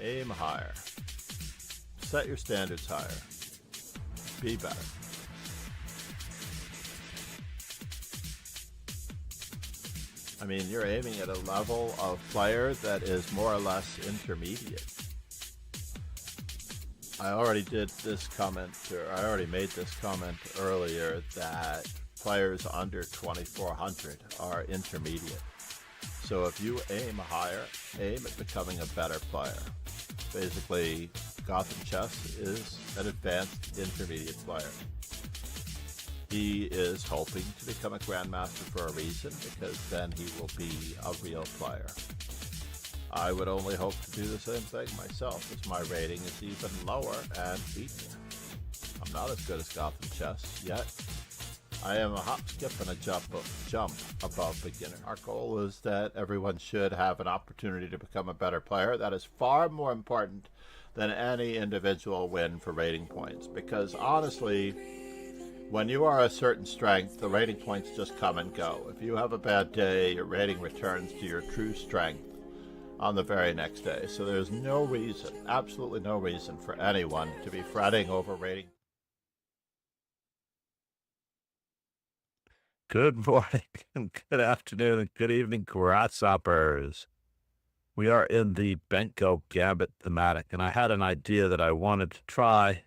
Aim higher. Set your standards higher. Be better. I mean, you're aiming at a level of player that is more or less intermediate. I already did this comment, or I already made this comment earlier, that players under 2400 are intermediate. So if you aim higher, aim at becoming a better player. Basically, Gotham Chess is an advanced intermediate player. He is hoping to become a Grandmaster for a reason, because then he will be a real player. I would only hope to do the same thing myself, as my rating is even lower and beat me. I'm not as good as Gotham Chess yet. I am a hop, skip, and a jump above beginner. Our goal is that everyone should have an opportunity to become a better player. That is far more important than any individual win for rating points, because honestly, when you are a certain strength, the rating points just come and go. If you have a bad day, your rating returns to your true strength on the very next day. So there's no reason, absolutely no reason for anyone to be fretting over rating. Good morning, and good afternoon, and good evening, grasshoppers. We are in the Benko Gambit thematic, and I had an idea that I wanted to try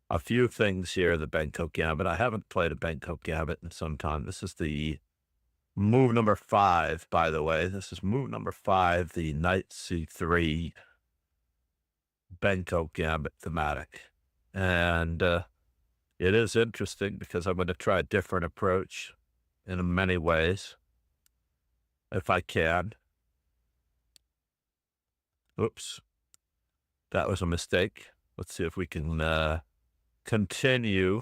a few things here in the Benko Gambit. I haven't played a Benko Gambit in some time. This is the move number 5, by the way. This is move number 5, the Knight C3 Benko Gambit thematic. And it is interesting because I'm going to try a different approach in many ways, if I can. Oops, that was a mistake. Let's see if we can continue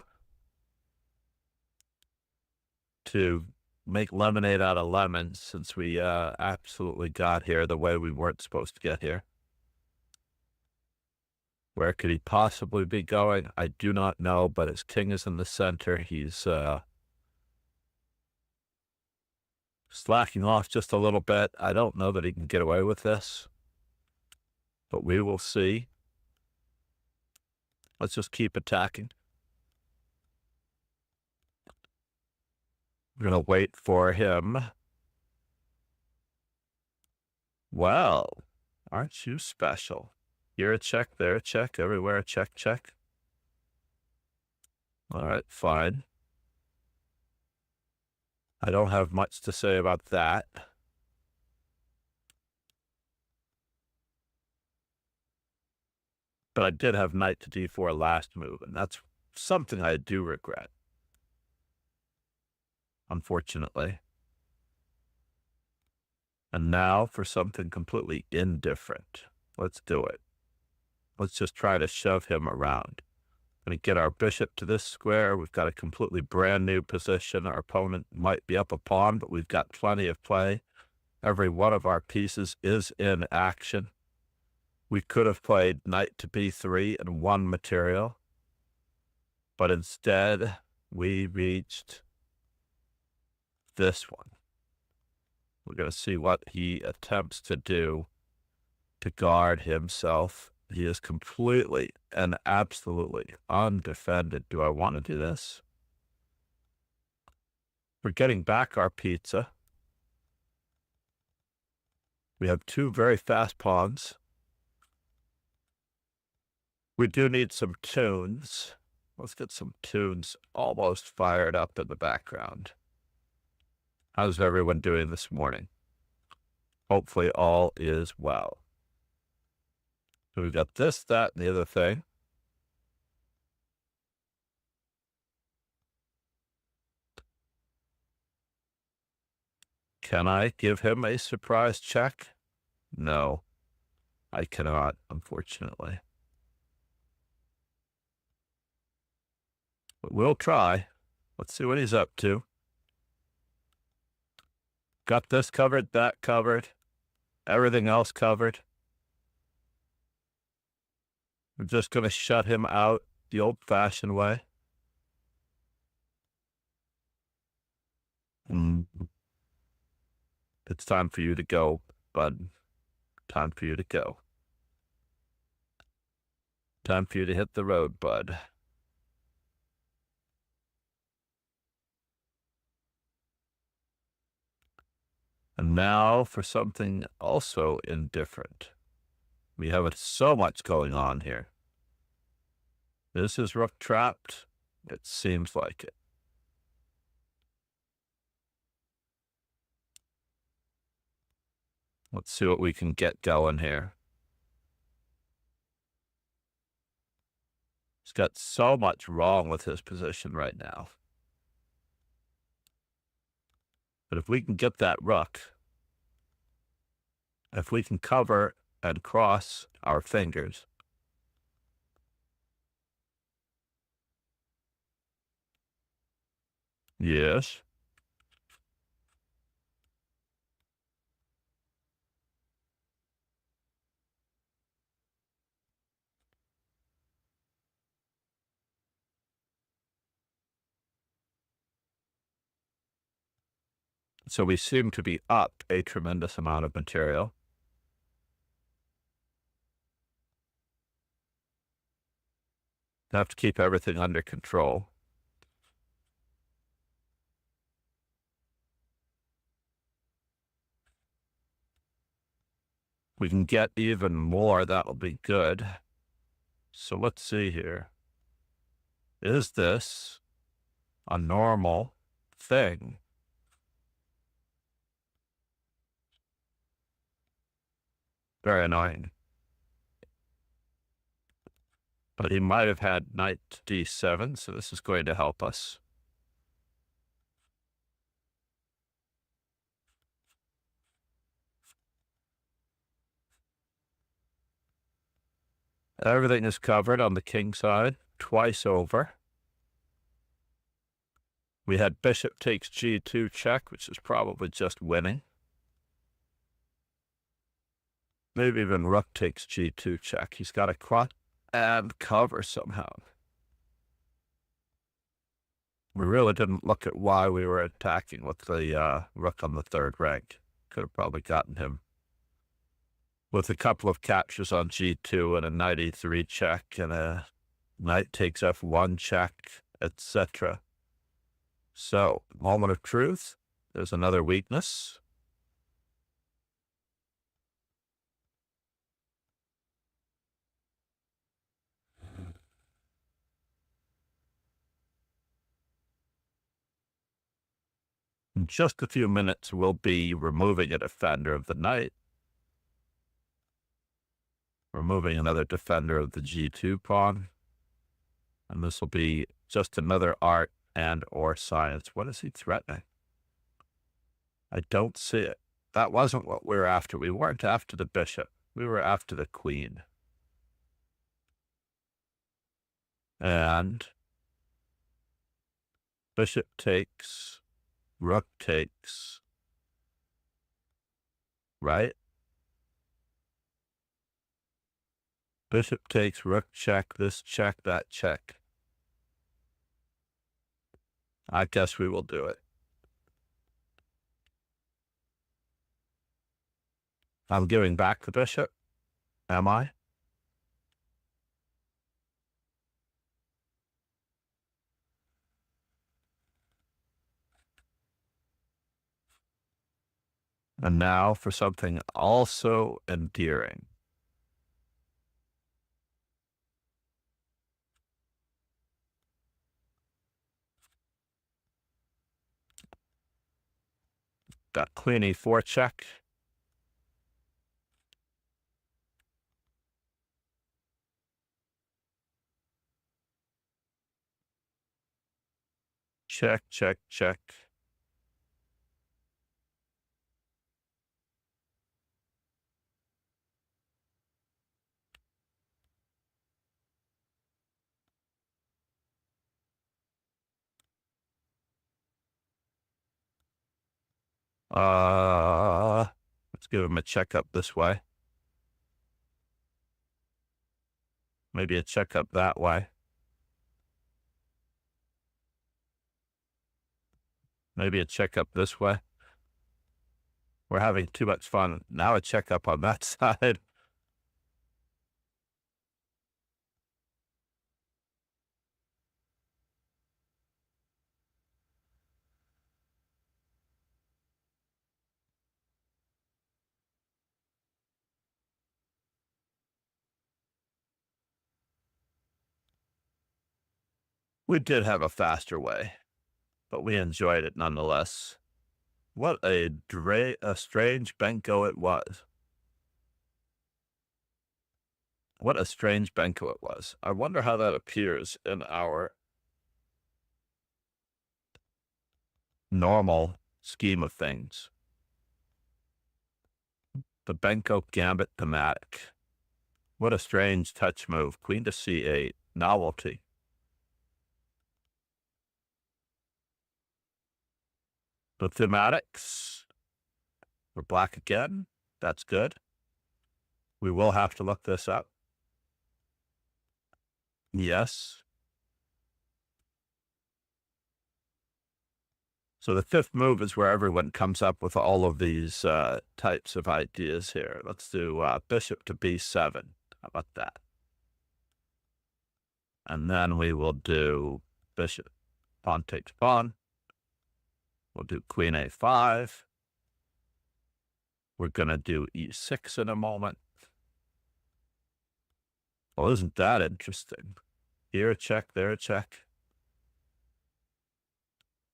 to make lemonade out of lemons, since we absolutely got here the way we weren't supposed to get here. Where could he possibly be going? I do not know, but his king is in the center. He's slacking off just a little bit. I don't know that he can get away with this, but we will see. Let's just keep attacking. We're going to wait for him. Well, aren't you special? Here a check, there a check, everywhere a check, check. All right, fine. I don't have much to say about that. But I did have knight to d4 last move, and that's something I do regret, unfortunately. And now for something completely indifferent. Let's do it. Let's just try to shove him around. Going to get our bishop to this square. We've got a completely brand new position. Our opponent might be up a pawn, but we've got plenty of play. Every one of our pieces is in action. We could have played knight to b3 and won material, but instead we reached this one. We're going to see what he attempts to do to guard himself. He is completely and absolutely undefended. Do I want to do this? We're getting back our pizza. We have 2 very fast pawns. We do need some tunes. Let's get some tunes almost fired up in the background. How's everyone doing this morning? Hopefully all is well. So we've got this, that, and the other thing. Can I give him a surprise check? No, I cannot, unfortunately. But we'll try. Let's see what he's up to. Got this covered, that covered, everything else covered. We're just going to shut him out the old-fashioned way. It's time for you to go, bud. Time for you to go. Time for you to hit the road, bud. And now for something also indifferent. We have so much going on here. Is his rook trapped? It seems like it. Let's see what we can get going here. He's got so much wrong with his position right now. But if we can get that rook, if we can cover and cross our fingers, yes. So we seem to be up a tremendous amount of material. Have to keep everything under control. We can get even more, that'll be good. So let's see here. Is this a normal thing? Very annoying. But he might have had knight d7, so this is going to help us. Everything is covered on the king side, twice over. We had bishop takes g2 check, which is probably just winning. Maybe even rook takes g2 check. He's got to cross and cover somehow. We really didn't look at why we were attacking with the rook on the third rank. Could have probably gotten him with a couple of captures on g2 and a knight e3 check and a knight takes f1 check, etc. So, moment of truth. There's another weakness. In just a few minutes, we'll be removing a defender of the knight. Removing another defender of the g2 pawn. And this will be just another art and or science. What is he threatening? I don't see it. That wasn't what we were after. We weren't after the bishop. We were after the queen. And bishop takes, rook takes, right? Bishop takes, rook check, this check, that check. I guess we will do it. I'm giving back the bishop. Am I? And now for something also endearing. Got queen e4 check. Check, check, check. Let's give him a checkup this way. Maybe a checkup that way. Maybe a checkup this way. We're having too much fun. Now a checkup on that side. We did have a faster way, but we enjoyed it nonetheless. What a strange Benko it was. What a strange Benko it was. I wonder how that appears in our normal scheme of things. The Benko Gambit thematic. What a strange touch move. Queen to c8. Novelty. The thematics. We're black again. That's good. We will have to look this up. Yes. So the fifth move is where everyone comes up with all of these types of ideas here. Let's do bishop to b7. How about that? And then we will do bishop, pawn takes pawn. We'll do queen a5. We're going to do e6 in a moment. Well, isn't that interesting? Here a check, there a check.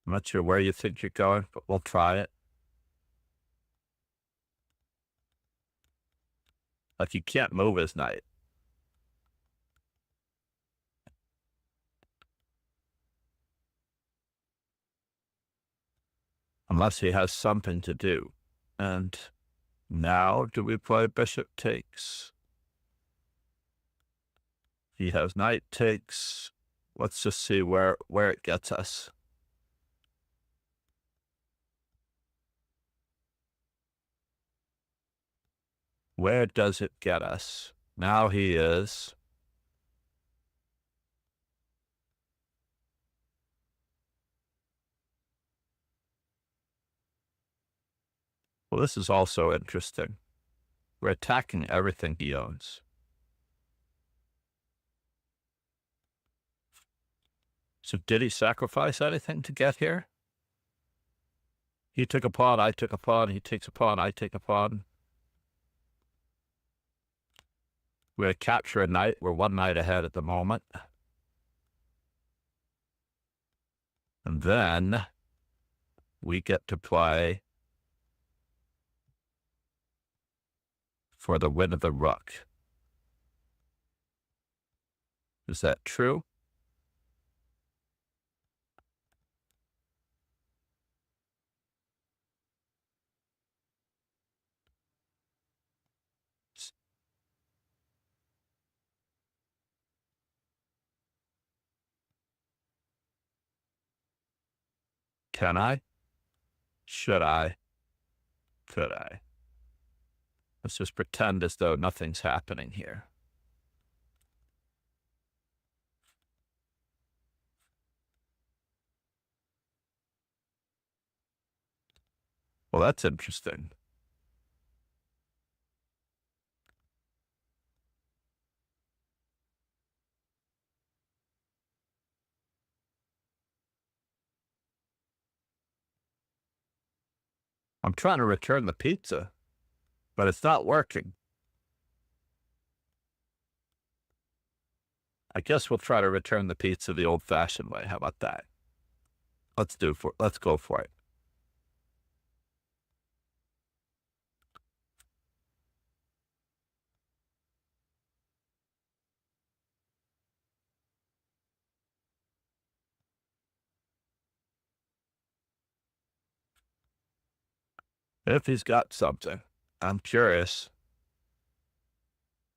I'm not sure where you think you're going, but we'll try it. Like, you can't move his knight. Unless he has something to do. And now, do we play bishop takes? He has knight takes. Let's just see where it gets us. Where does it get us? Now he is. Well, this is also interesting. We're attacking everything he owns. So did he sacrifice anything to get here? He took a pawn, I took a pawn, he takes a pawn, I take a pawn. We're going to capture a knight. We're one knight ahead at the moment. And then we get to play for the win of the rook. Is that true? Can I? Should I? Could I? Let's just pretend as though nothing's happening here. Well, that's interesting. I'm trying to return the pizza, but it's not working. I guess we'll try to return the pizza the old-fashioned way. How about that? Let's go for it. If he's got something, I'm curious.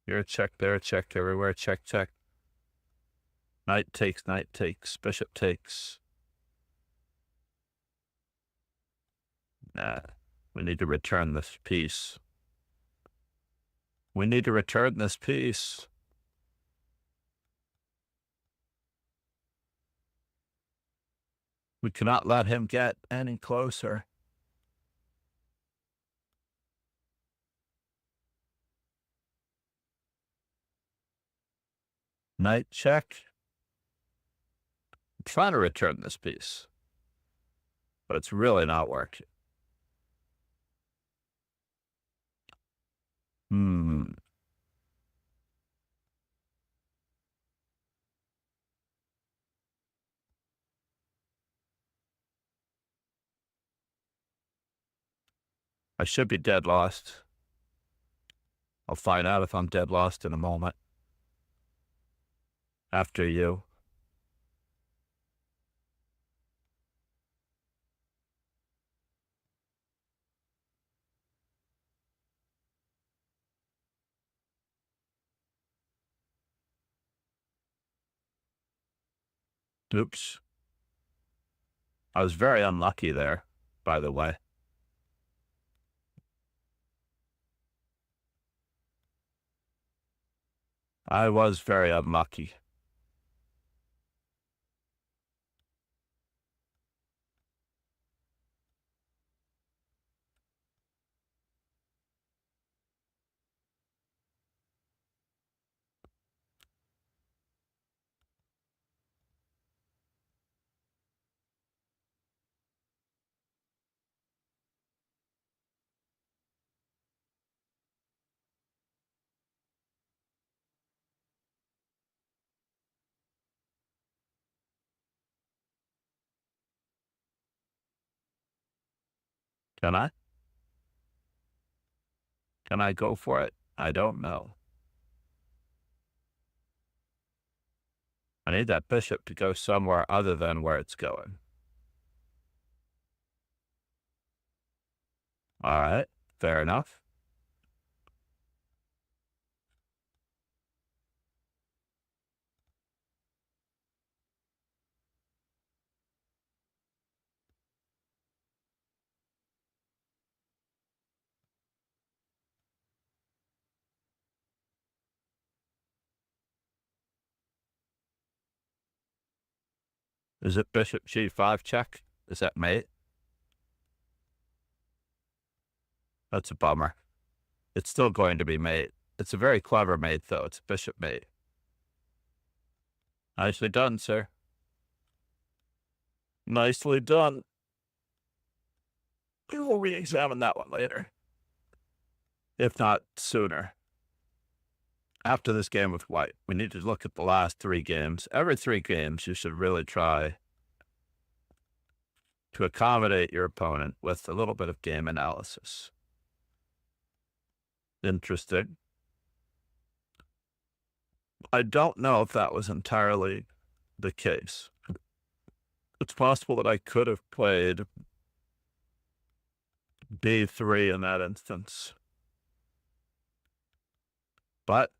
Here a check, there a check, everywhere check, check. Knight takes, bishop takes. Nah, we need to return this piece. We need to return this piece. We cannot let him get any closer. Knight check. I'm trying to return this piece, but it's really not working. I should be dead lost. I'll find out if I'm dead lost in a moment. After you. Oops. I was very unlucky there, by the way. I was very unlucky. Can I? Can I go for it? I don't know. I need that bishop to go somewhere other than where it's going. All right, fair enough. Is it bishop g5 check? Is that mate? That's a bummer. It's still going to be mate. It's a very clever mate, though. It's bishop mate. Nicely done, sir. Nicely done. We will re-examine that one later. If not sooner. After this game with white, we need to look at the last 3 games. Every 3 games, you should really try to accommodate your opponent with a little bit of game analysis. Interesting. I don't know if that was entirely the case. It's possible that I could have played b3 in that instance. But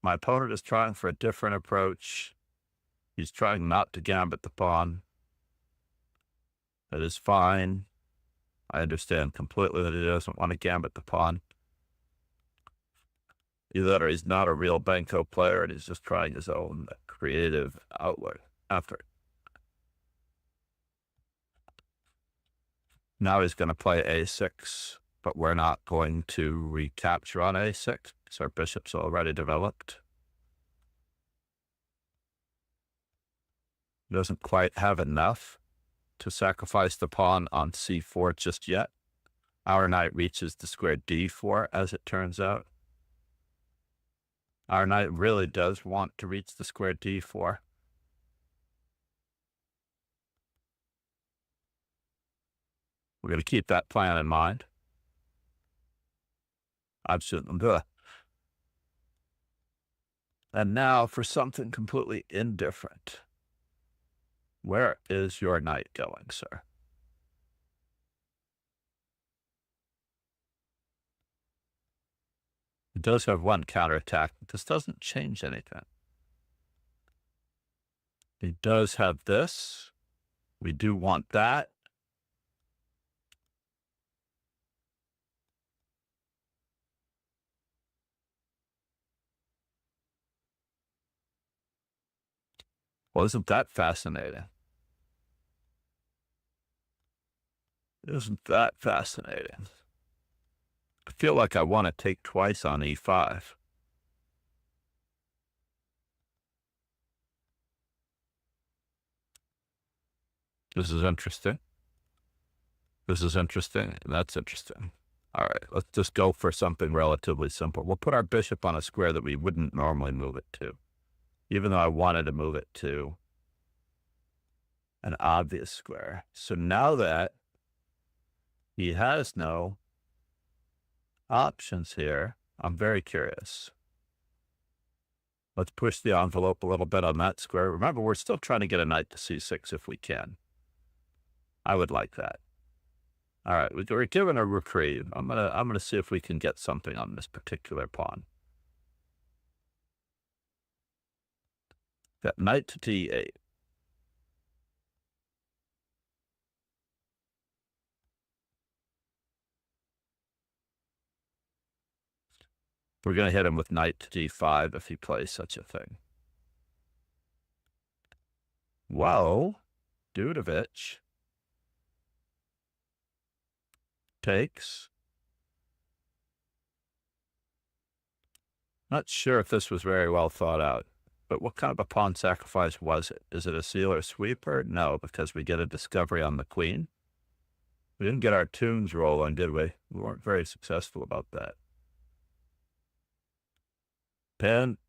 my opponent is trying for a different approach. He's trying not to gambit the pawn. That is fine. I understand completely that he doesn't want to gambit the pawn. Either that or he's not a real Benko player and he's just trying his own creative outlet effort. Now he's going to play a6, but we're not going to recapture on a6 because our bishop's already developed. He doesn't quite have enough to sacrifice the pawn on c4 just yet. Our knight reaches the square d4, as it turns out. Our knight really does want to reach the square d4. We're going to keep that plan in mind. Absolutely. And now for something completely indifferent. Where is your knight going, sir? It does have one counterattack, but this doesn't change anything. He does have this. We do want that. Well, isn't that fascinating? Isn't that fascinating? I feel like I want to take twice on e5. This is interesting. This is interesting, and that's interesting. All right, let's just go for something relatively simple. We'll put our bishop on a square that we wouldn't normally move it to, even though I wanted to move it to an obvious square. So now that he has no options here. I'm very curious. Let's push the envelope a little bit on that square. Remember, we're still trying to get a knight to c6 if we can. I would like that. All right, we're given a reprieve. I'm gonna see if we can get something on this particular pawn. Got knight to d8. We're going to hit him with knight to d5 if he plays such a thing. Whoa, Dudovich takes. Not sure if this was very well thought out, but what kind of a pawn sacrifice was it? Is it a seal or sweeper? No, because we get a discovery on the queen. We didn't get our tunes rolling, did we? We weren't very successful about that.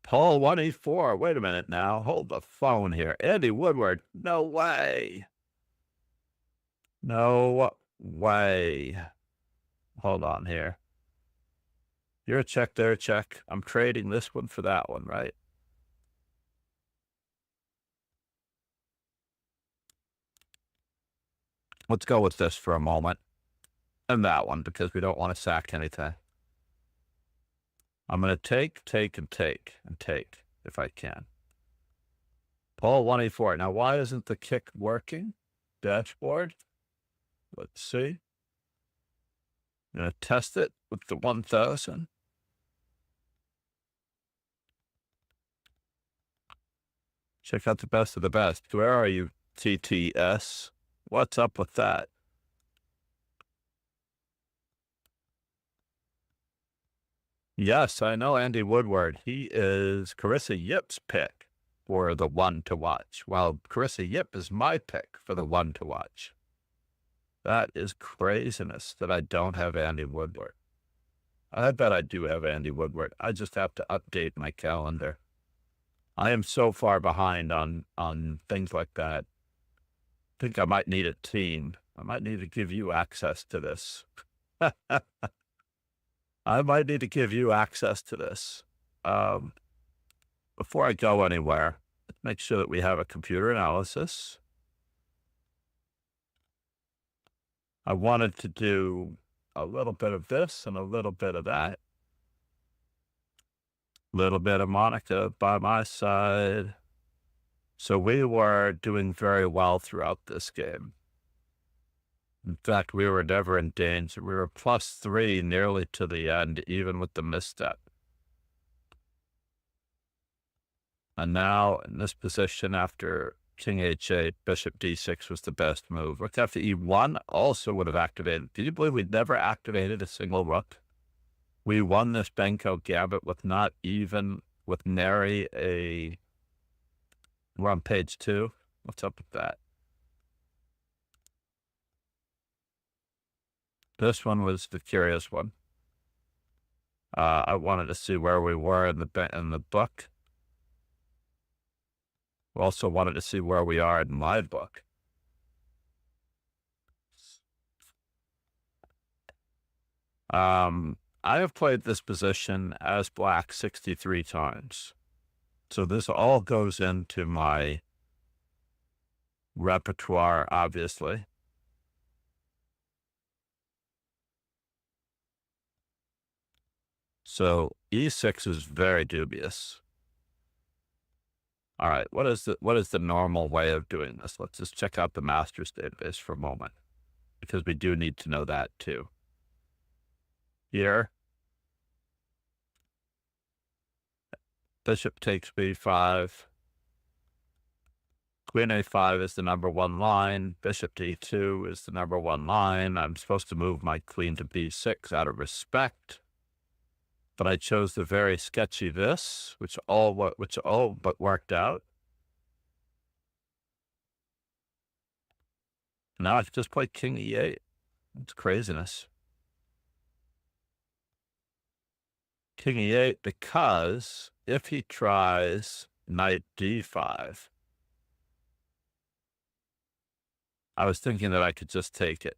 Paul 1E4. Wait a minute now. Hold the phone here. Andy Woodward. No way. No way. Hold on here. You're a check, there a check. I'm trading this one for that one, right? Let's go with this for a moment. And that one, because we don't want to sack anything. I'm going to take, and take, if I can. Paul 1E4. Now, why isn't the kick working? Dashboard. Let's see. I'm going to test it with the 1000. Check out the best of the best. Where are you, TTS? What's up with that? Yes, I know Andy Woodward. He is Carissa Yip's pick for the one to watch, while Carissa Yip is my pick for the one to watch. That is craziness that I don't have Andy Woodward. I bet I do have Andy Woodward. I just have to update my calendar. I am so far behind on things like that. I think I might need a team. I might need to give you access to this. I might need to give you access to this. Before I go anywhere, let's make sure that we have a computer analysis. I wanted to do a little bit of this and a little bit of that. Little bit of Monica by my side. So we were doing very well throughout this game. In fact, we were never in danger. We were +3 nearly to the end, even with the misstep. And now in this position, after King H8, Bishop D6 was the best move. Rook after E1 also would have activated. Did you believe we'd never activated a single rook? We won this Benko Gambit with not even, with nary a... We're on page 2. What's up with that? This one was the curious one. I wanted to see where we were in the book. We also wanted to see where we are in my book. I have played this position as black 63 times. So this all goes into my repertoire, obviously. So E6 is very dubious. All right, what is the normal way of doing this? Let's just check out the master's database for a moment, because we do need to know that too. Here, bishop takes b5. Queen a5 is the #1 line. Bishop d2 is the #1 line. I'm supposed to move my queen to b6 out of respect. But I chose the very sketchy this, which all but worked out. Now I can just play King E8. It's craziness. King E8, because if he tries knight D5, I was thinking that I could just take it.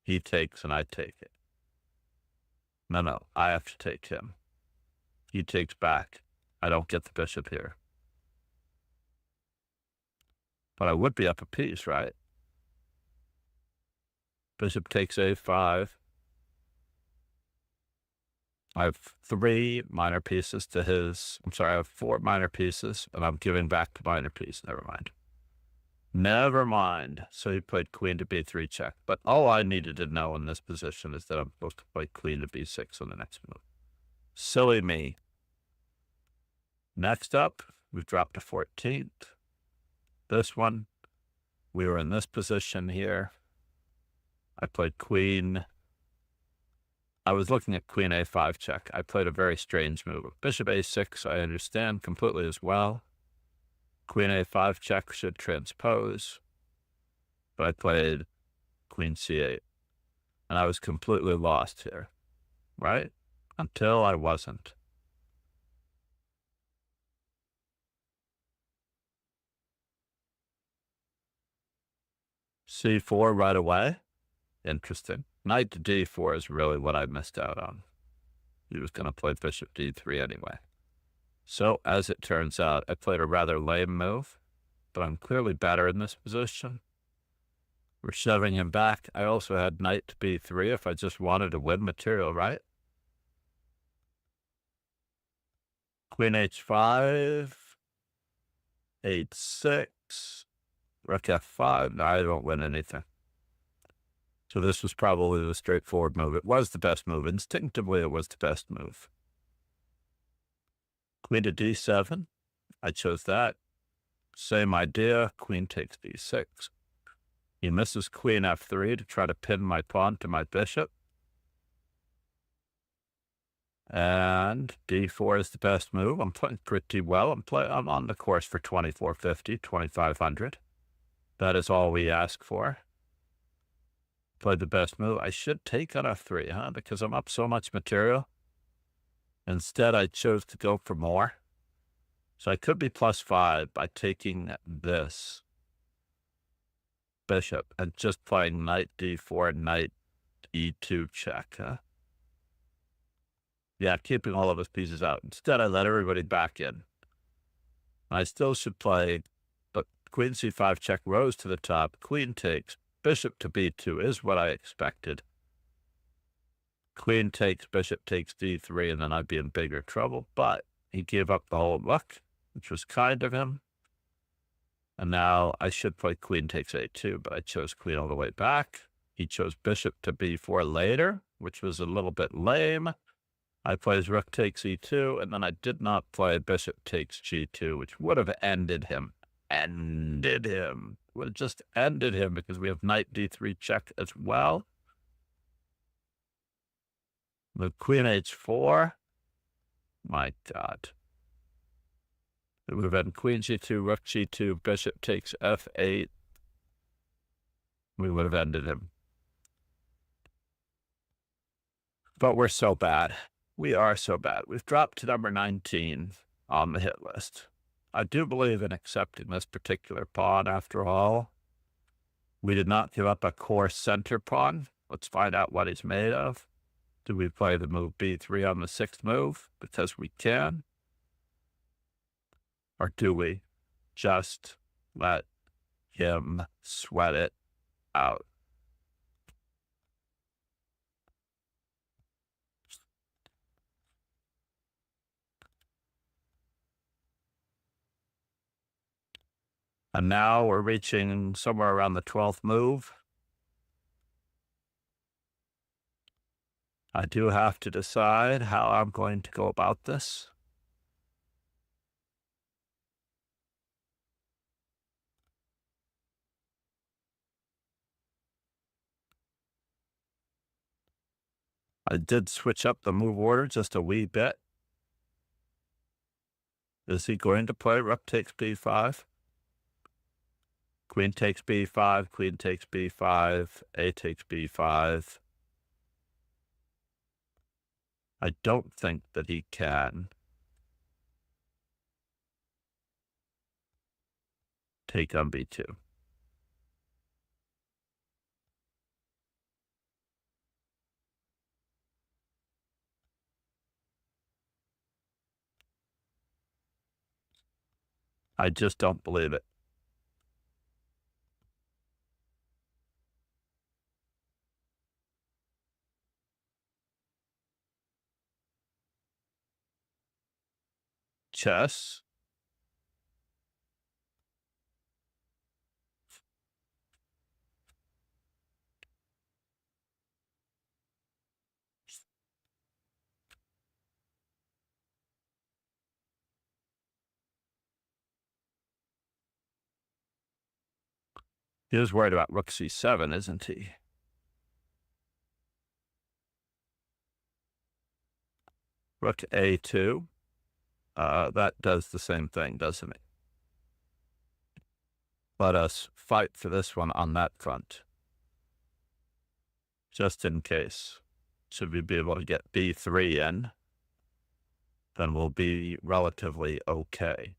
He takes and I take it. No, I have to take him. He takes back. I don't get the bishop here. But I would be up a piece, right? Bishop takes a5. I have 3 minor pieces to his. I'm sorry, I have 4 minor pieces, and I'm giving back the minor piece. Never mind. Never mind. So he played queen to b3 check. But all I needed to know in this position is that I'm supposed to play queen to b6 on the next move. Silly me. Next up, we've dropped to 14th. This one, we were in this position here. I played queen. I was looking at queen a5 check. I played a very strange move. Bishop a6, I understand completely as well. Queen a5 check should transpose. But I played queen c8. And I was completely lost here, right? Until I wasn't. c4 right away. Interesting. Knight to d4 is really what I missed out on. He was going to play bishop d3 anyway. So, as it turns out, I played a rather lame move, but I'm clearly better in this position. We're shoving him back. I also had knight to b3 if I just wanted to win material, right? Queen h5, h6, rook f5. No, I don't win anything. So this was probably the straightforward move. It was the best move. Instinctively, it was the best move. Queen to d7. I chose that. Same idea. Queen takes d6. He misses queen f3 to try to pin my pawn to my bishop. And d4 is the best move. I'm playing pretty well. I'm on the course for 2450, 2500. That is all we ask for. Played the best move. I should take on f3, huh? Because I'm up so much material. Instead, I chose to go for more. So I could be +5 by taking this bishop and just playing knight d4, knight e2 check, huh? Yeah, keeping all of his pieces out. Instead, I let everybody back in. I still should play, but queen c5 check rose to the top. Queen takes. Bishop to b2 is what I expected. Queen takes, bishop takes d3, and then I'd be in bigger trouble. But he gave up the whole rook, which was kind of him. And now I should play queen takes a2, but I chose queen all the way back. He chose bishop to b4 later, which was a little bit lame. I played rook takes e2, and then I did not play bishop takes g2, which would have ended him. Would have just ended him because we have knight d3 check as well. The queen h4. My God. It would have been queen g2, rook g2, bishop takes f8. We would have ended him. But we're so bad. We are so bad. We've dropped to number 19 on the hit list. I do believe in accepting this particular pawn after all. We did not give up a core center pawn. Let's find out what he's made of. Do we play the move b3 on the 6th move? Because we can. Or do we just let him sweat it out? And now we're reaching somewhere around the 12th move. I do have to decide how I'm going to go about this. I did switch up the move order just a wee bit. Is he going to play rook takes b5? Queen takes b5, queen takes b5, a takes b5. I don't think that he can take on b2. I just don't believe it. Chess. He is worried about rook c7, isn't he? Rook a2. That does the same thing, doesn't it? Let us fight for this one on that front, just in case. Should we be able to get b3 in, then we'll be relatively okay.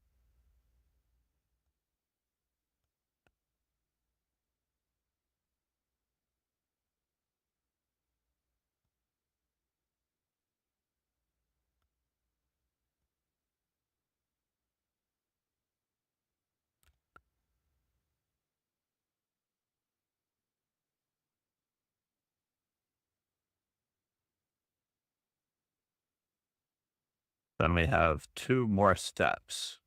Then we have 2 more steps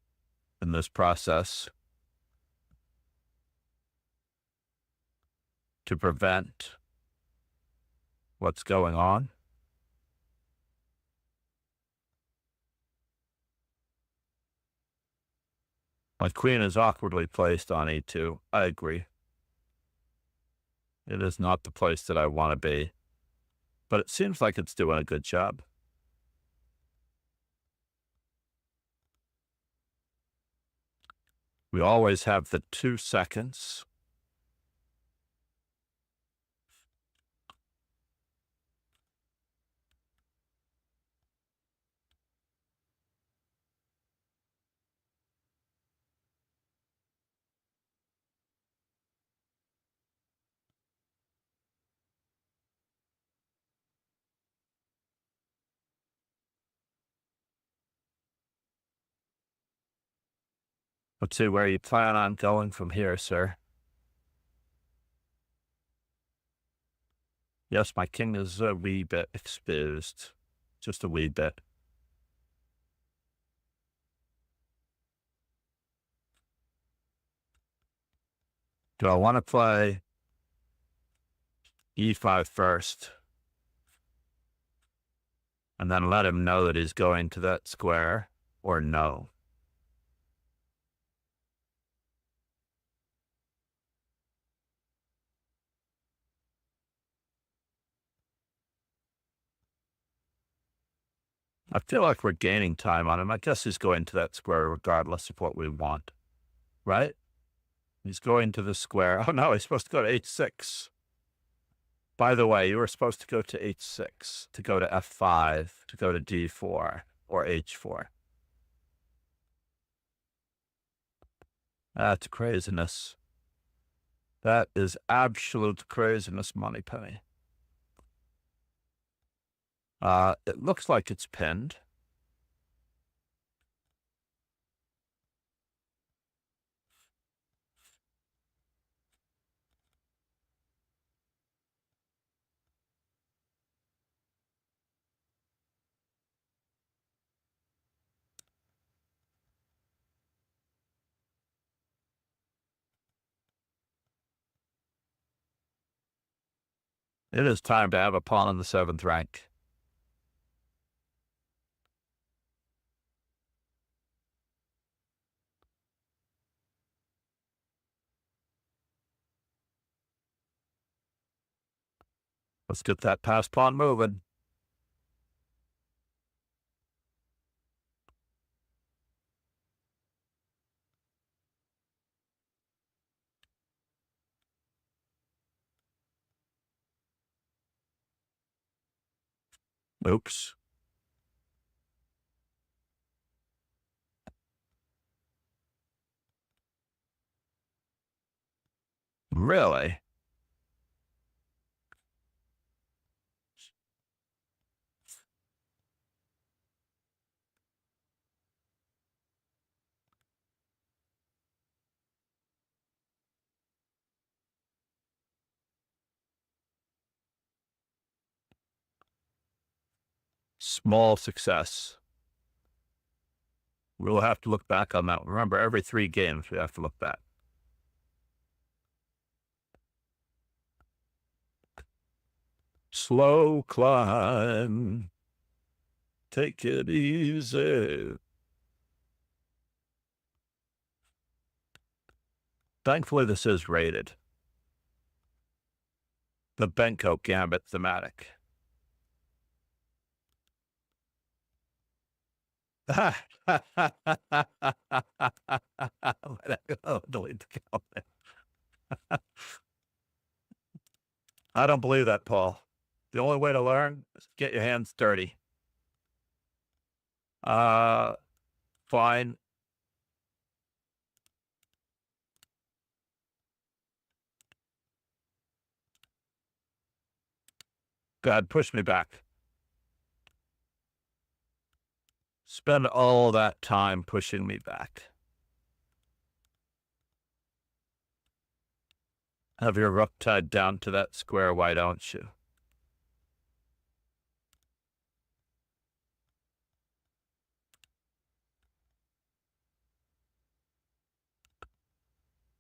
in this process to prevent what's going on. My queen is awkwardly placed on e2. I agree. It is not the place that I want to be, but it seems like it's doing a good job. We always have the 2 seconds. Let's see where you plan on going from here, sir. Yes, my king is a wee bit exposed. Just a wee bit. Do I want to play e5 first and then let him know that he's going to that square, or no? I feel like we're gaining time on him. I guess he's going to that square regardless of what we want, right? He's going to the square. Oh, no, he's supposed to go to h6. By the way, you were supposed to go to h6, to go to f5, to go to d4, or h4. That's craziness. That is absolute craziness, Moneypenny. It looks like it's pinned. It is time to have a pawn in the 7th rank. Let's get that pass pawn moving. Oops. Really? Small success. We'll have to look back on that. Remember, every 3 games we have to look back. Slow climb. Take it easy. Thankfully, this is rated. The Benko Gambit thematic. Delete the comment. I don't believe that, Paul. The only way to learn is get your hands dirty. Fine. God, push me back. Spend all that time pushing me back. Have your rook tied down to that square, why don't you?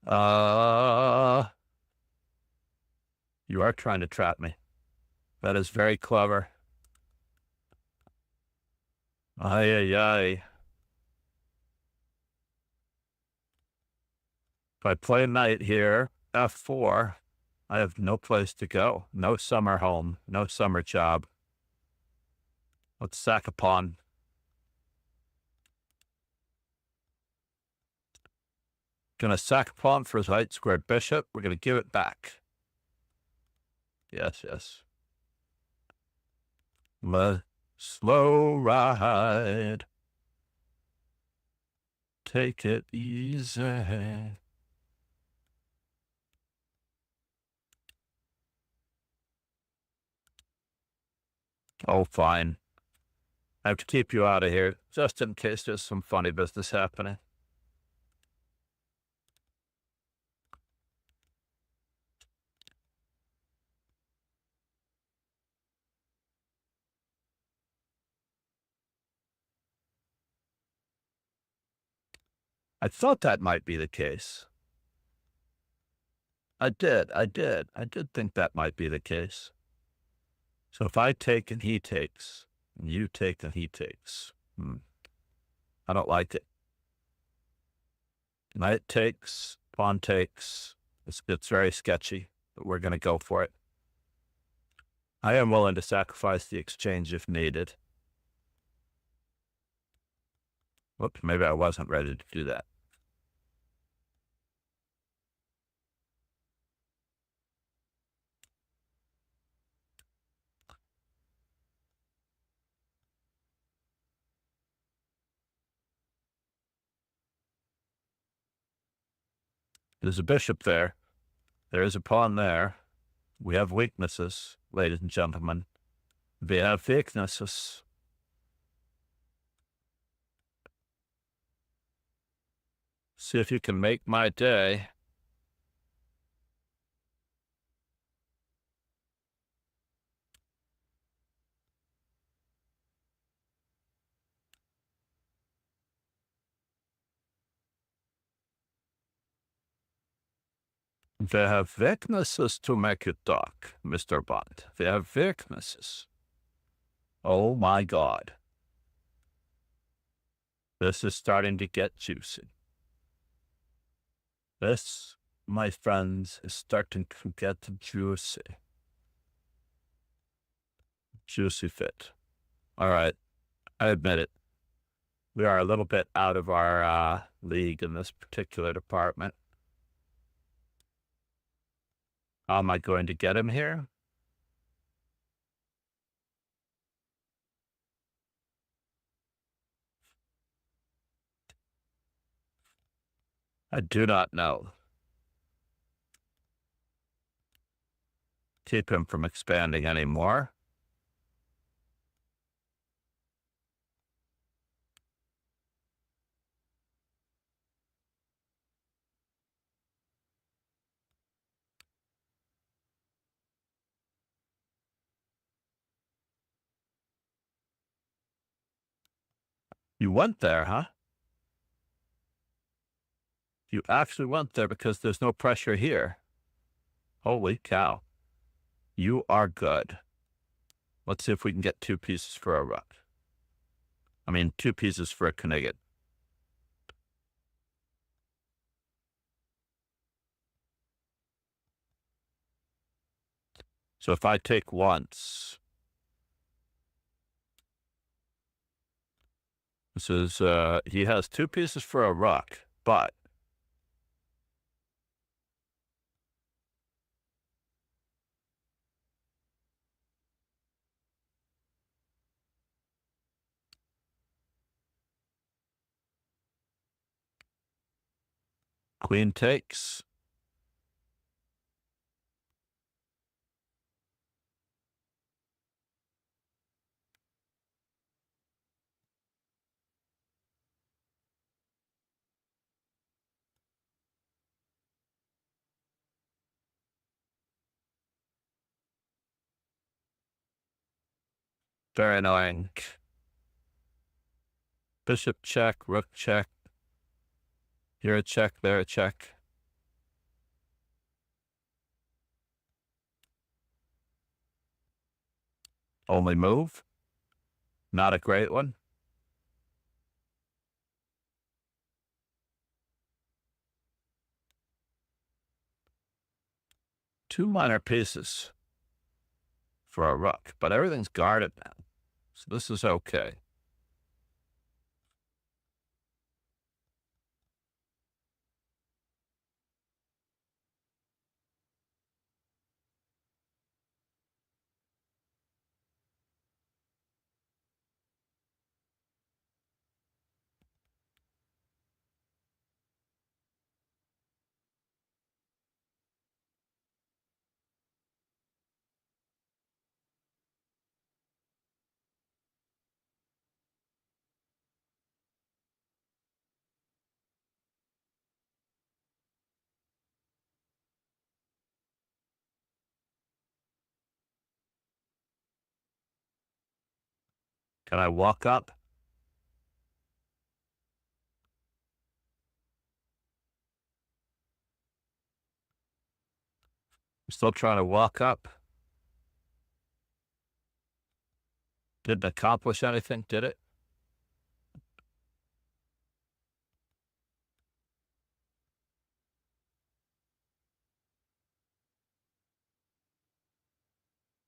You are trying to trap me. That is very clever. Ay, ay, ay. If I play knight here, f4, I have no place to go. No summer home, no summer job. Let's sack a pawn. Gonna sack a pawn for his right squared bishop. We're gonna give it back. Yes, yes. Slow ride. Take it easy. Oh, fine. I have to keep you out of here, just in case there's some funny business happening. I thought that might be the case. I did think that might be the case. So if I take and he takes, and you take and he takes, I don't like it. Knight takes, pawn takes. It's very sketchy, but we're going to go for it. I am willing to sacrifice the exchange if needed. Whoops, maybe I wasn't ready to do that. There's a bishop there. There is a pawn there. We have weaknesses, ladies and gentlemen. We have weaknesses. See if you can make my day. We have weaknesses to make you talk, Mr. Bond. We have weaknesses. Oh my God. This is starting to get juicy. This, my friends, is starting to get juicy. Juicy fit. All right. I admit it. We are a little bit out of our league in this particular department. How am I going to get him here? I do not know. Keep him from expanding anymore. You went there, huh? You actually went there because there's no pressure here. Holy cow. You are good. Let's see if we can get 2 pieces for a rook. I mean, 2 pieces for a Knigget. So if I take once, this is, he has 2 pieces for a rook, but queen takes. Very annoying. Bishop check, rook check. Here a check, there a check. Only move. Not a great one. Two minor pieces for a rook, but everything's guarded now. So this is okay. Can I walk up? I'm still trying to walk up. Didn't accomplish anything, did it?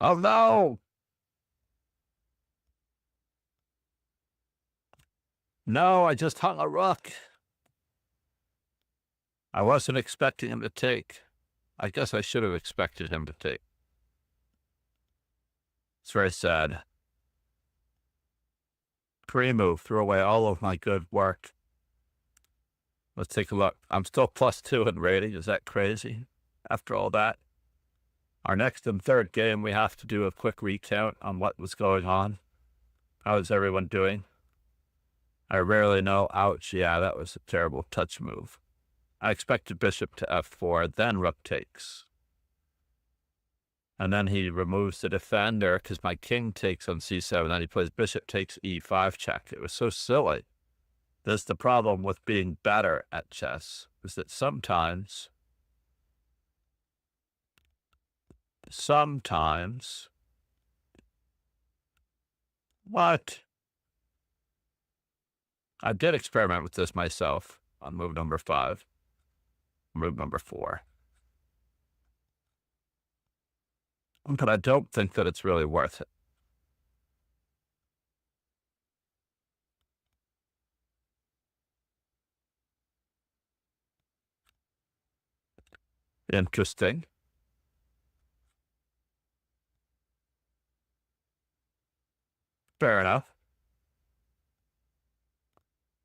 Oh no! No, I just hung a rook. I wasn't expecting him to take. I guess I should have expected him to take. It's very sad. Pre-move, threw away all of my good work. Let's take a look. I'm still +2 in rating. Is that crazy? After all that? Our next and third game, we have to do a quick recount on what was going on. How is everyone doing? I rarely know. Ouch, yeah, that was a terrible touch move. I expected bishop to f4, then rook takes. And then he removes the defender because my king takes on c7. Then he plays bishop takes e5 check. It was so silly. That's the problem with being better at chess, is that sometimes what? I did experiment with this myself on move number 5, move number 4. But I don't think that it's really worth it. Interesting. Fair enough.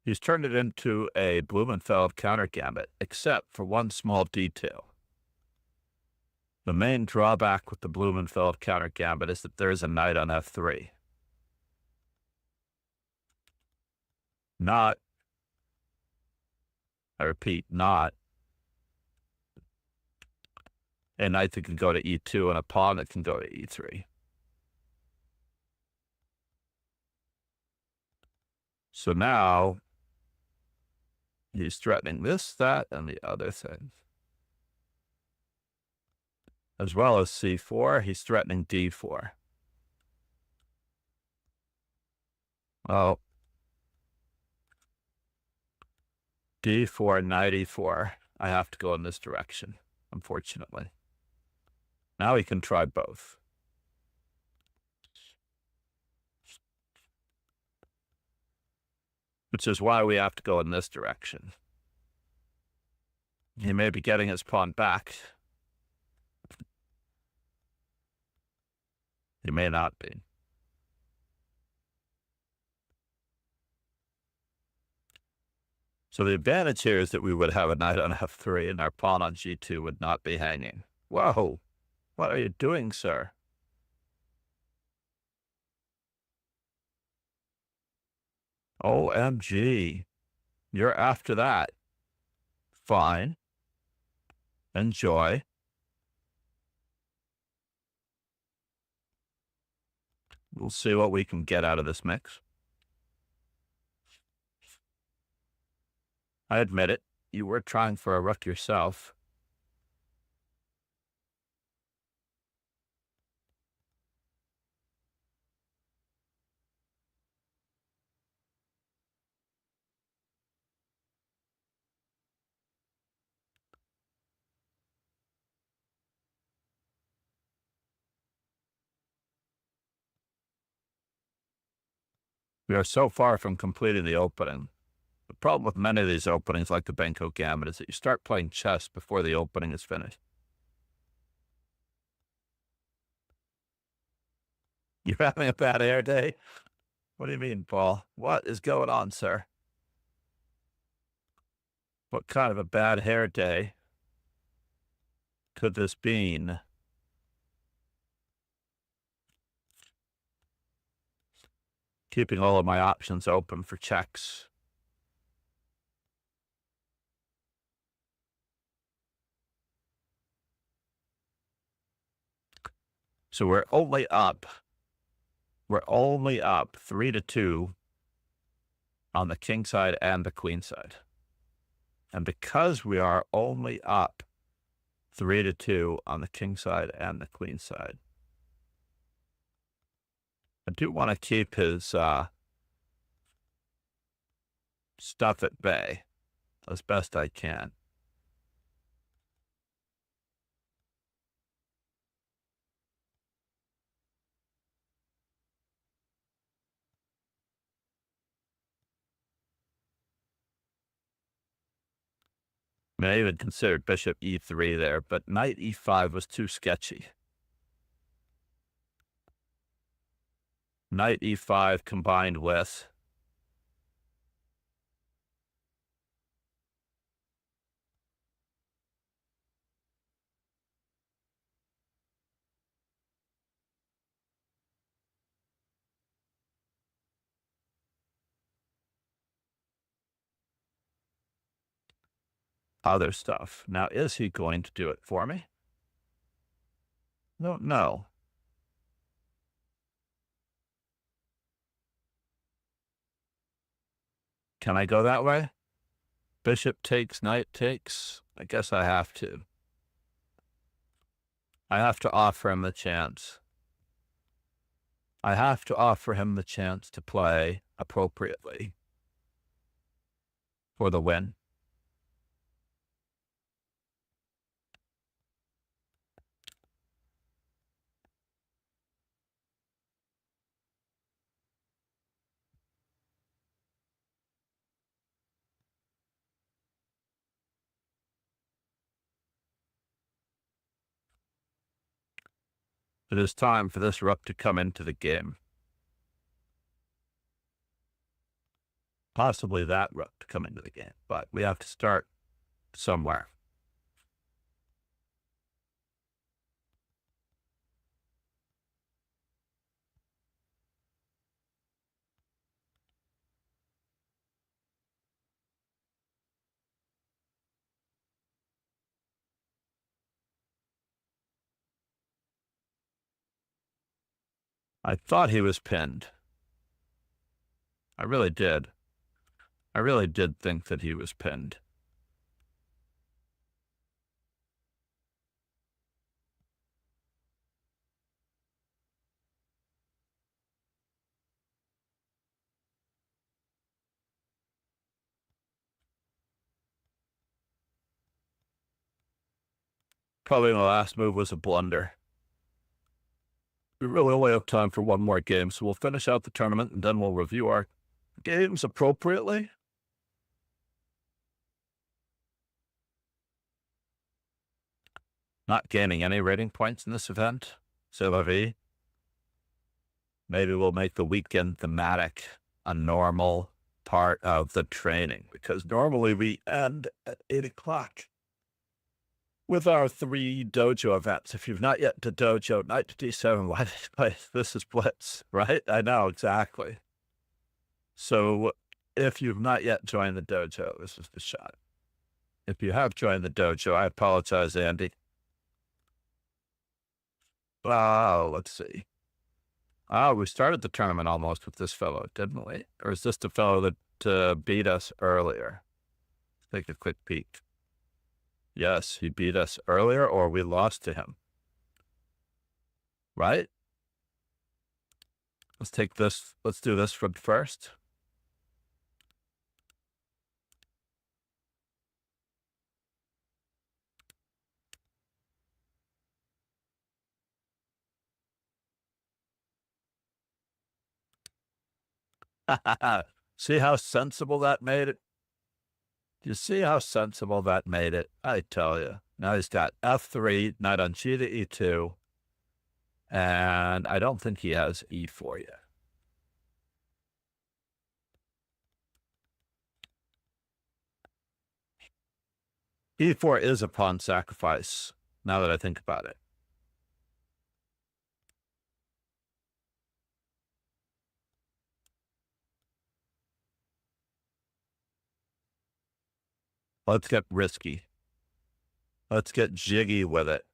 He's turned it into a Blumenfeld counter gambit, except for one small detail. The main drawback with the Blumenfeld counter gambit is that there is a knight on f3. Not, I repeat, not a knight that can go to e2 and a pawn that can go to e3. So now he's threatening this, that, and the other thing. As well as c4, he's threatening d4. Well, d4, knight e4. I have to go in this direction, unfortunately. Now he can try both. Which is why we have to go in this direction. He may be getting his pawn back. He may not be. So the advantage here is that we would have a knight on f3 and our pawn on g2 would not be hanging. Whoa, what are you doing, sir? OMG, you're after that. Fine. Enjoy. We'll see what we can get out of this mix. I admit it, you were trying for a rook yourself. We are so far from completing the opening. The problem with many of these openings, like the Benko Gambit, is that you start playing chess before the opening is finished. You're having a bad hair day? What do you mean, Paul? What is going on, sir? What kind of a bad hair day could this mean? Keeping all of my options open for checks. So we're only up 3-2 on the king side and the queen side. And because we are only up 3-2 on the king side and the queen side, I do want to keep his stuff at bay as best I can. I mean, I even considered bishop e3 there, but knight e5 was too sketchy. Knight e5 combined with other stuff. Now, is he going to do it for me? Don't know. Can I go that way? Bishop takes, knight takes. I guess I have to. I have to offer him the chance. I have to offer him the chance to play appropriately for the win. It is time for this rook to come into the game. Possibly that rook to come into the game, but we have to start somewhere. I thought he was pinned. I really did. I really did think that he was pinned. Probably the last move was a blunder. We really only have time for one more game, so we'll finish out the tournament and then we'll review our games appropriately. Not gaining any rating points in this event. C'est la vie. Maybe we'll make the weekend thematic a normal part of the training, because normally we end at 8 o'clock with our 3 dojo events. If you've not yet to dojo, knight to d7, why did I play? This is Blitz, right? I know, exactly. So if you've not yet joined the dojo, this is the shot. If you have joined the dojo, I apologize, Andy. Oh, let's see. Oh, we started the tournament almost with this fellow, didn't we? Or is this the fellow that beat us earlier? Take a quick peek. Yes, he beat us earlier, or we lost to him. Right? Let's take this. Let's do this from first. See how sensible that made it? Do you see how sensible that made it? I tell you. Now he's got f3, knight on g to e2, and I don't think he has e4 yet. e4 is a pawn sacrifice, now that I think about it. Let's get risky. Let's get jiggy with it.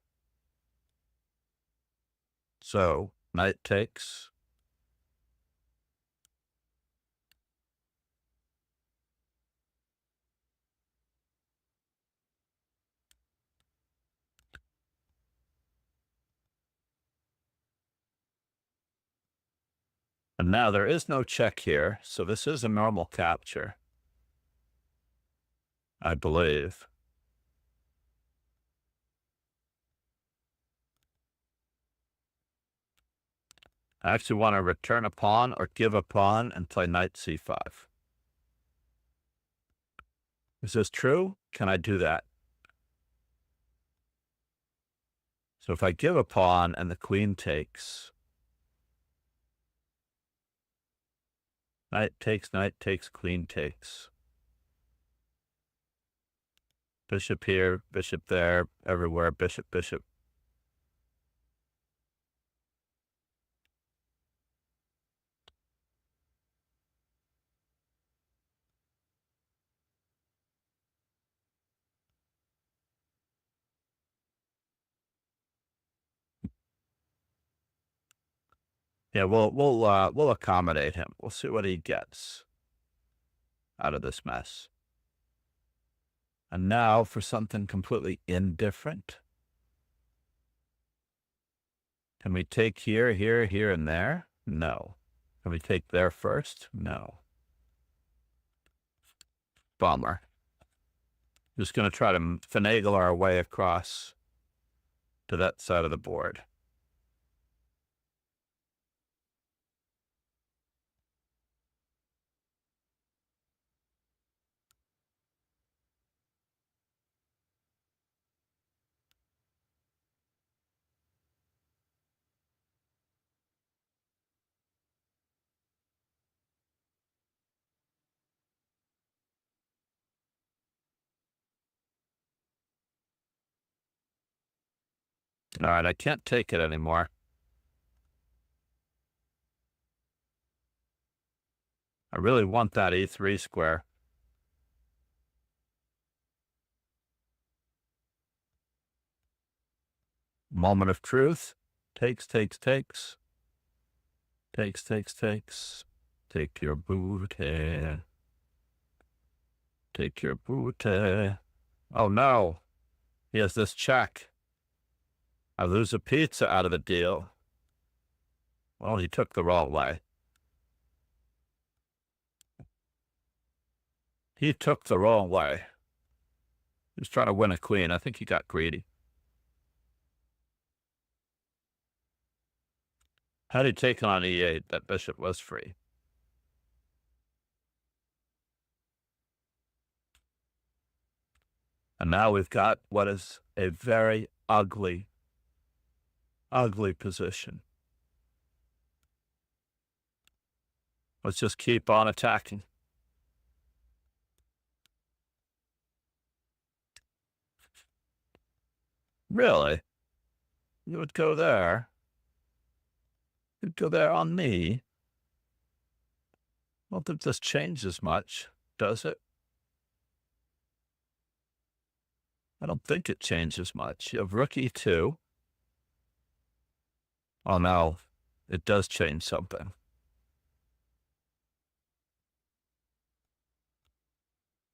So, knight takes. And now there is no check here, so this is a normal capture, I believe. I actually want to return a pawn or give a pawn and play knight c5. Is this true? Can I do that? So if I give a pawn and the queen takes, knight takes, queen takes. Bishop here, bishop there, everywhere, bishop, bishop. Yeah, we'll accommodate him. We'll see what he gets out of this mess. And now for something completely indifferent. Can we take here, here, here, and there? No. Can we take there first? No. Bummer. Just going to try to finagle our way across to that side of the board. All right, I can't take it anymore. I really want that e3 square. Moment of truth. Takes, takes, takes. Takes, takes, takes. Take your booty. Take your booty. Oh no. He has this check. I lose a pizza out of the deal. Well, he took the wrong way. He took the wrong way. He was trying to win a queen. I think he got greedy. Had he taken on e8, that bishop was free. And now we've got what is a very ugly, ugly position. Let's just keep on attacking. Really? You would go there? You'd go there on me? I don't think this changes much, does it? I don't think it changes much. You have rook e2. Oh no, it does change something.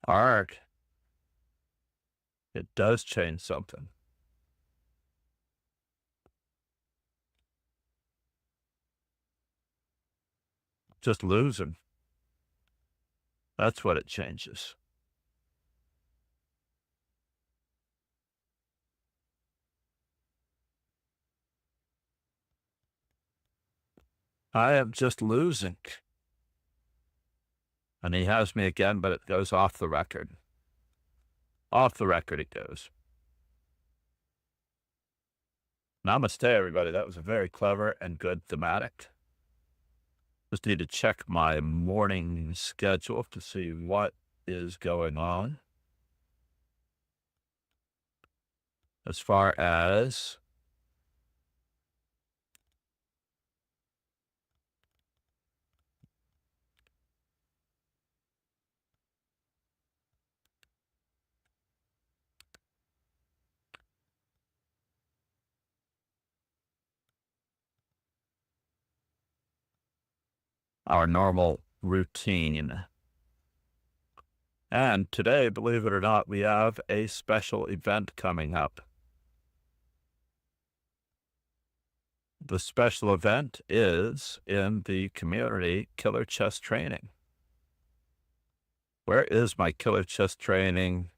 Arg. It does change something. Just losing. That's what it changes. I am just losing. And he has me again, but it goes off the record. Off the record it goes. Namaste, everybody. That was a very clever and good thematic. Just need to check my morning schedule to see what is going on. As far as our normal routine. And today, believe it or not, we have a special event coming up. The special event is in the community killer chess training. Where is my killer chess training?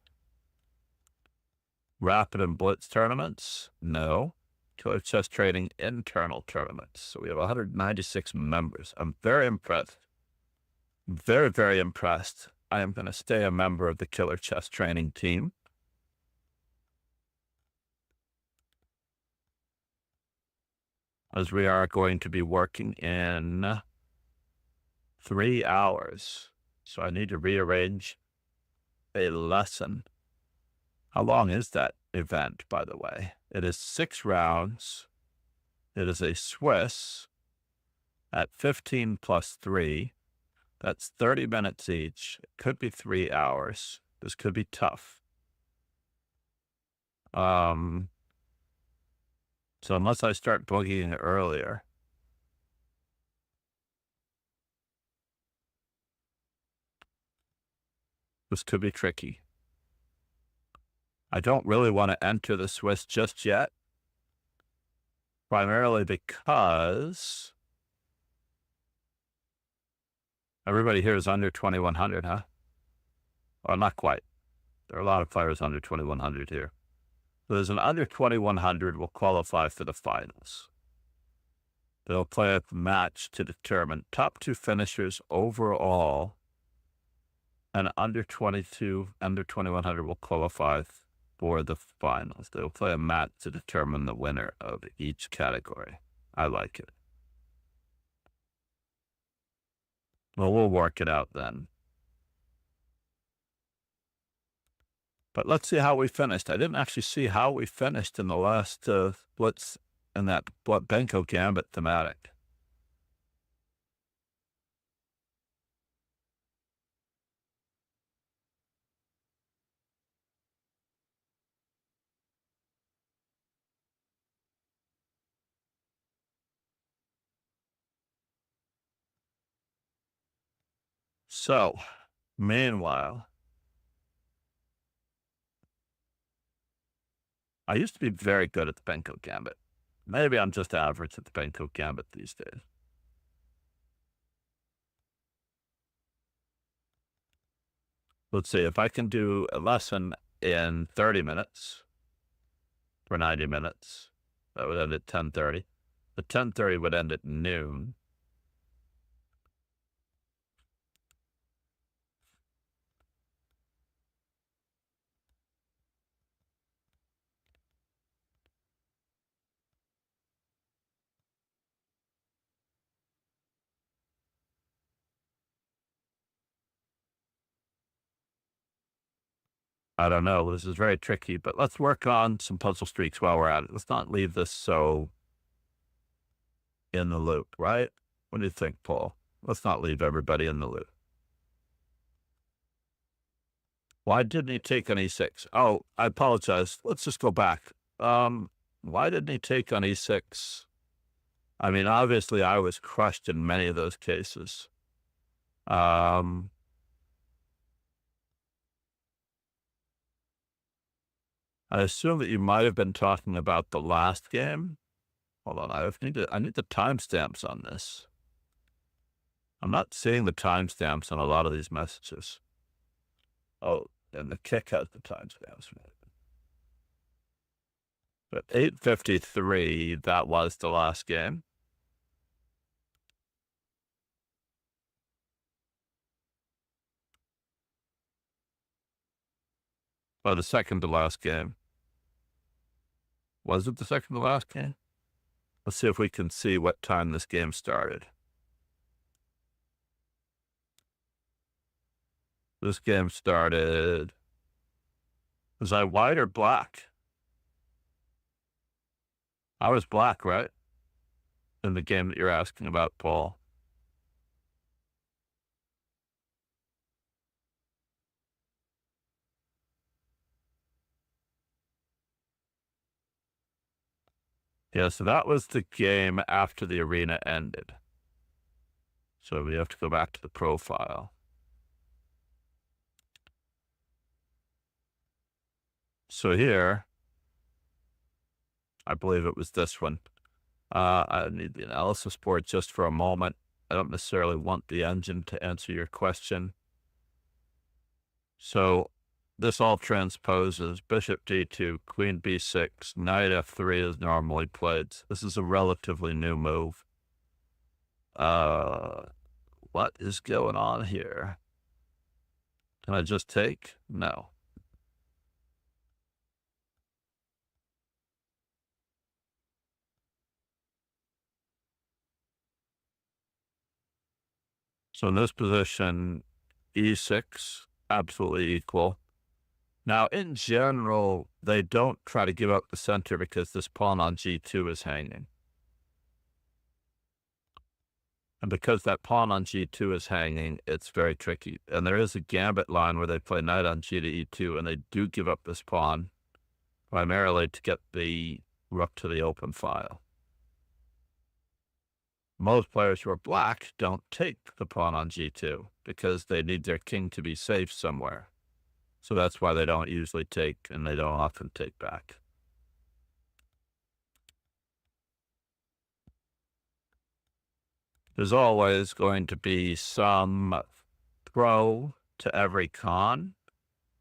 Rapid and Blitz tournaments? No. Killer chess training internal tournaments. So we have 196 members. I'm very impressed. Very, very impressed. I am going to stay a member of the killer chess training team. As we are going to be working in 3 hours. So I need to rearrange a lesson. How long is that event, by the way? It is 6 rounds. It is a Swiss at 15 plus 3. That's 30 minutes each. It could be 3 hours. This could be tough. So unless I start boogieing earlier, this could be tricky. I don't really want to enter the Swiss just yet, primarily because everybody here is under 2100, huh? Well, not quite. There are a lot of players under 2100 here. So there's an under 2100 will qualify for the finals. They'll play a match to determine top 2 finishers overall, and under 2100 will qualify for the finals. They'll play a match to determine the winner of each category. I like it. Well, we'll work it out then. But let's see how we finished. I didn't actually see how we finished in the last Blitz in that Benko Gambit thematic. So, meanwhile, I used to be very good at the Benko Gambit. Maybe I'm just average at the Benko Gambit these days. Let's see, if I can do a lesson in 30 minutes for 90 minutes, that would end at 10:30. The 10:30 would end at noon. I don't know. This is very tricky, but let's work on some puzzle streaks while we're at it. Let's not leave this so in the loop, right? What do you think, Paul? Let's not leave everybody in the loop. Why didn't he take on e6? Oh, I apologize. Let's just go back. Why didn't he take on e6? I mean, obviously, I was crushed in many of those cases. I assume that you might have been talking about the last game. Hold on, I need the timestamps on this. I'm not seeing the timestamps on a lot of these messages. Oh, and the kick has the timestamps. But 8:53, that was the last game. Well, the second to last game. Was it the second to last game? Let's see if we can see what time this game started. This game started. Was I white or black? I was black, right? In the game that you're asking about, Paul. Yeah, so that was the game after the arena ended. So we have to go back to the profile. So here, I believe it was this one. I need the analysis board just for a moment. I don't necessarily want the engine to answer your question. So this all transposes bishop d2, queen b6, knight f3 is normally played. This is a relatively new move. What is going on here? Can I just take? No. So in this position, e6, absolutely equal. Now, in general, they don't try to give up the center because this pawn on g2 is hanging. And because that pawn on g2 is hanging, it's very tricky. And there is a gambit line where they play knight on g to e2, and they do give up this pawn primarily to get the rook to the open file. Most players who are black don't take the pawn on g2 because they need their king to be safe somewhere. So that's why they don't usually take, and they don't often take back. There's always going to be some pro to every con.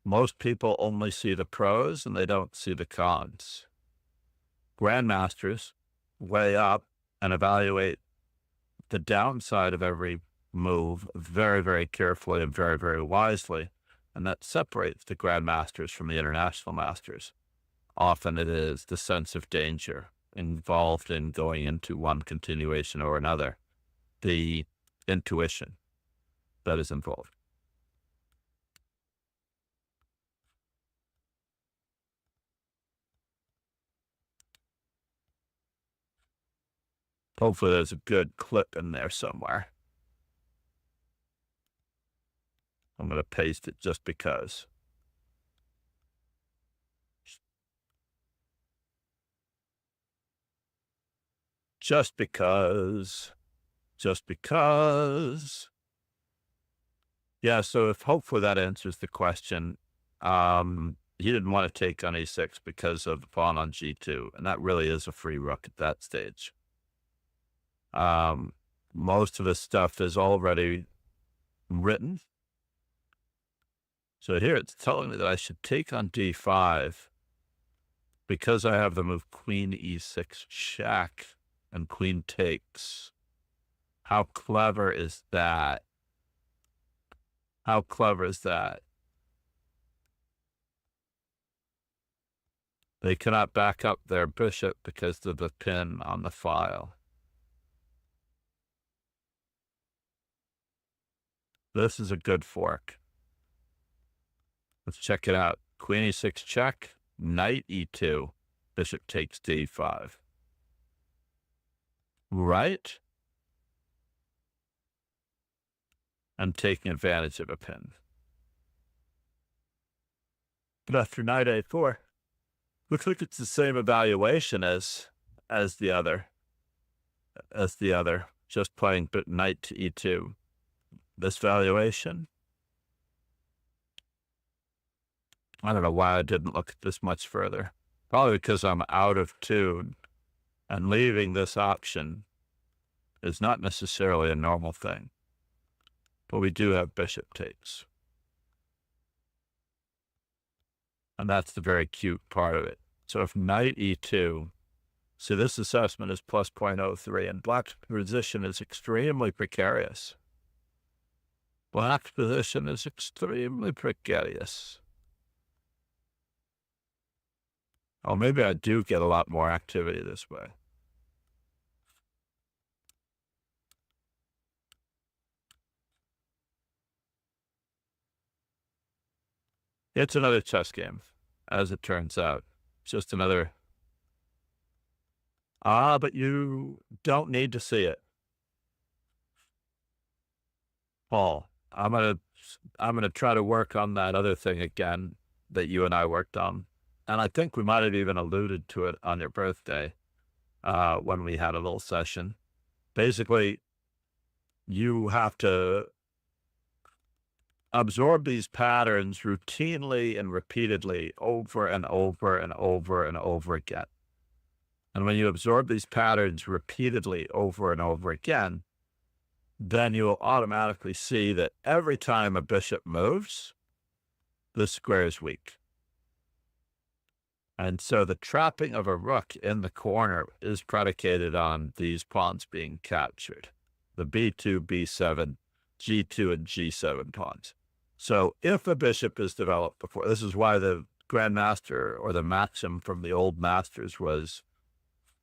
Most people only see the pros and they don't see the cons. Grandmasters weigh up and evaluate the downside of every move very, very carefully and very, very wisely. And that separates the grandmasters from the international masters. Often it is the sense of danger involved in going into one continuation or another, the intuition that is involved. Hopefully there's a good clip in there somewhere. I'm going to paste it just because. Just because. Yeah, so if hopefully that answers the question. he didn't want to take on e6 because of the pawn on g2, and that really is a free rook at that stage. Most of the stuff is already written. So here it's telling me that I should take on d5 because I have the move queen e6 check and queen takes. How clever is that? How clever is that? They cannot back up their bishop because of the pin on the file. This is a good fork. Let's check it out. Queen e6 check, knight e2, bishop takes d5. Right? I'm taking advantage of a pin. But after knight a4, looks like it's the same evaluation as the other. Just playing knight to e2. This valuation, I don't know why I didn't look at this much further. Probably because I'm out of tune, and leaving this option is not necessarily a normal thing. But we do have bishop takes. And that's the very cute part of it. So if knight e2, so this assessment is plus 0.03, and black's position is extremely precarious. Black's position is extremely precarious. Oh, maybe I do get a lot more activity this way. It's another chess game, as it turns out. Just another. But you don't need to see it. Paul, I'm gonna try to work on that other thing again that you and I worked on. And I think we might have even alluded to it on your birthday when we had a little session. Basically, you have to absorb these patterns routinely and repeatedly over and over and over and over again. And when you absorb these patterns repeatedly over and over again, then you will automatically see that every time a bishop moves, the square is weak. And so the trapping of a rook in the corner is predicated on these pawns being captured. The b2, b7, g2, and g7 pawns. So if a bishop is developed before, this is why the grandmaster or the maxim from the old masters was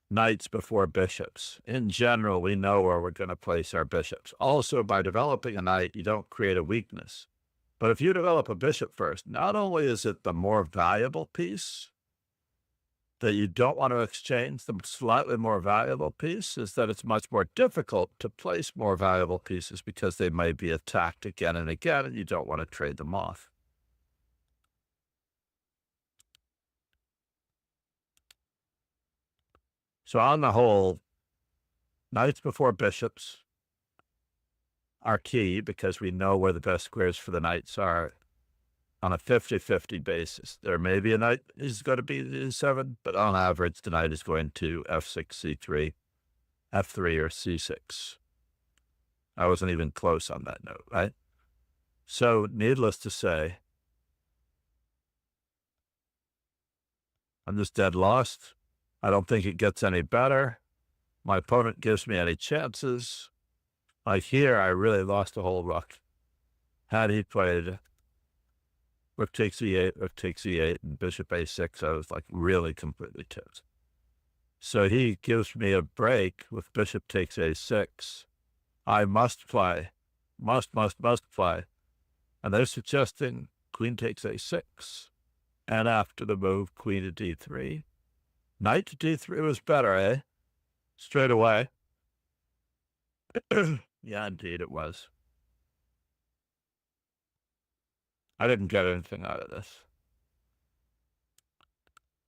knights before bishops. In general, we know where we're going to place our bishops. Also, by developing a knight, you don't create a weakness. But if you develop a bishop first, not only is it the more valuable piece that you don't want to exchange, the slightly more valuable piece is that it's much more difficult to place more valuable pieces because they may be attacked again and again, and you don't want to trade them off. So on the whole, knights before bishops are key because we know where the best squares for the knights are on a 50-50 basis. There may be a knight is going to be e7, but on average, the knight is going to f6, c3, f3, or c6. I wasn't even close on that note, right? So needless to say, I'm just dead lost. I don't think it gets any better. My opponent gives me any chances. Like here, I really lost a whole rook. Had he played rook takes e8, rook takes e8, and bishop a6, I was like really completely tipped. So he gives me a break with bishop takes a6. I must play, must play. And they're suggesting queen takes a6. And after the move, queen to d3. Knight to d3 was better, eh? Straight away. Yeah, indeed it was. I didn't get anything out of this.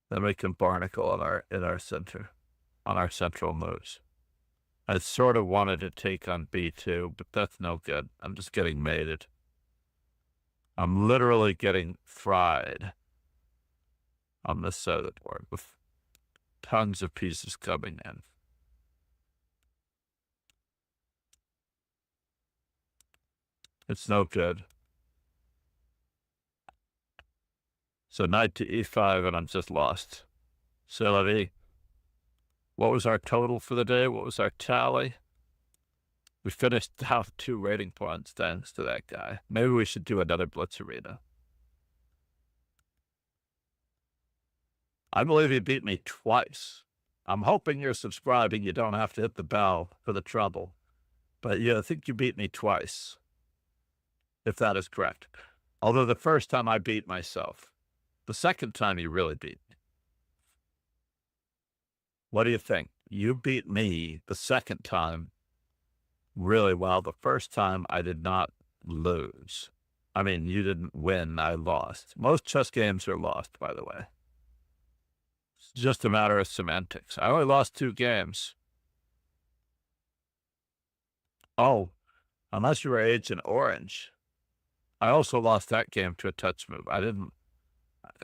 Then we can barnacle in our center, on our central moves. I sort of wanted to take on b2, but that's no good. I'm just getting mated. I'm literally getting fried. on this side of the board with tons of pieces coming in. It's no good. So knight to e5, and I'm just lost. C'est la vie. What was our total for the day? What was our tally? We finished down 2 rating points thanks to that guy. Maybe we should do another Blitz arena. I believe he beat me twice. I'm hoping you're subscribing. You don't have to hit the bell for the trouble. But yeah, I think you beat me twice, if that is correct. Although the first time I beat myself. The second time you really beat me. What do you think? You beat me the second time really well. The first time I did not lose. I mean, you didn't win, I lost. Most chess games are lost, by the way. It's just a matter of semantics. I only lost 2 games. Oh, unless you were Agent Orange. I also lost that game to a touch move.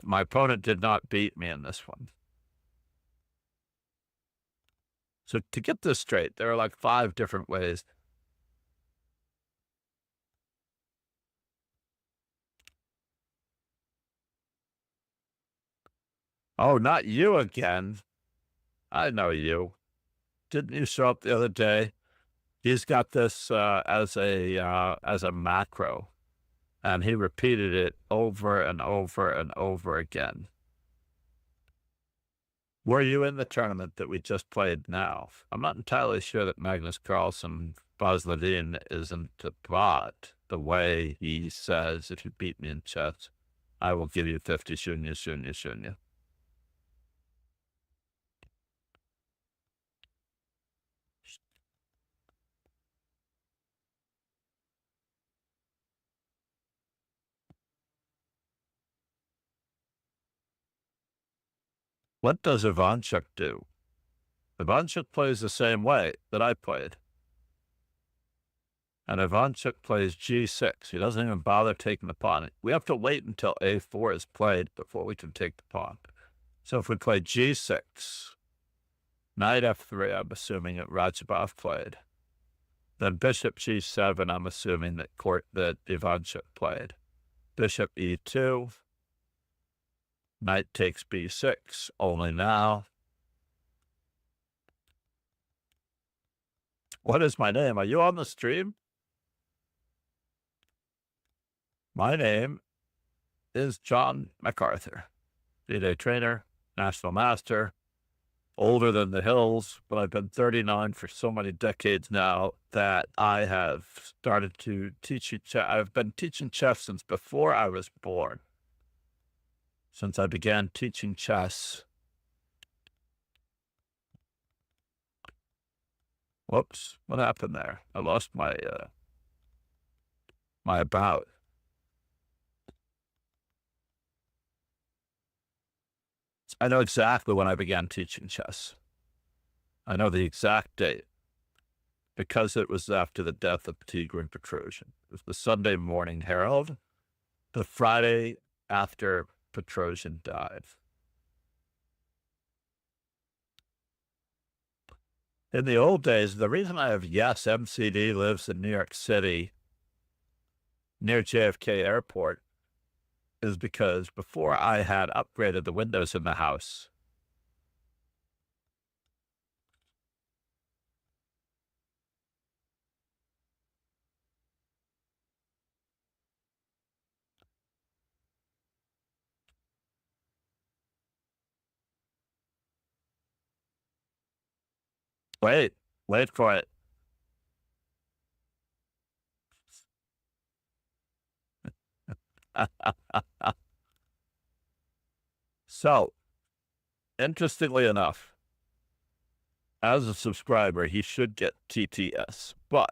My opponent did not beat me in this one. So to get this straight, there are like 5 different ways. Oh, not you again. I know you. Didn't you show up the other day? He's got this as a macro, and he repeated it over and over and over again. Were you in the tournament that we just played now? I'm not entirely sure that Magnus Carlsen Bosladin isn't a bot the way he says, if you beat me in chess, I will give you 50 shunya, shunya, shunya. What does Ivanchuk do? Ivanchuk plays the same way that I played. And Ivanchuk plays g6. He doesn't even bother taking the pawn. We have to wait until a4 is played before we can take the pawn. So if we play g6, knight f3, I'm assuming that Rajabov played. Then bishop g7, I'm assuming that Ivanchuk played. Bishop e2. Knight takes b6, only now. What is my name? Are you on the stream? My name is John MacArthur, D-Day trainer, national master, older than the hills, but I've been 39 for so many decades now that I have started to teach you chess. I've been teaching chess since before I was born. Since I began teaching chess. Whoops, what happened there? I lost my about. I know exactly when I began teaching chess. I know the exact date because it was after the death of Tigran Petrosian. It was the Sunday Morning Herald, the Friday after Petrosian died. In the old days, the reason I have Yes MCD lives in New York City near JFK Airport is because before I had upgraded the windows in the house, wait for it. So, interestingly enough, as a subscriber, he should get TTS, but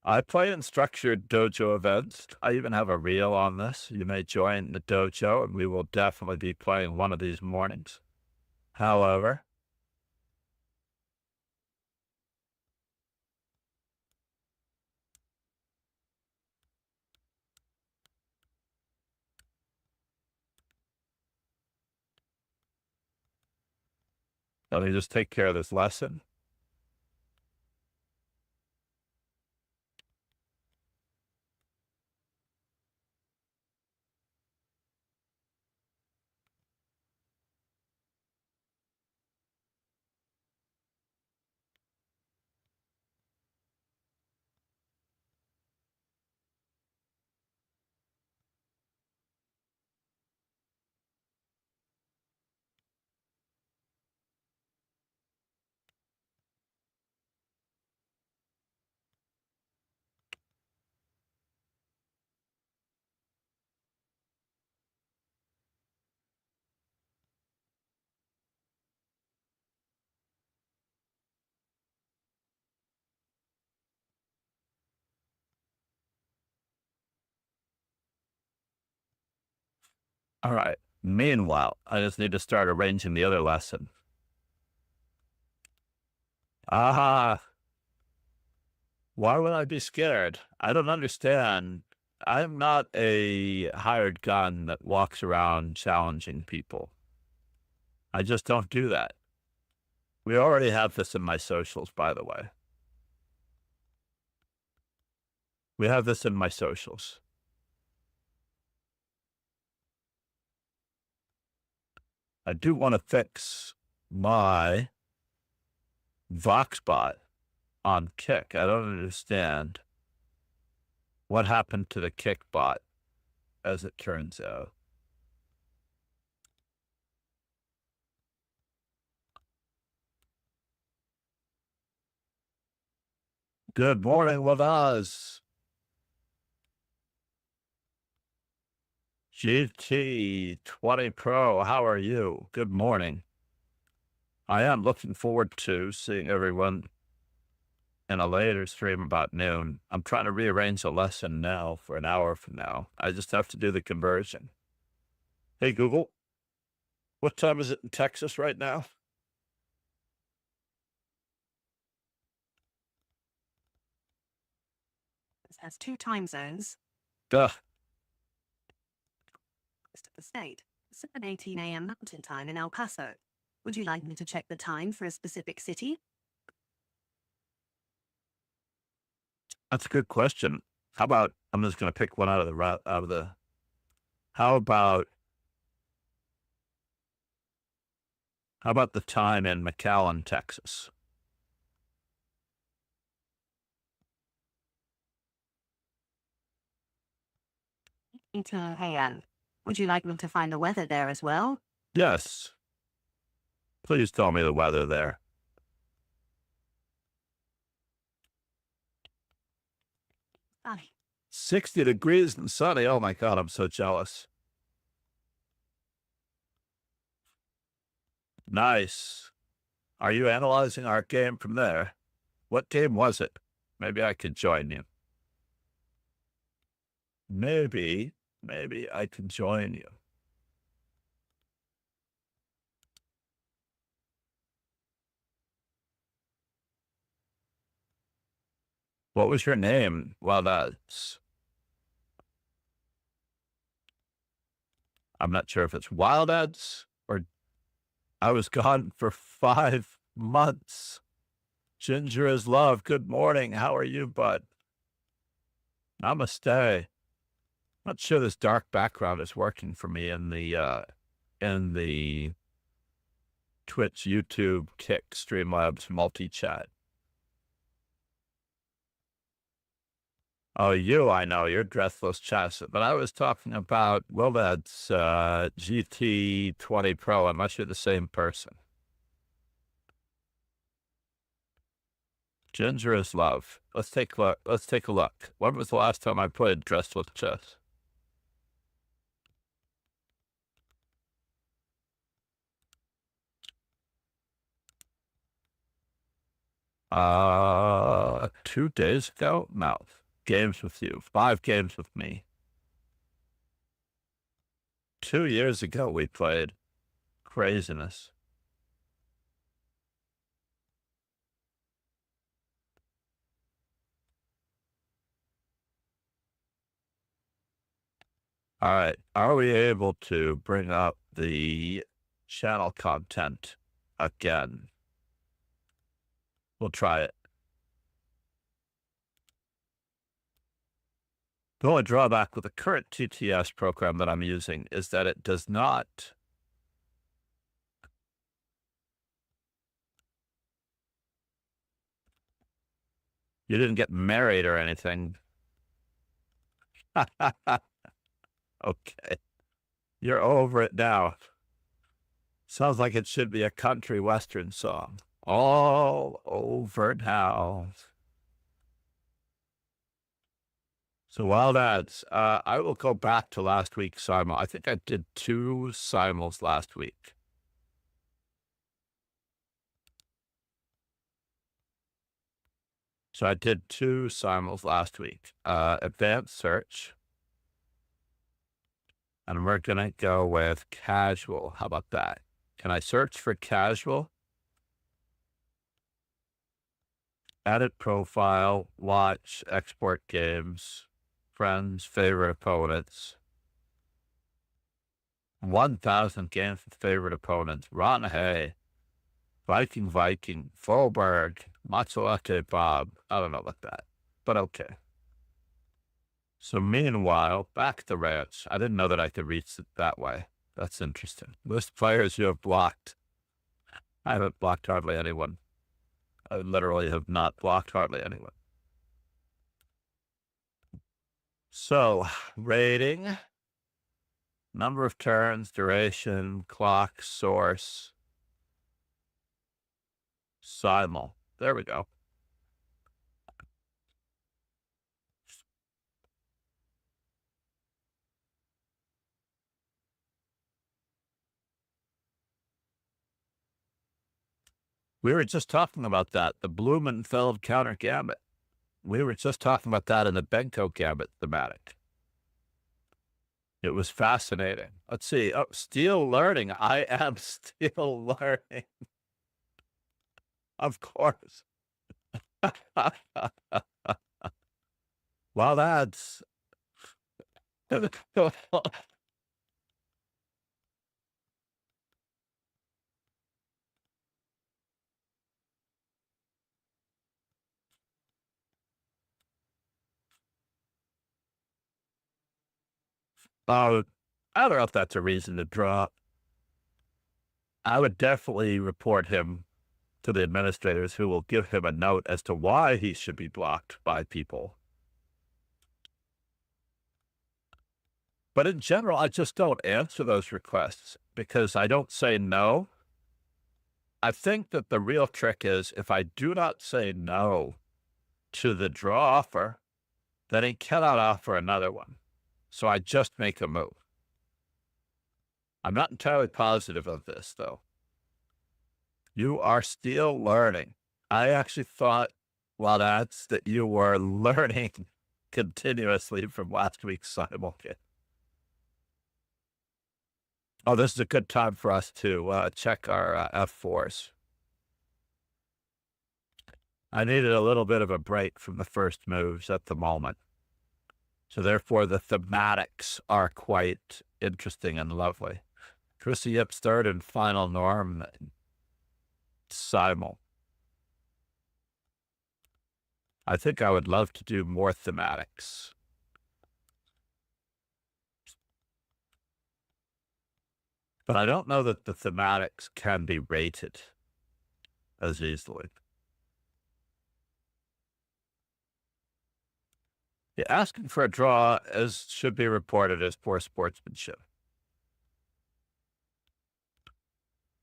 I play in structured dojo events. I even have a reel on this. You may join the dojo, and we will definitely be playing one of these mornings. However, Let me just take care of this lesson. All right. Meanwhile, I just need to start arranging the other lesson. Ah, why would I be scared? I don't understand. I'm not a hired gun that walks around challenging people. I just don't do that. We already have this in my socials, by the way. We have this in my socials. I do want to fix my Voxbot on Kick. I don't understand what happened to the Kick bot, as it turns out. Good morning, Lavaz. GT20 Pro, how are you? Good morning. I am looking forward to seeing everyone in a later stream about noon. I'm trying to rearrange a lesson now for an hour from now. I just have to do the conversion. Hey, Google, what time is it in Texas right now? It has 2 time zones. Duh. Most of the state, 7:18 a.m. Mountain Time in El Paso. Would you like me to check the time for a specific city? That's a good question. How about, I'm just going to pick one out of the, how about the time in McAllen, Texas? A.m. Would you like me to find the weather there as well? Yes. Please tell me the weather there. Sunny. 60 degrees and sunny. Oh my God, I'm so jealous. Nice. Are you analyzing our game from there? What game was it? Maybe I could join you. Maybe I could join you. What was your name? Well, I'm not sure if it's Wild Ads or I was gone for 5 months. Ginger is love. Good morning. How are you, bud? Namaste. Not sure this dark background is working for me in the Twitch, YouTube, Kick, Streamlabs, multi-chat. Oh, I know, you're Dressless Chassis, but I was talking about Wildad's GT20 Pro, unless you're the same person. Ginger is love. Let's take a look. When was the last time I played Dressless Chess? Uh, 2 days ago? Mouth. Games with you. 5 games with me. 2 years ago we played. Craziness. All right. Are we able to bring up the channel content again. We'll try it. The only drawback with the current TTS program that I'm using is that it does not You didn't get married or anything. Okay. You're over it now. Sounds like it should be a country western song. All over now. So wild ads. I will go back to last week's simul. I think I did 2 simuls last week. So I did 2 simuls last week. Advanced search. And we're going to go with casual. How about that? Can I search for casual? Edit profile, watch, export games, friends, favorite opponents. 1,000 games with favorite opponents. Ron Hay, Viking, Fauberg, Matsuake Bob. I don't know about that, but okay. So meanwhile, back at the ranch. I didn't know that I could reach it that way. That's interesting. List players you have blocked. I haven't blocked hardly anyone. I literally have not blocked hardly anyone. So, rating, number of turns, duration, clock, source, simul. There we go. We were just talking about that, the Blumenfeld counter Gambit. We were just talking about that in the Benko Gambit thematic. It was fascinating. Let's see. Oh, still learning. I am still learning. Of course. Well, that's... I don't know if that's a reason to drop. I would definitely report him to the administrators who will give him a note as to why he should be blocked by people. But in general, I just don't answer those requests because I don't say no. I think that the real trick is if I do not say no to the draw offer, then he cannot offer another one. So I just make a move. I'm not entirely positive of this, though. You are still learning. I actually thought, well, that's that you were learning continuously from last week's simulcast. Oh, this is a good time for us to check our F4s. I needed a little bit of a break from the first moves at the moment. So therefore, the thematics are quite interesting and lovely. Chrissy Yip's third and final norm, simul. I think I would love to do more thematics. But I don't know that the thematics can be rated as easily. Yeah, asking for a draw should be reported as poor sportsmanship.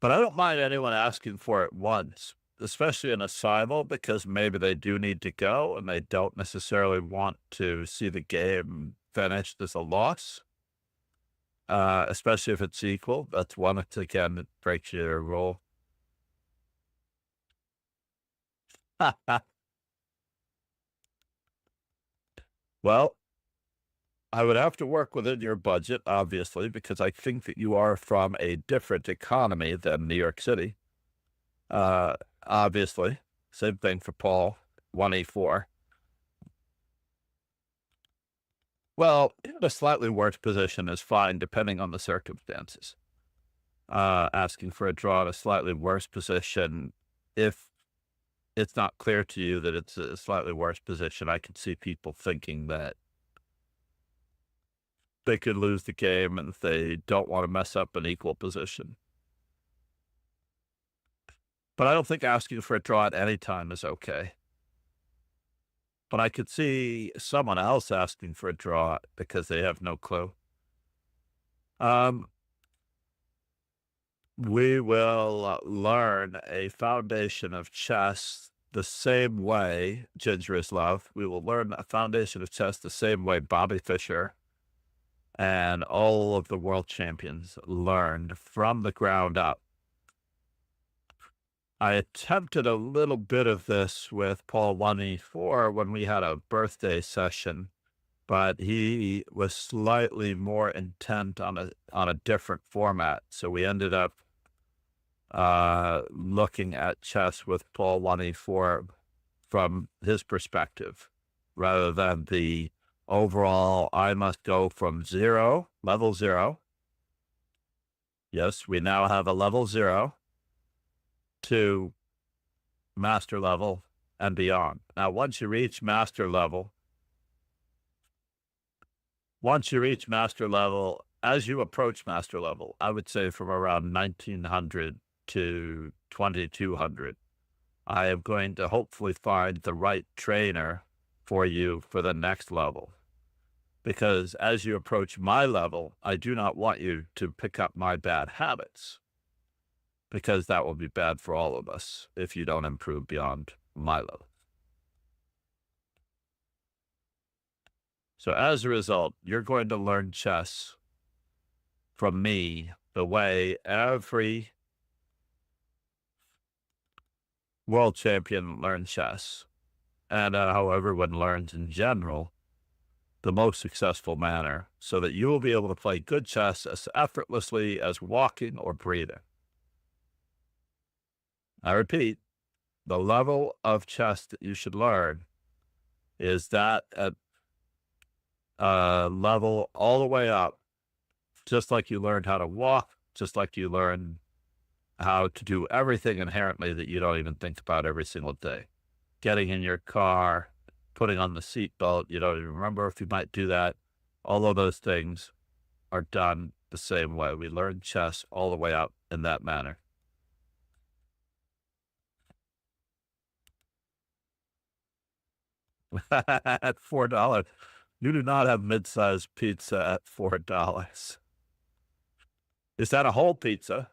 But I don't mind anyone asking for it once, especially in a simul, because maybe they do need to go and they don't necessarily want to see the game finished as a loss. Especially if it's equal. That's one, again, that breaks your rule. Well, I would have to work within your budget, obviously, because I think that you are from a different economy than New York City. Obviously. Same thing for Paul, 1E4. Well, in a slightly worse position is fine, depending on the circumstances. asking for a draw in a slightly worse position. If it's not clear to you that it's a slightly worse position, I can see people thinking that they could lose the game and they don't want to mess up an equal position. But I don't think asking for a draw at any time is okay. But I could see someone else asking for a draw because they have no clue. We will learn a foundation of chess the same way, Ginger is Love. We will learn a foundation of chess the same way Bobby Fischer and all of the world champions learned from the ground up. I attempted a little bit of this with Paul 1E4 when we had a birthday session, but he was slightly more intent on a different format. So we ended up looking at chess with Paul 1E4 from his perspective, rather than the overall, I must go from level 0. Yes, we now have a level 0 to master level and beyond. Now, once you reach master level, as you approach master level, I would say from around 1900 to 2200, I am going to hopefully find the right trainer for you for the next level. Because as you approach my level, I do not want you to pick up my bad habits, because that will be bad for all of us if you don't improve beyond my level. So as a result, you're going to learn chess from me the way every world champion learns chess, and how everyone learns in general, the most successful manner, so that you will be able to play good chess as effortlessly as walking or breathing. I repeat, the level of chess that you should learn is that at level all the way up, just like you learned how to walk, just like you learn how to do everything inherently that you don't even think about every single day. Getting in your car, putting on the seatbelt, you don't even remember if you might do that. All of those things are done the same way. We learn chess all the way up in that manner. At $4. You do not have mid-sized pizza at $4. Is that a whole pizza?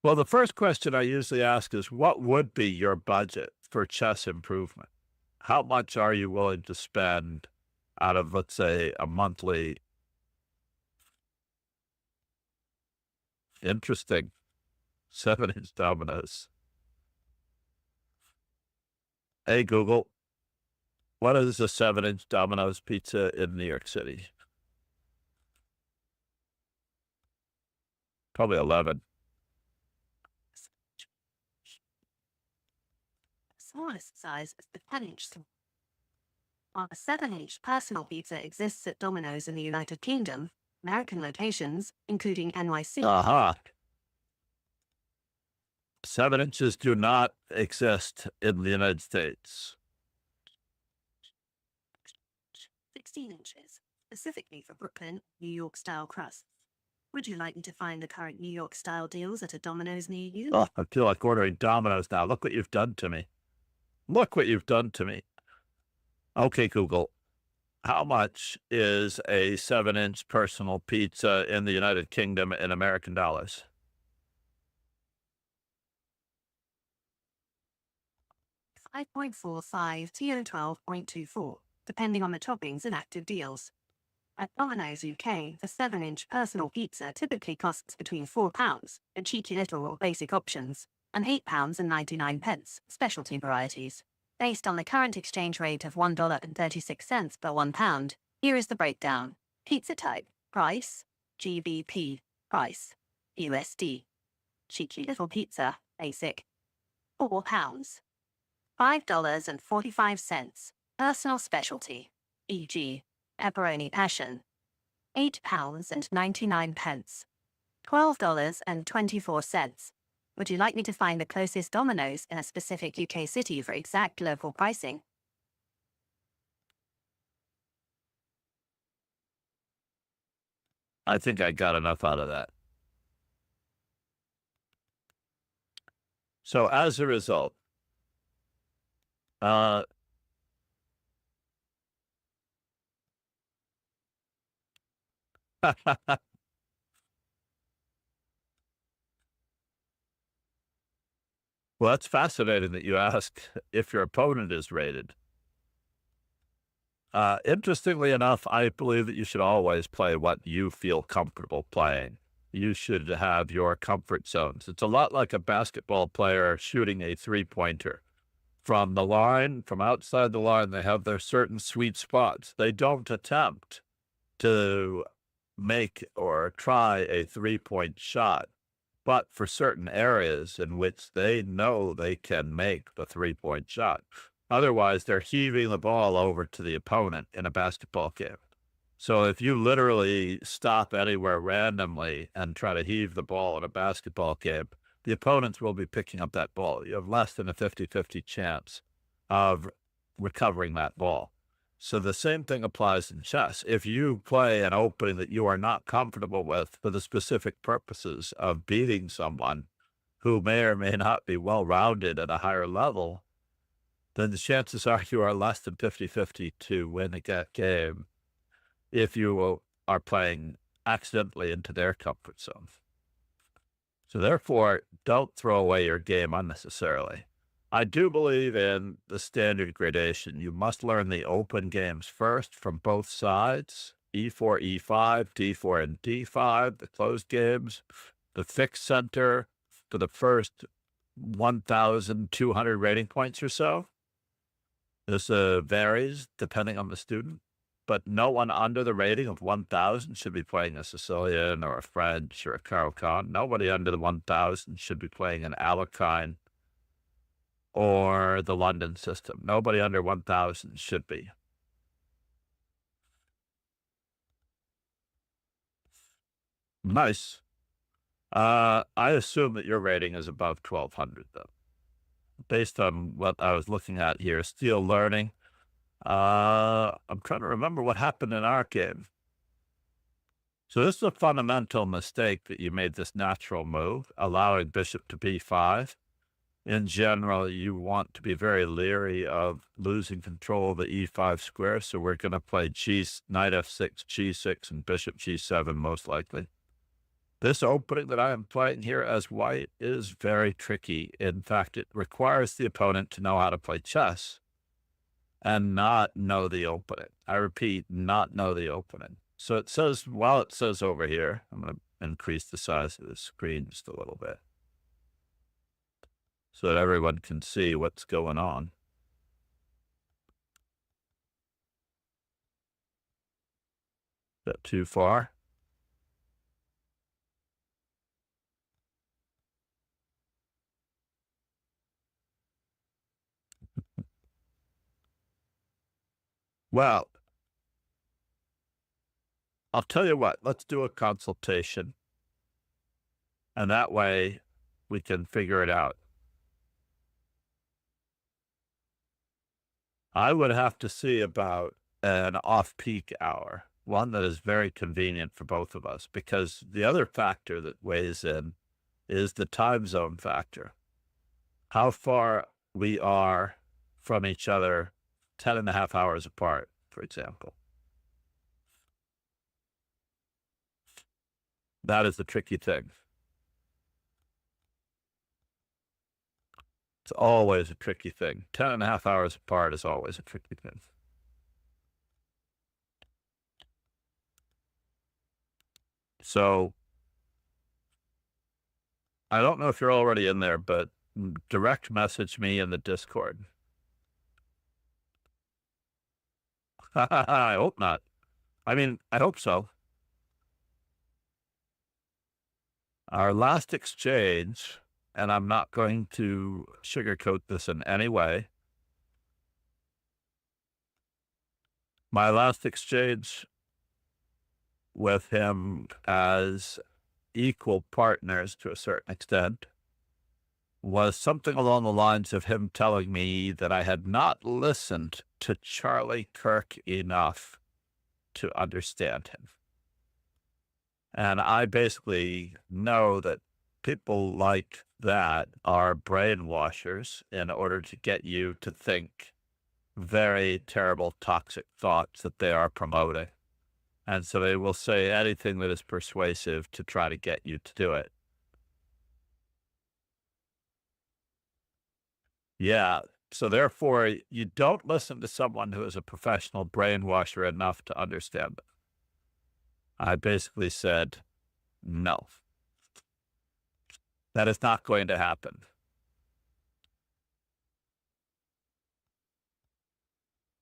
Well, the first question I usually ask is, what would be your budget for chess improvement? How much are you willing to spend out of, let's say, a monthly? Interesting. 7-inch dominoes. Hey, Google, what is a 7-inch Domino's pizza in New York City? Probably 11. Smallest size is the 10-inch. While a 7-inch personal pizza exists at Domino's in the United Kingdom, American locations, including NYC. 7 inches do not exist in the United States. 16 inches, specifically for Brooklyn, New York style crusts. Would you like me to find the current New York style deals at a Domino's near you? Oh, I feel like ordering Domino's now. Look what you've done to me. Look what you've done to me. Okay, Google, how much is a 7-inch personal pizza in the United Kingdom in American dollars? $5.45 to $12.24, depending on the toppings and active deals. At Domino's UK, the 7-inch personal pizza typically costs between £4, a cheeky little or basic options, and £8.99, specialty varieties. Based on the current exchange rate of $1.36 per £1, here is the breakdown. Pizza type, price, GBP, price, USD. Cheeky little pizza, basic, £4. $5.45, personal specialty, e.g., Pepperoni passion, £8.99. $12.24. Would you like me to find the closest Domino's in a specific UK city for exact local pricing? I think I got enough out of that. So as a result, well, that's fascinating that you ask if your opponent is rated. Interestingly enough, I believe that you should always play what you feel comfortable playing. You should have your comfort zones. It's a lot like a basketball player shooting a three-pointer. From the line, from outside the line, they have their certain sweet spots. They don't attempt to make or try a three-point shot, but for certain areas in which they know they can make the three-point shot. Otherwise, they're heaving the ball over to the opponent in a basketball game. So if you literally stop anywhere randomly and try to heave the ball in a basketball game, the opponents will be picking up that ball. You have less than a 50-50 chance of recovering that ball. So the same thing applies in chess. If you play an opening that you are not comfortable with for the specific purposes of beating someone who may or may not be well-rounded at a higher level, then the chances are you are less than 50-50 to win a game if you are playing accidentally into their comfort zone. So therefore, don't throw away your game unnecessarily. I do believe in the standard gradation. You must learn the open games first from both sides, E4, E5, D4, and D5, the closed games, the fixed center to the first 1,200 rating points or so. This varies depending on the student, but no one under the rating of 1,000 should be playing a Sicilian or a French or a Caro-Kann. Nobody under the 1,000 should be playing an Alekhine or the London system. Nobody under 1,000 should be. Nice. I assume that your rating is above 1,200, though. Based on what I was looking at here, still learning. I'm trying to remember what happened in our game. So this is a fundamental mistake that you made this natural move, allowing bishop to b5. In general, you want to be very leery of losing control of the e5 square, so we're going to play knight f6, g6, and bishop g7 most likely. This opening that I am playing here as white is very tricky. In fact, it requires the opponent to know how to play chess and not know the opening. I repeat, not know the opening. So it says, while it says over here, I'm going to increase the size of the screen just a little bit so that everyone can see what's going on. Is that too far? Well, I'll tell you what, let's do a consultation. And that way we can figure it out. I would have to see about an off-peak hour, one that is very convenient for both of us, because the other factor that weighs in is the time zone factor. How far we are from each other 10.5 hours apart, for example. That is the tricky thing. It's always a tricky thing. 10.5 hours apart is always a tricky thing. So I don't know if you're already in there, but direct message me in the Discord. I hope not. I mean, I hope so. Our last exchange, and I'm not going to sugarcoat this in any way, My last exchange with him as equal partners to a certain extent was something along the lines of him telling me that I had not listened to Charlie Kirk enough to understand him. And I basically know that people like that are brainwashers in order to get you to think very terrible, toxic thoughts that they are promoting. And so they will say anything that is persuasive to try to get you to do it. Yeah. So therefore, you don't listen to someone who is a professional brainwasher enough to understand it. I basically said, no, that is not going to happen.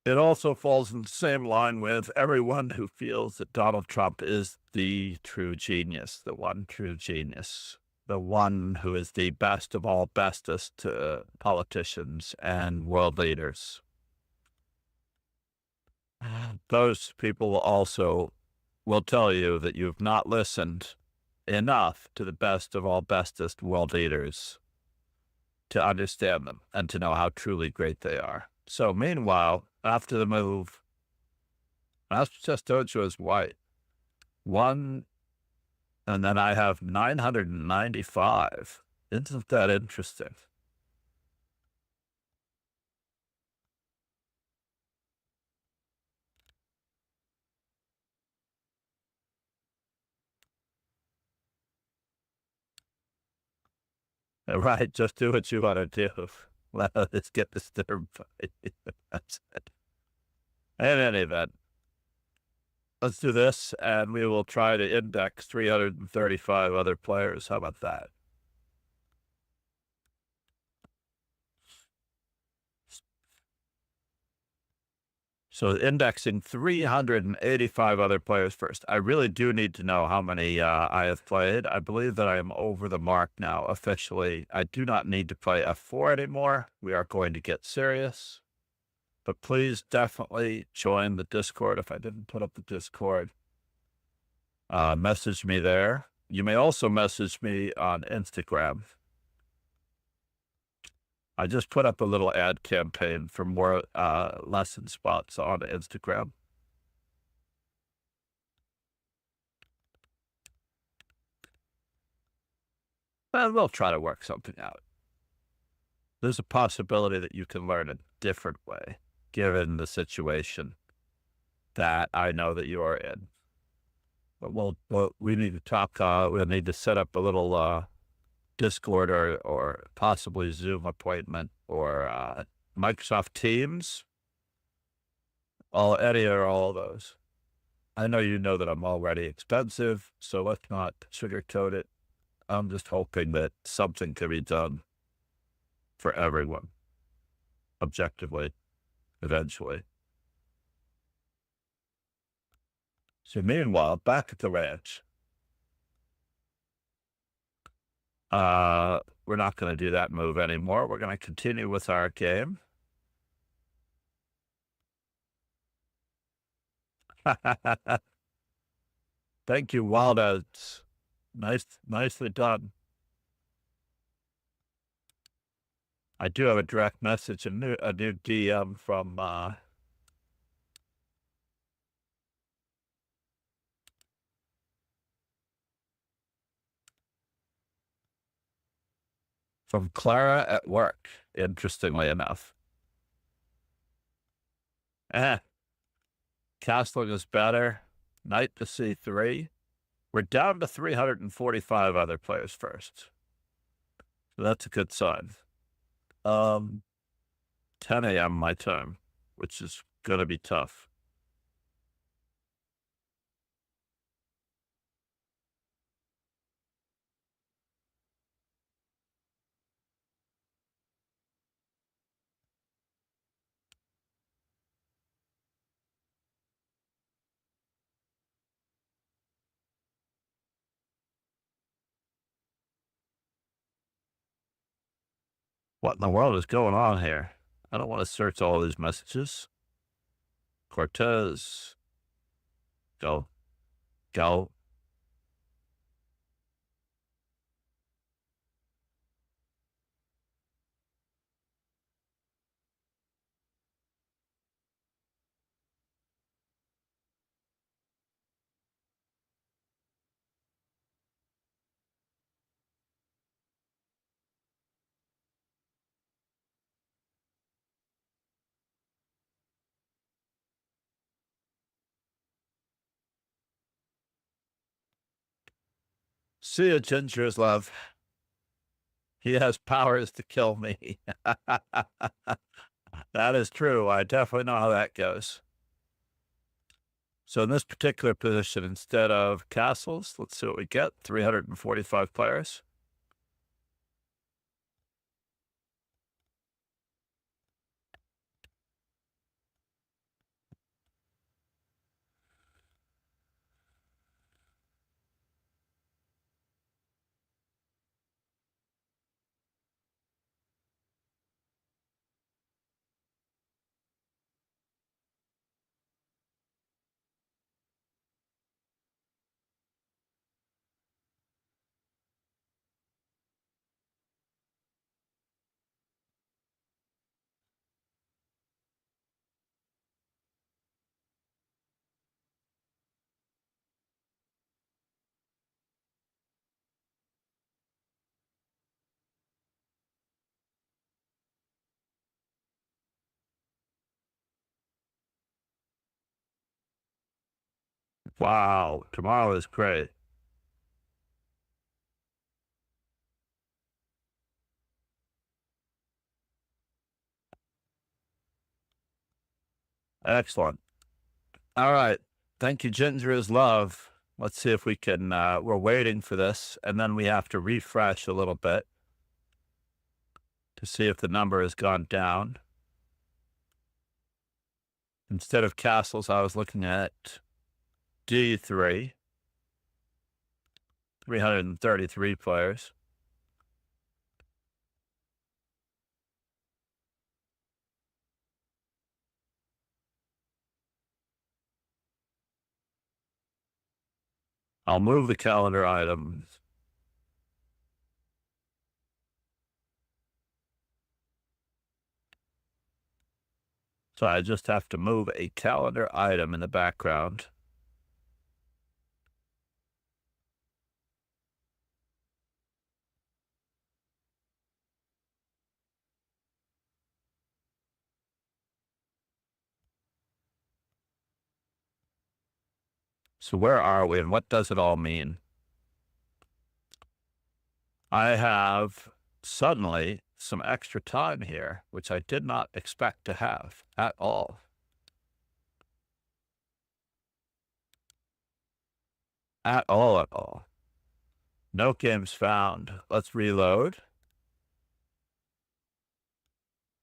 It also falls in the same line with everyone who feels that Donald Trump is the true genius, the one true genius, the one who is the best of all bestest to politicians and world leaders. Those people also will tell you that you've not listened enough to the best of all bestest world leaders to understand them and to know how truly great they are. So meanwhile, after the move, Testojo is white. One, and then I have 995. Isn't that interesting? Right, just do what you want to do. Let's get this third fight. That's it. In any event, let's do this, and we will try to index 335 other players. How about that? So indexing 385 other players first. I really do need to know how many I have played. I believe that I am over the mark now officially. I do not need to play F4 anymore. We are going to get serious. But please definitely join the Discord if I didn't put up the Discord. Message me there. You may also message me on Instagram. I just put up a little ad campaign for more lesson spots on Instagram. And we'll try to work something out. There's a possibility that you can learn a different way, given the situation that I know that you are in. But we need to talk. We'll need to set up a little Discord or possibly Zoom appointment or Microsoft Teams. Any or all of those. I know you know that I'm already expensive, so let's not sugarcoat it. I'm just hoping that something can be done for everyone, objectively, eventually. So meanwhile, back at the ranch. We're not going to do that move anymore. We're going to continue with our game. Thank you, Wildouts. Nicely done. I do have a direct message, a new DM from Clara at work, interestingly enough. Castling is better. Knight to C3. We're down to 345 other players first. So that's a good sign. 10 a.m. my time, which is going to be tough. What in the world is going on here? I don't want to search all these messages. Cortez. Go. Go. See you, Ginger's love. He has powers to kill me. That is true. I definitely know how that goes. So in this particular position, instead of castles, let's see what we get. 345 players. Wow, tomorrow is great. Excellent. All right. Thank you, Ginger's love. Let's see if we can, we're waiting for this, and then we have to refresh a little bit to see if the number has gone down. Instead of castles, I was looking at D3, 333 players. I'll move the calendar items. So I just have to move a calendar item in the background. So where are we and what does it all mean? I have suddenly some extra time here, which I did not expect to have at all. At all. No games found. Let's reload.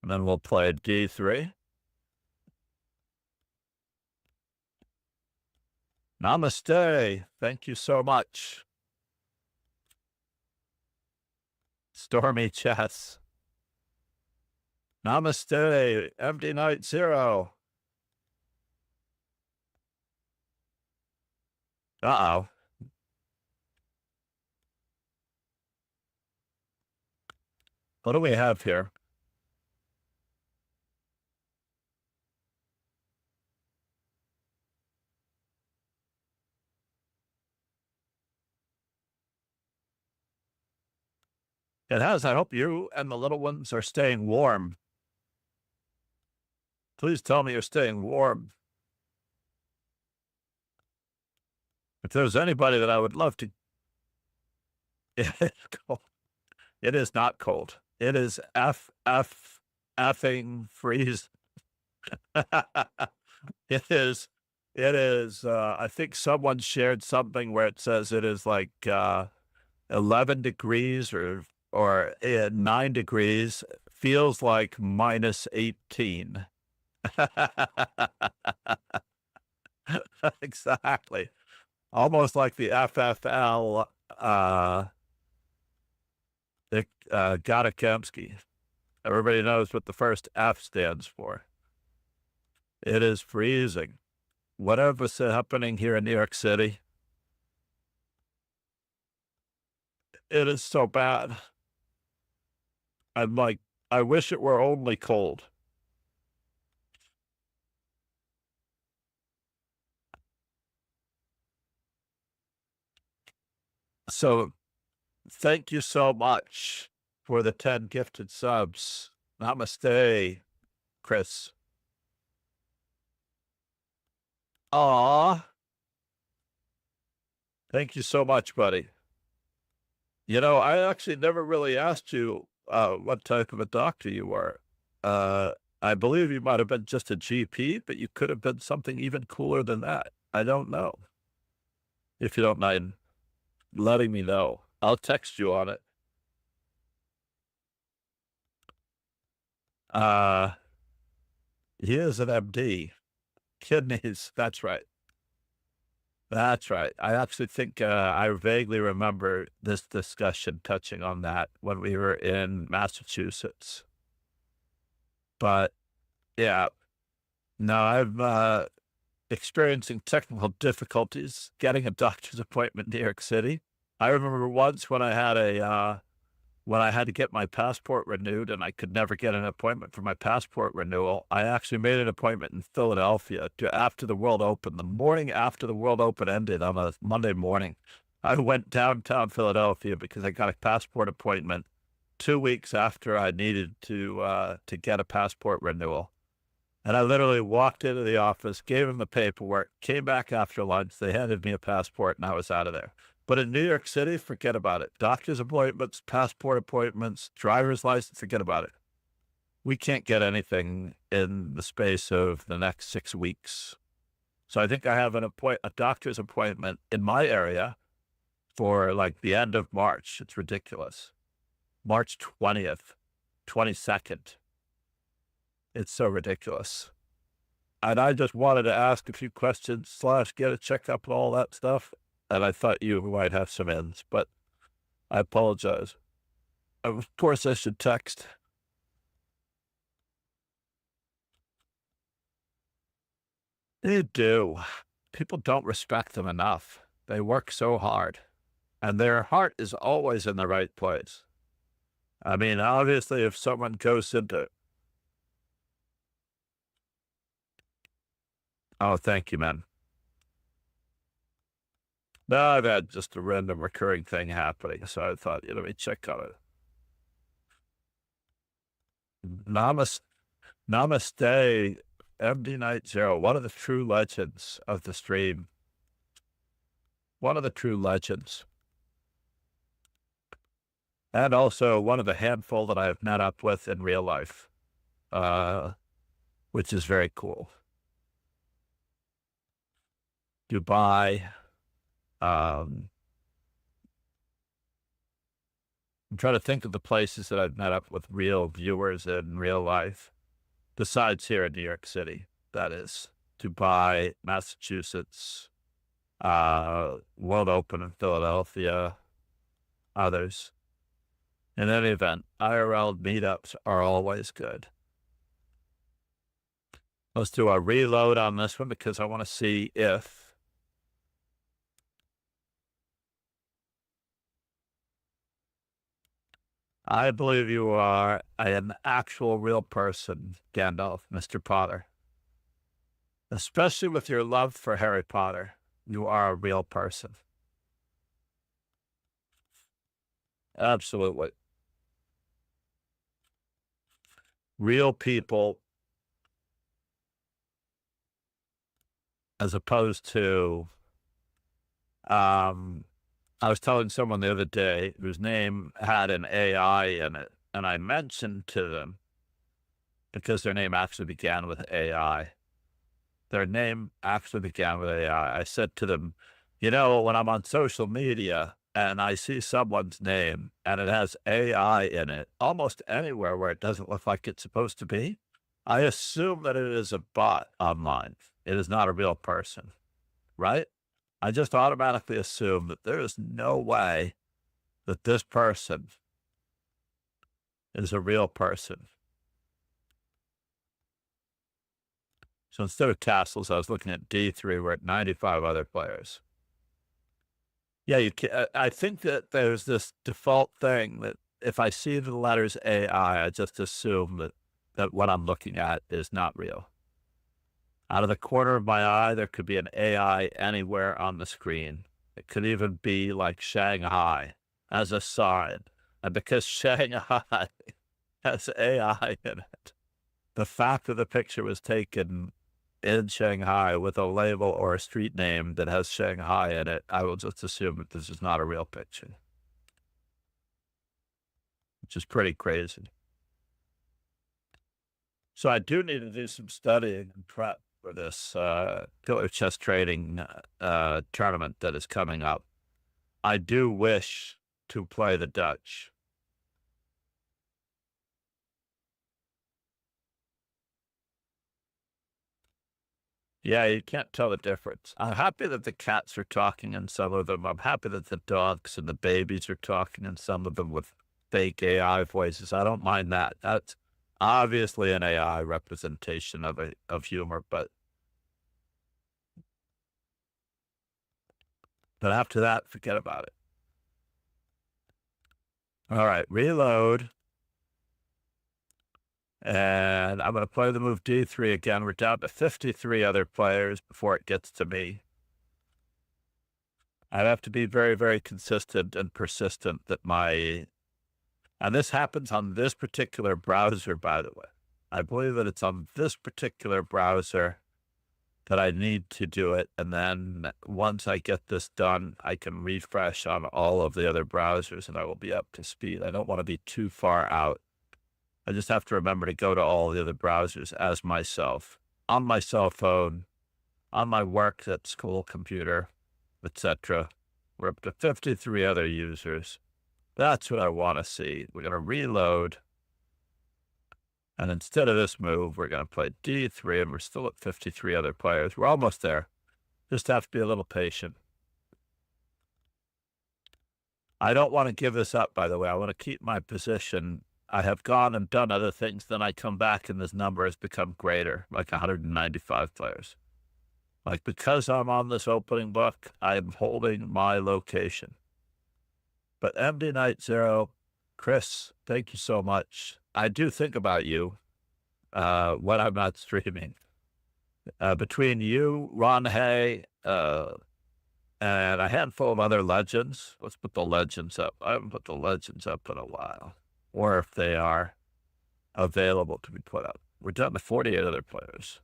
And then we'll play D3. Namaste. Thank you so much. Stormy Chess. Namaste. Empty Night Zero. Uh-oh. What do we have here? It has. I hope you and the little ones are staying warm. Please tell me you're staying warm. If there's anybody that I would love to... It's cold. It is not cold. It is effing freeze. It is. I think someone shared something where it says it is like 11 degrees or 9 degrees. Feels like -18. Exactly. Almost like the FFL, Gatakemsky. Everybody knows what the first F stands for. It is freezing. Whatever's happening here in New York City, it is so bad. I'm like, I wish it were only cold. So thank you so much for the 10 gifted subs. Namaste, Chris. Aw. Thank you so much, buddy. You know, I actually never really asked you what type of a doctor you were. I believe you might have been just a GP, but you could have been something even cooler than that. I don't know. If you don't mind letting me know, I'll text you on it. He is an MD. Kidneys, that's right. That's right. I actually think I vaguely remember this discussion touching on that when we were in Massachusetts. But yeah, no, I'm experiencing technical difficulties getting a doctor's appointment in New York City. I remember once when I had to get my passport renewed and I could never get an appointment for my passport renewal, I actually made an appointment in Philadelphia after the World Open. The morning after the World Open ended on a Monday morning, I went downtown Philadelphia because I got a passport appointment 2 weeks after I needed to get a passport renewal. And I literally walked into the office, gave them the paperwork, came back after lunch. They handed me a passport and I was out of there. But in New York City, forget about it. Doctor's appointments, passport appointments, driver's license, forget about it. We can't get anything in the space of the next 6 weeks. So I think I have a doctor's appointment in my area for like the end of March. It's ridiculous. March 20th, 22nd. It's so ridiculous. And I just wanted to ask a few questions / get a checkup and all that stuff. And I thought you might have some ends, but I apologize. Of course, I should text. They do. People don't respect them enough. They work so hard, and their heart is always in the right place. I mean, obviously, if someone goes into... Oh, thank you, man. No, I've had just a random recurring thing happening, so I thought, let me check on it. Namaste, MD Night Zero, one of the true legends of the stream. One of the true legends. And also one of the handful that I have met up with in real life, which is very cool. Dubai. I'm trying to think of the places that I've met up with real viewers in real life, besides here in New York City. That is Dubai, Massachusetts, World Open in Philadelphia, others. In any event, IRL meetups are always good. Let's do a reload on this one because I want to see if I believe you are an actual real person, Gandalf, Mr. Potter. Especially with your love for Harry Potter, you are a real person. Absolutely. Real people, as opposed to, I was telling someone the other day whose name had an AI in it, and I mentioned to them, because their name actually began with AI. Their name actually began with AI. I said to them, when I'm on social media and I see someone's name and it has AI in it, almost anywhere where it doesn't look like it's supposed to be, I assume that it is a bot online. It is not a real person, right? I just automatically assume that there is no way that this person is a real person. So instead of castles, I was looking at D3. We're at 95 other players. Yeah, you can, I think that there's this default thing that if I see the letters AI, I just assume that what I'm looking at is not real. Out of the corner of my eye, there could be an AI anywhere on the screen. It could even be like Shanghai as a sign. And because Shanghai has AI in it, the fact that the picture was taken in Shanghai with a label or a street name that has Shanghai in it, I will just assume that this is not a real picture, which is pretty crazy. So I do need to do some studying and prep for this killer chess trading tournament that is coming up. I do wish to play the Dutch. Yeah, you can't tell the difference. I'm happy that the cats are talking in some of them. I'm happy that the dogs and the babies are talking in some of them with fake AI voices. I don't mind that. That's obviously an AI representation of humor, but after that, forget about it. All right, reload. And I'm going to play the move D3 again. We're down to 53 other players before it gets to me. I have to be very, very consistent and persistent that and this happens on this particular browser, by the way. I believe that it's on this particular browser that I need to do it. And then once I get this done, I can refresh on all of the other browsers and I will be up to speed. I don't want to be too far out. I just have to remember to go to all the other browsers as myself, on my cell phone, on my work at school computer, etc. We're up to 53 other users. That's what I want to see. We're going to reload. And instead of this move, we're going to play D3, and we're still at 53 other players. We're almost there. Just have to be a little patient. I don't want to give this up, by the way. I want to keep my position. I have gone and done other things, then I come back and this number has become greater, like 195 players. Like, because I'm on this opening book, I'm holding my location. But MD Night Zero, Chris, thank you so much. I do think about you when I'm not streaming. Between you, Ron Hay, and a handful of other legends, let's put the legends up. I haven't put the legends up in a while. Or if they are available to be put up. We're down to 48 other players.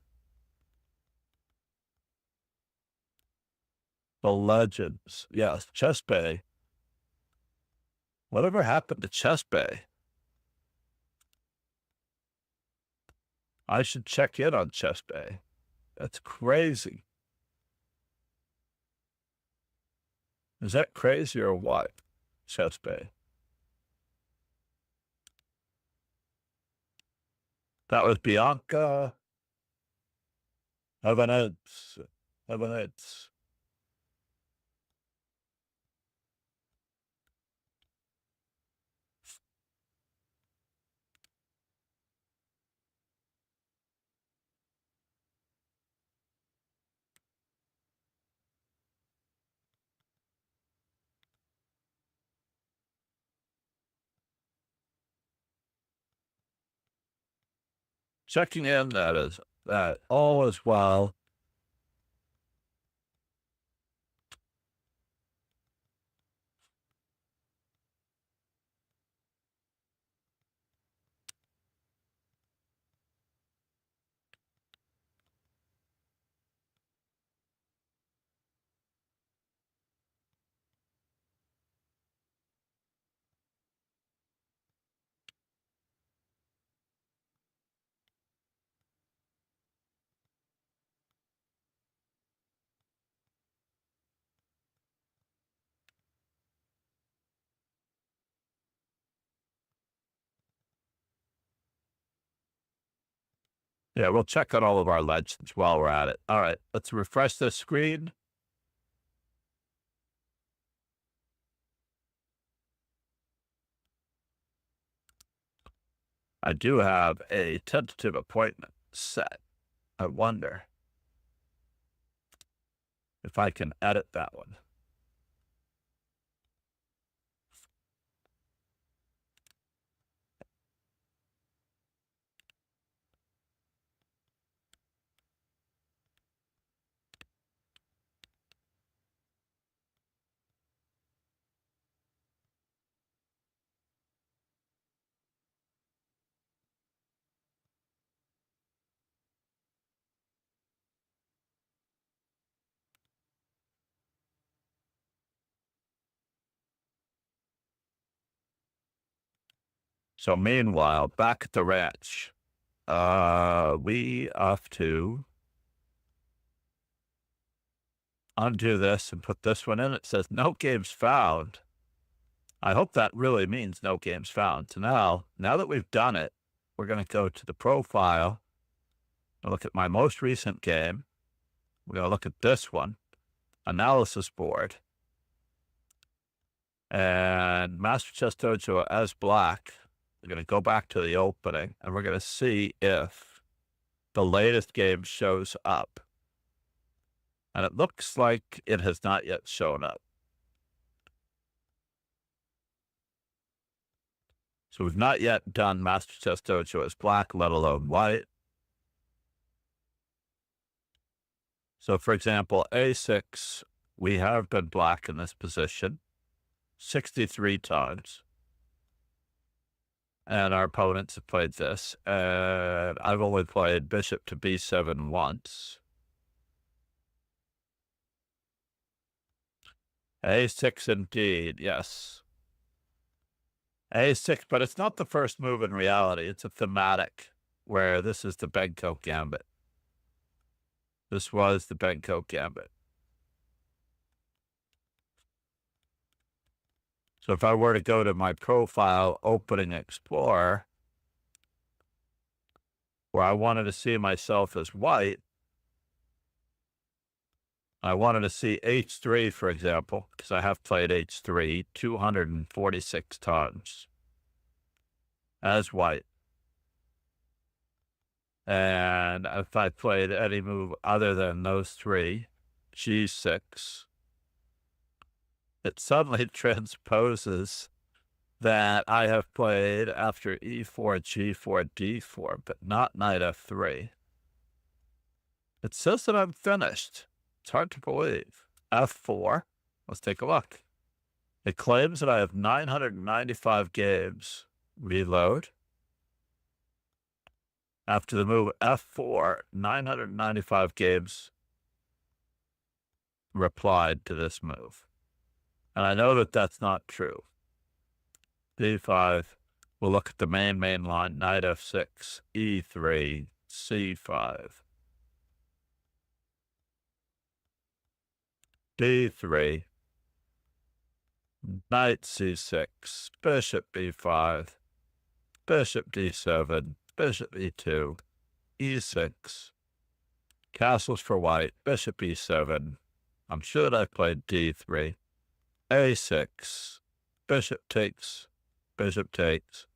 The legends. Yes, Chess Bay. Whatever happened to Chess Bay? I should check in on Chess Bay. That's crazy. Is that crazy or what? Chess Bay. That was Bianca. Evanets. Checking in, that all is well. Yeah, we'll check on all of our legends while we're at it. All right, let's refresh the screen. I do have a tentative appointment set I wonder if I can edit that one. So meanwhile, back at the ranch, we have to undo this and put this one in. It says no games found. I hope that really means no games found. So now that we've done it, we're going to go to the profile and look at my most recent game. We're going to look at this one, analysis board, and Master Chess Dojo as black. We're going to go back to the opening and we're going to see if the latest game shows up. And it looks like it has not yet shown up. So we've not yet done Master Chess Dojo as black, let alone white. So for example, A6, we have been black in this position 63 times. And our opponents have played this. And I've only played bishop to B7 once. A6 indeed, yes. A6, but it's not the first move in reality. It's a thematic where this is the Benko Gambit. This was the Benko Gambit. So if I were to go to my profile, opening Explorer, where I wanted to see myself as white, I wanted to see H3, for example, because I have played H3 246 times as white. And if I played any move other than those three, G6, it suddenly transposes that I have played after E4, G4, D4, but not knight F3. It says that I'm finished. It's hard to believe. F4, let's take a look. It claims that I have 995 games. Reload. After the move F4, 995 games replied to this move. And I know that that's not true. D5, we'll look at the main line, knight F6, E3, C5. D3, knight C6, bishop B5, bishop D7, bishop E2, E6, castles for white, bishop E7. I'm sure that I've played D3, A6, bishop takes, bishop takes.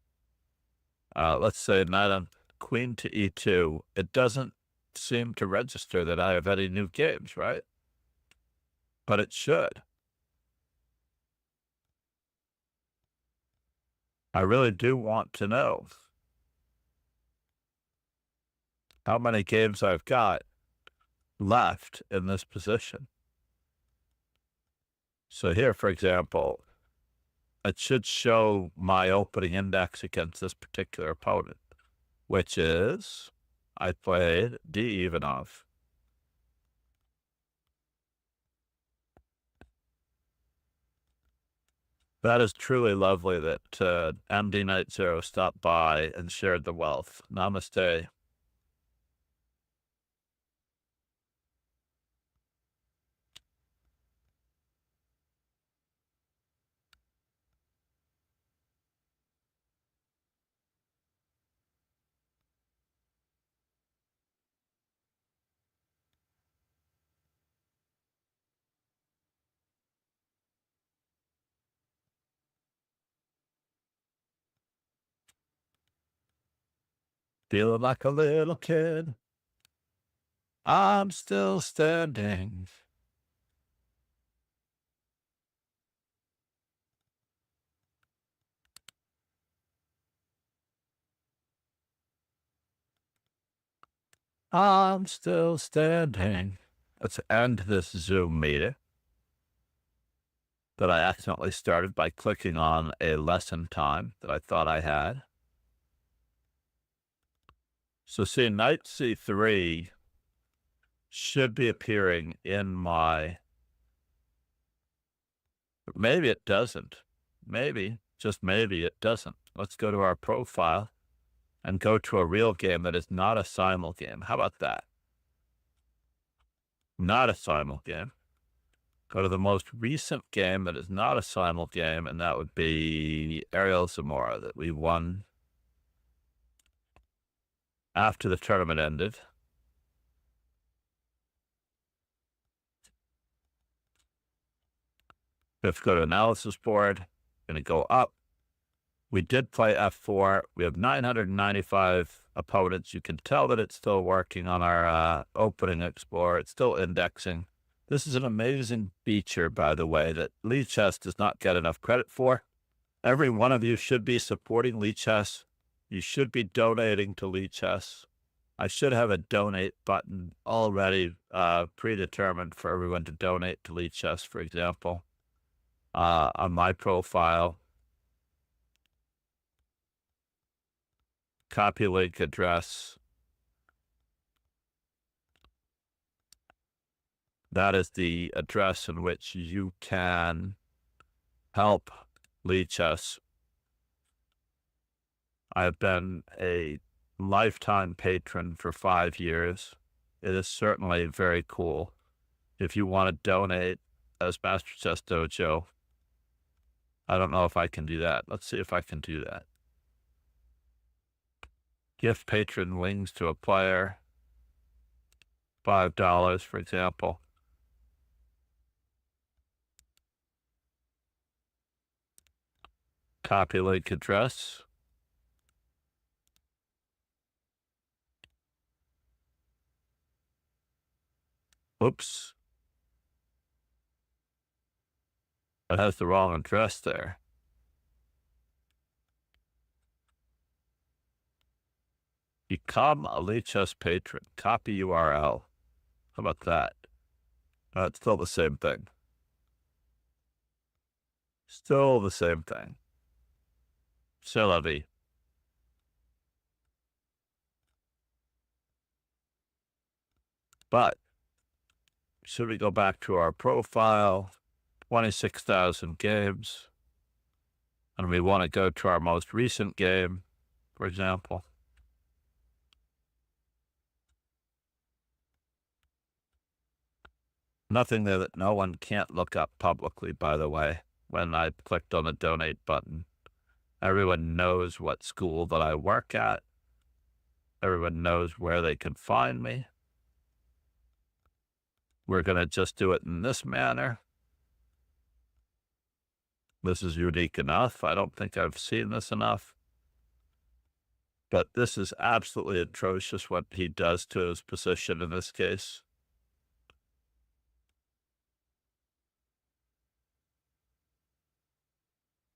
Let's say knight on queen to E2. It doesn't seem to register that I have any new games, right? But it should. I really do want to know how many games I've got left in this position. So here, for example, it should show my opening index against this particular opponent, which is I played D Ivanov. That is truly lovely that MD Night Zero stopped by and shared the wealth. Namaste. Feeling like a little kid. I'm still standing. I'm still standing. Let's end this Zoom meeting that I accidentally started by clicking on a lesson time that I thought I had. So see, knight c3 should be appearing in my... Maybe it doesn't. Maybe, just maybe it doesn't. Let's go to our profile and go to a real game that is not a simul game. How about that? Not a simul game. Go to the most recent game that is not a simul game, and that would be Ariel Zamora that we won after the tournament ended. Let's go to analysis board. Going to go up. We did play f4. We have 995 opponents. You can tell that it's still working on our opening explorer. It's still indexing. This is an amazing feature, by the way, that Lichess does not get enough credit for. Every one of you should be supporting Lichess. You should be donating to Lichess. I should have a donate button already predetermined for everyone to donate to Lichess, for example, on my profile. Copy link address. That is the address in which you can help Lichess. I've been a lifetime patron for 5 years. It is certainly very cool. If you want to donate as Master Chess Dojo, I don't know if I can do that. Let's see if I can do that. Gift patron wings to a player, $5, for example. Copy link address. Oops. It has the wrong address there. Become a Lichess patron. Copy URL. How about that? It's still the same thing. Still the same thing. C'est la vie. But should we go back to our profile? 26,000 games. And we want to go to our most recent game, for example. Nothing there that no one can't look up publicly, by the way, when I clicked on the donate button. Everyone knows what school that I work at. Everyone knows where they can find me. We're going to just do it in this manner. This is unique enough. I don't think I've seen this enough. But this is absolutely atrocious what he does to his position in this case.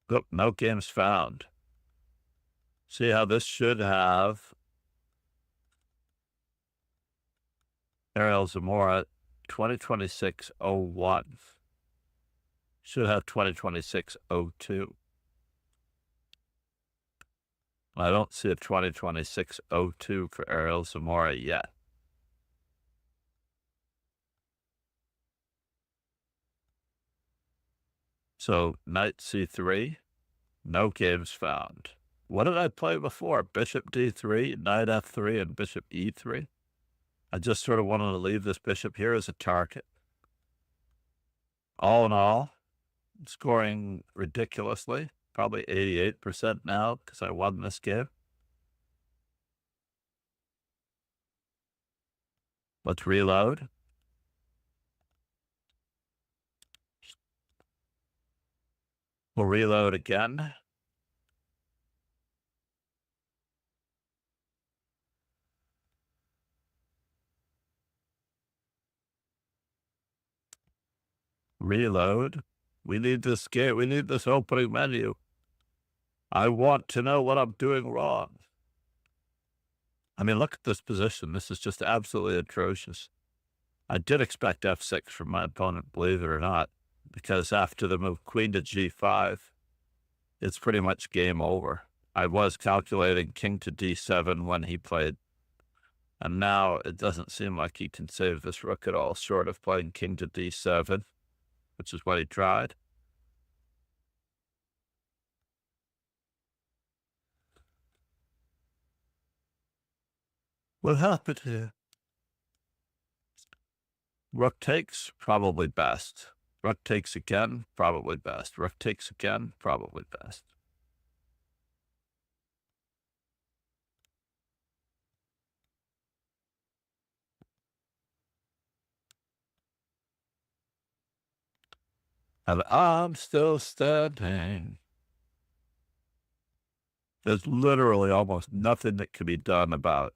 Look, no games found. See how this should have Ariel Zamora 2026-01. Should have 2026-02. I don't see a 2026-02 for Ariel Zamora yet. So knight c3, no games found. What did I play before? Bishop d3, knight f3, and bishop e3. I just sort of wanted to leave this bishop here as a target. All in all, scoring ridiculously, probably 88% now because I won this game. Let's reload. We'll reload again. Reload. We need this game. We need this opening menu. I want to know what I'm doing wrong. I mean, look at this position. This is just absolutely atrocious. I did expect f6 from my opponent, believe it or not, because after the move queen to g5, it's pretty much game over. I was calculating king to d7 when he played, and now it doesn't seem like he can save this rook at all, short of playing king to d7, which is what he tried. What happened here? Rook takes, probably best. Rook takes again, probably best. Rook takes again, probably best. And I'm still standing. There's literally almost nothing that can be done about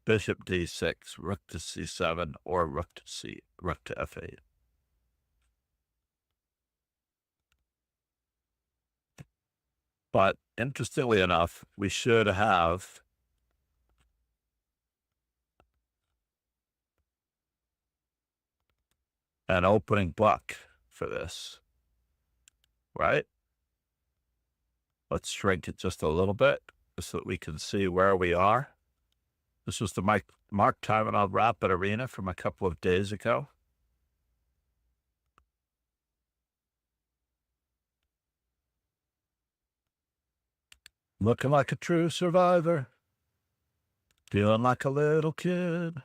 bishop d6, rook to c7, or rook to f8. But interestingly enough, we should have an opening block for this, right? Let's shrink it just a little bit so that we can see where we are. This was the Mark Taimanov Rapid Arena from a couple of days ago. Looking like a true survivor. Feeling like a little kid.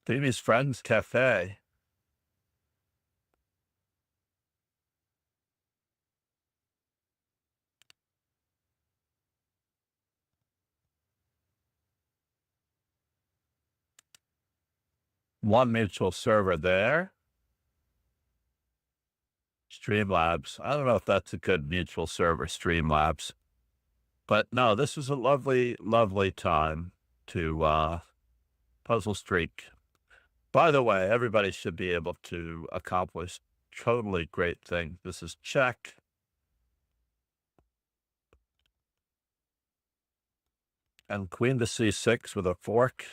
Phoebe's Friends Cafe. One mutual server there. Streamlabs. I don't know if that's a good mutual server, Streamlabs. But no, this was a lovely, lovely time to Puzzle Streak. By the way, everybody should be able to accomplish totally great things. This is check. And queen to c6 with a fork.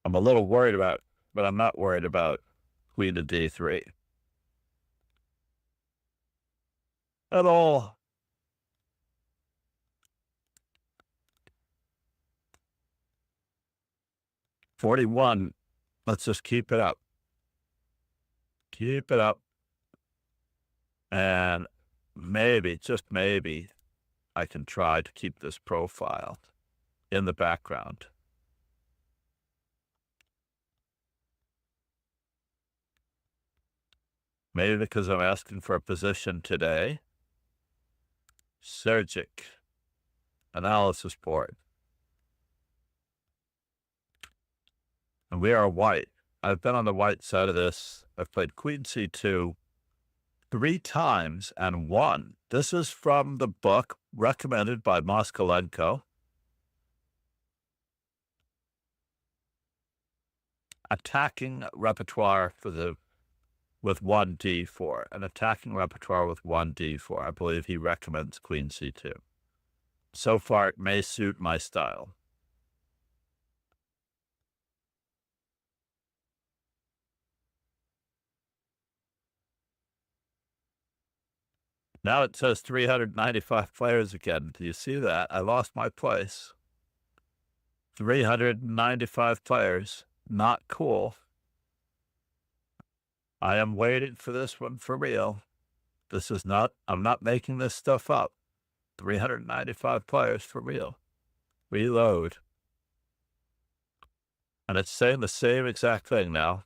I'm a little worried about, but I'm not worried about queen to d3 at all. $41. Let's just keep it up. Keep it up. And maybe, just maybe, I can try to keep this profile in the background. Maybe because I'm asking for a position today. Sergic analysis board. And we are white. I've been on the white side of this. I've played queen c2 3 times and won. This is from the book recommended by Moskalenko. Attacking repertoire with 1d4. An attacking repertoire with 1d4. I believe he recommends queen c2. So far, it may suit my style. Now it says 395 players again. Do you see that? I lost my place. 395 players. Not cool. I am waiting for this one for real. This is not, I'm not making this stuff up. 395 players for real. Reload. And it's saying the same exact thing now.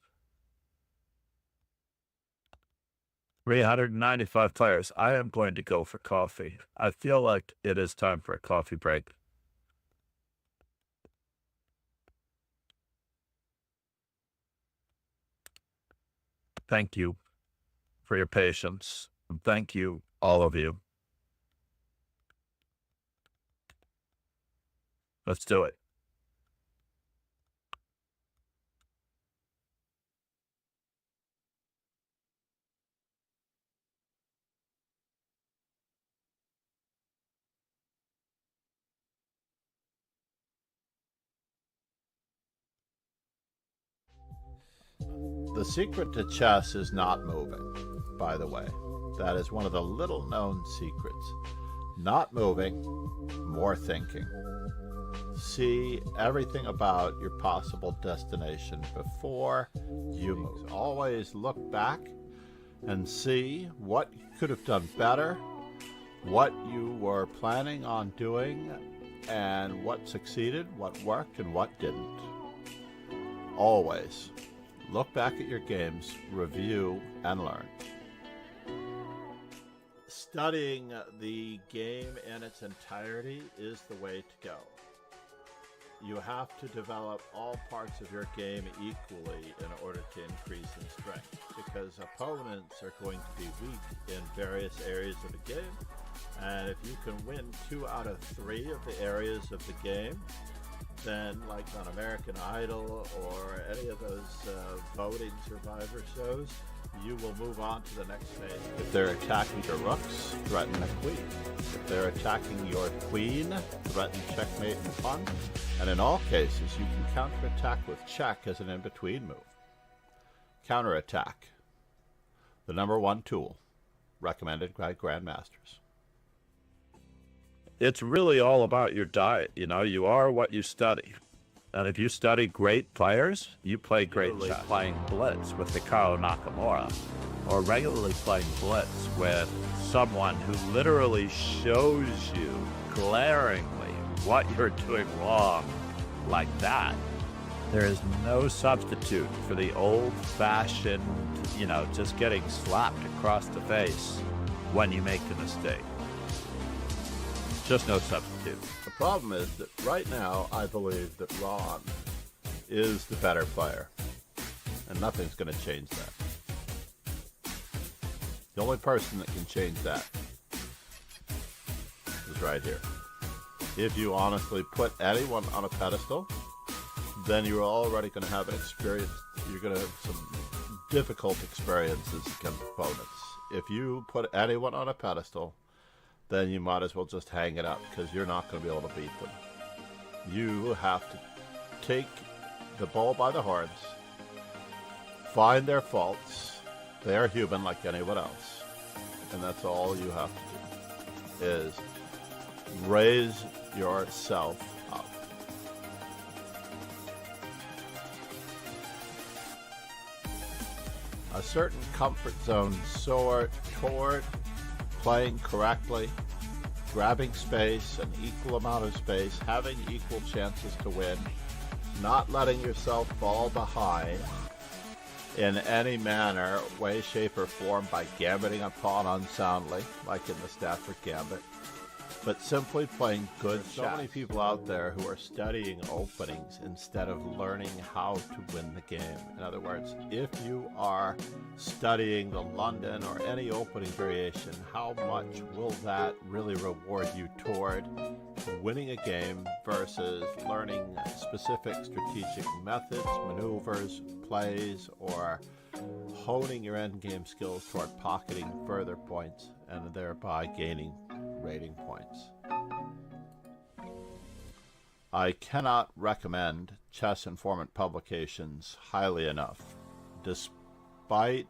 395 players. I am going to go for coffee. I feel like it is time for a coffee break. Thank you for your patience. Thank you, all of you. Let's do it. The secret to chess is not moving, by the way. That is one of the little known secrets. Not moving, more thinking. See everything about your possible destination before you move. Always look back and see what you could have done better, what you were planning on doing, and what succeeded, what worked, and what didn't. Always look back at your games, review, and learn. Studying the game in its entirety is the way to go. You have to develop all parts of your game equally in order to increase in strength, because opponents are going to be weak in various areas of the game, and if you can win 2 out of 3 of the areas of the game, then like on American Idol or any of those voting survivor shows, you will move on to the next phase. If they're attacking your rooks, threaten a queen. If they're attacking your queen, threaten checkmate and pawn. And in all cases, you can counterattack with check as an in-between move. Counterattack, the #1 tool, recommended by grandmasters. It's really all about your diet. You know, you are what you study. And if you study great players, you play great chess. Playing Blitz with Hikaru Nakamura, or regularly playing Blitz with someone who literally shows you glaringly what you're doing wrong, like that. There is no substitute for the old-fashioned, you know, just getting slapped across the face when you make the mistake. Just no substitute. The problem is that right now, I believe that Ron is the better player, and nothing's going to change that. The only person that can change that is right here. If you honestly put anyone on a pedestal, then you're already going to have an experience. You're going to have some difficult experiences against opponents. If you put anyone on a pedestal, then you might as well just hang it up, because you're not going to be able to beat them. You have to take the bull by the horns, find their faults. They are human like anyone else. And that's all you have to do, is raise yourself up. A certain comfort zone soar toward playing correctly, grabbing space, an equal amount of space, having equal chances to win, not letting yourself fall behind in any manner, way, shape, or form by gambiting a pawn unsoundly, like in the Stafford Gambit, but simply playing good chess. So many people out there who are studying openings instead of learning how to win the game. In other words, if you are studying the London or any opening variation, how much will that really reward you toward winning a game versus learning specific strategic methods, maneuvers, plays, or honing your endgame skills toward pocketing further points and thereby gaining rating points. I cannot recommend Chess Informant publications highly enough. Despite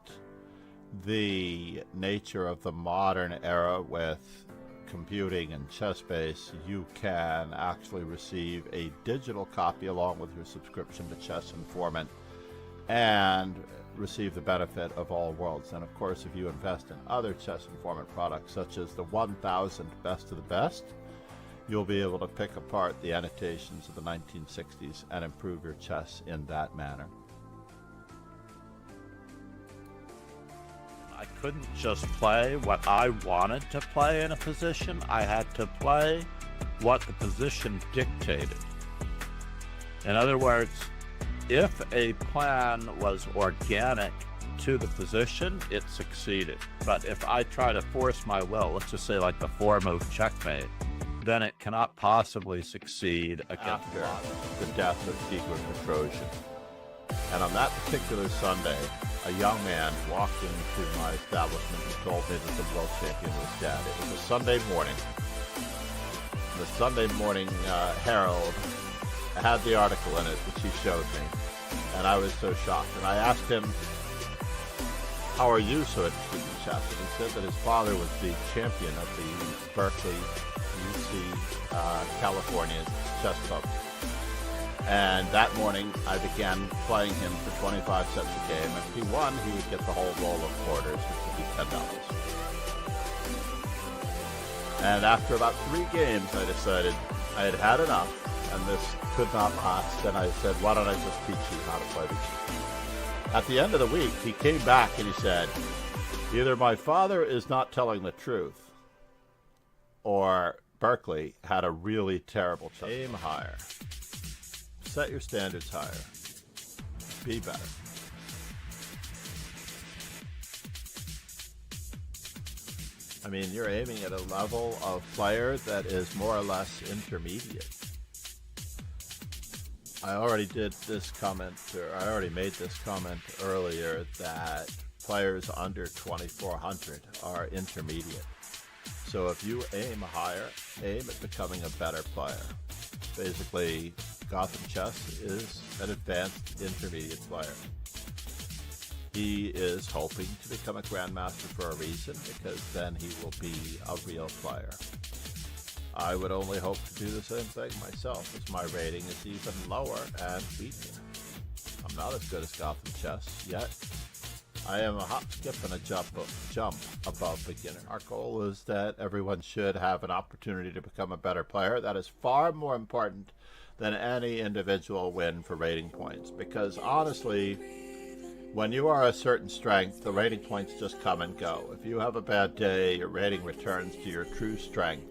the nature of the modern era with computing and ChessBase, you can actually receive a digital copy along with your subscription to Chess Informant and receive the benefit of all worlds. And of course, if you invest in other Chess Informant products, such as the 1000 Best of the Best, you'll be able to pick apart the annotations of the 1960s and improve your chess in that manner. I couldn't just play what I wanted to play in a position. I had to play what the position dictated. In other words, if a plan was organic to the position, it succeeded. But if I try to force my will, let's just say like the 4-move checkmate, then it cannot possibly succeed against after the death of Tigran Petrosian. And on that particular Sunday, a young man walked into my establishment and told me that the world champion was dead. It was a Sunday morning. The Sunday morning Herald had the article in it, which he showed me. And I was so shocked. And I asked him, how are you so interested in chess? And he said that his father was the champion of the Berkeley, UC, California chess club. And that morning, I began playing him for 25 cents a game. And if he won, he would get the whole roll of quarters, which would be $10. And after about 3 games, I decided I had had enough, and this could not last. And I said, why don't I just teach you how to play the game? At the end of the week, he came back and he said, either my father is not telling the truth, or Berkeley had a really terrible chess. Aim higher. Set your standards higher. Be better. I mean, you're aiming at a level of player that is more or less intermediate. I already made this comment earlier that players under 2400 are intermediate. So if you aim higher, aim at becoming a better player. Basically, Gotham Chess is an advanced intermediate player. He is hoping to become a grandmaster for a reason, because then he will be a real player. I would only hope to do the same thing myself, as my rating is even lower and weaker. I'm not as good as Gotham Chess yet. I am a hop, skip, and a jump above beginner. Our goal is that everyone should have an opportunity to become a better player. That is far more important than any individual win for rating points, because honestly, when you are a certain strength, the rating points just come and go. If you have a bad day, your rating returns to your true strength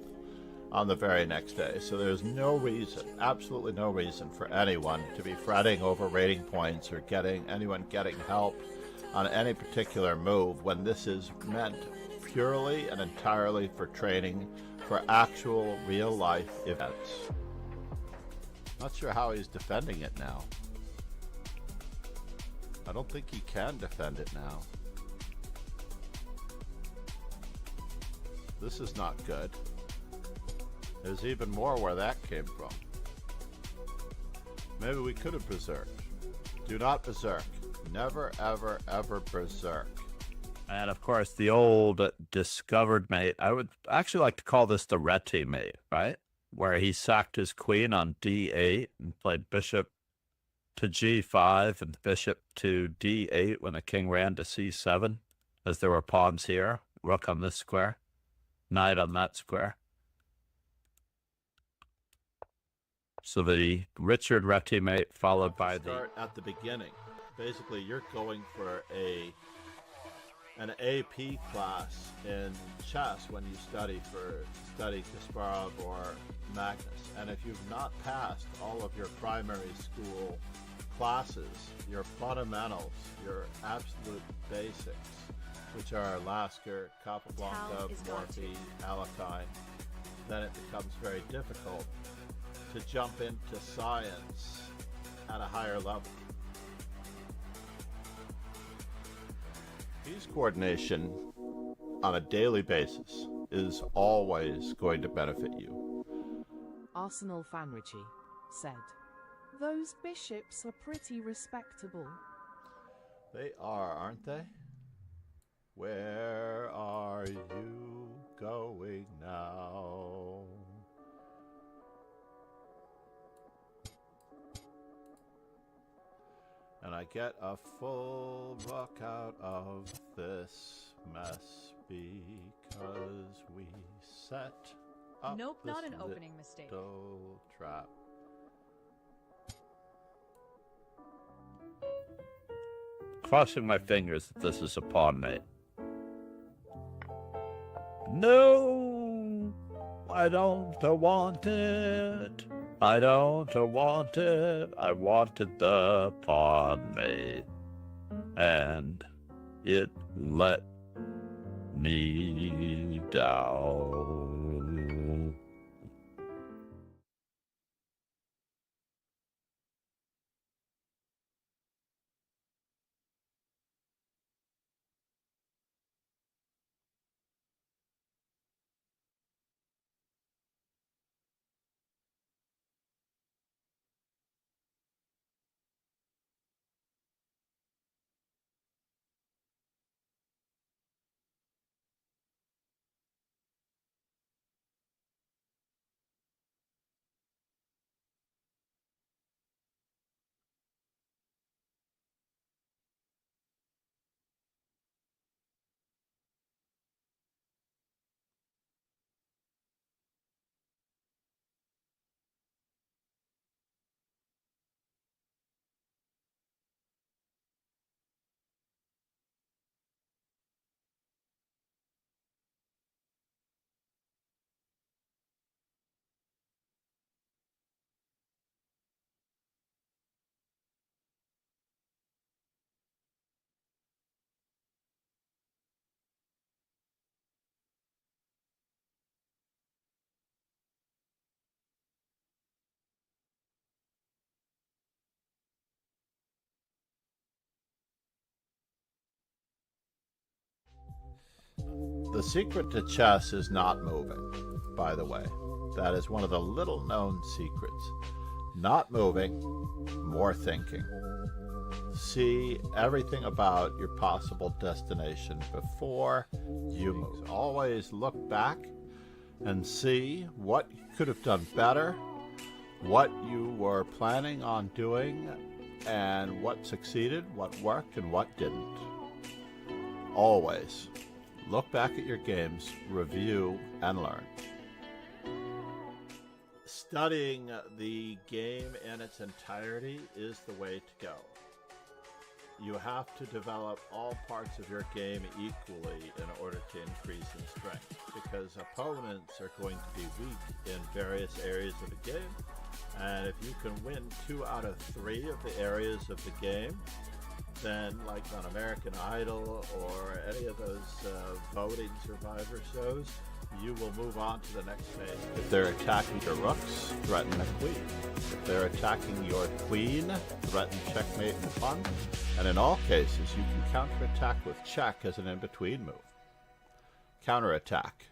on the very next day. So there's no reason, absolutely no reason for anyone to be fretting over rating points or anyone getting help on any particular move when this is meant purely and entirely for training for actual real life events. Not sure how he's defending it now. I don't think he can defend it now. This is not good. There's even more where that came from. Maybe we could have berserked. Do not berserk. Never, ever, ever berserk. And of course, the old discovered mate. I would actually like to call this the Reti mate, right? Where he sacked his queen on d8 and played bishop to g5 and bishop to d8 when the king ran to c7, as there were pawns here. Rook on this square, knight on that square. So the Richard Reti mate followed by Start at the beginning. Basically, you're going for an AP class in chess when you study Kasparov or Magnus. And if you've not passed all of your primary school classes, your fundamentals, your absolute basics, which are Lasker, Capablanca, Morphy, Alekhine, then it becomes very difficult to jump into science at a higher level. Piece coordination on a daily basis is always going to benefit you. Arsenal Fanrichi said, "Those bishops are pretty respectable." They are, aren't they? Where are you going now? And I get a full rook out of this mess because we set up Nope, this not an opening mistake. little trap. crossing my fingers that this is a pawn mate. No, I don't want it. I don't want it. I wanted the pawn mate, and it let me down. The secret to chess is not moving, by the way. That is one of the little known secrets. Not moving, more thinking. See everything about your possible destination before you move. Always look back and see what you could have done better, what you were planning on doing, and what succeeded, what worked, and what didn't. Always look back at your games, review, and learn. Studying the game in its entirety is the way to go. You have to develop all parts of your game equally in order to increase in strength, because opponents are going to be weak in various areas of the game, and if you can win 2 out of 3 of the areas of the game, then like on American Idol or any of those voting survivor shows, you will move on to the next phase. If they're attacking your rooks, threaten a queen. If they're attacking your queen, threaten checkmate and pawn. And in all cases, you can counterattack with check as an in-between move. Counterattack,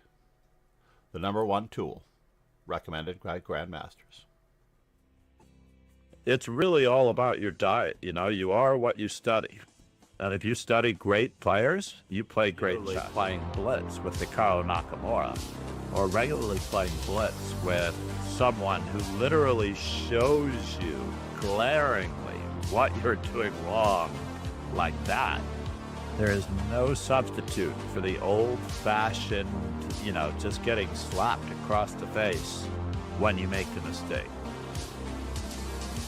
the #1 tool, recommended by grandmasters. It's really all about your diet. You know, you are what you study. And if you study great players, you play great chess. Playing Blitz with Hikaru Nakamura, or regularly playing Blitz with someone who literally shows you glaringly what you're doing wrong, like that. There is no substitute for the old-fashioned, just getting slapped across the face when you make the mistake.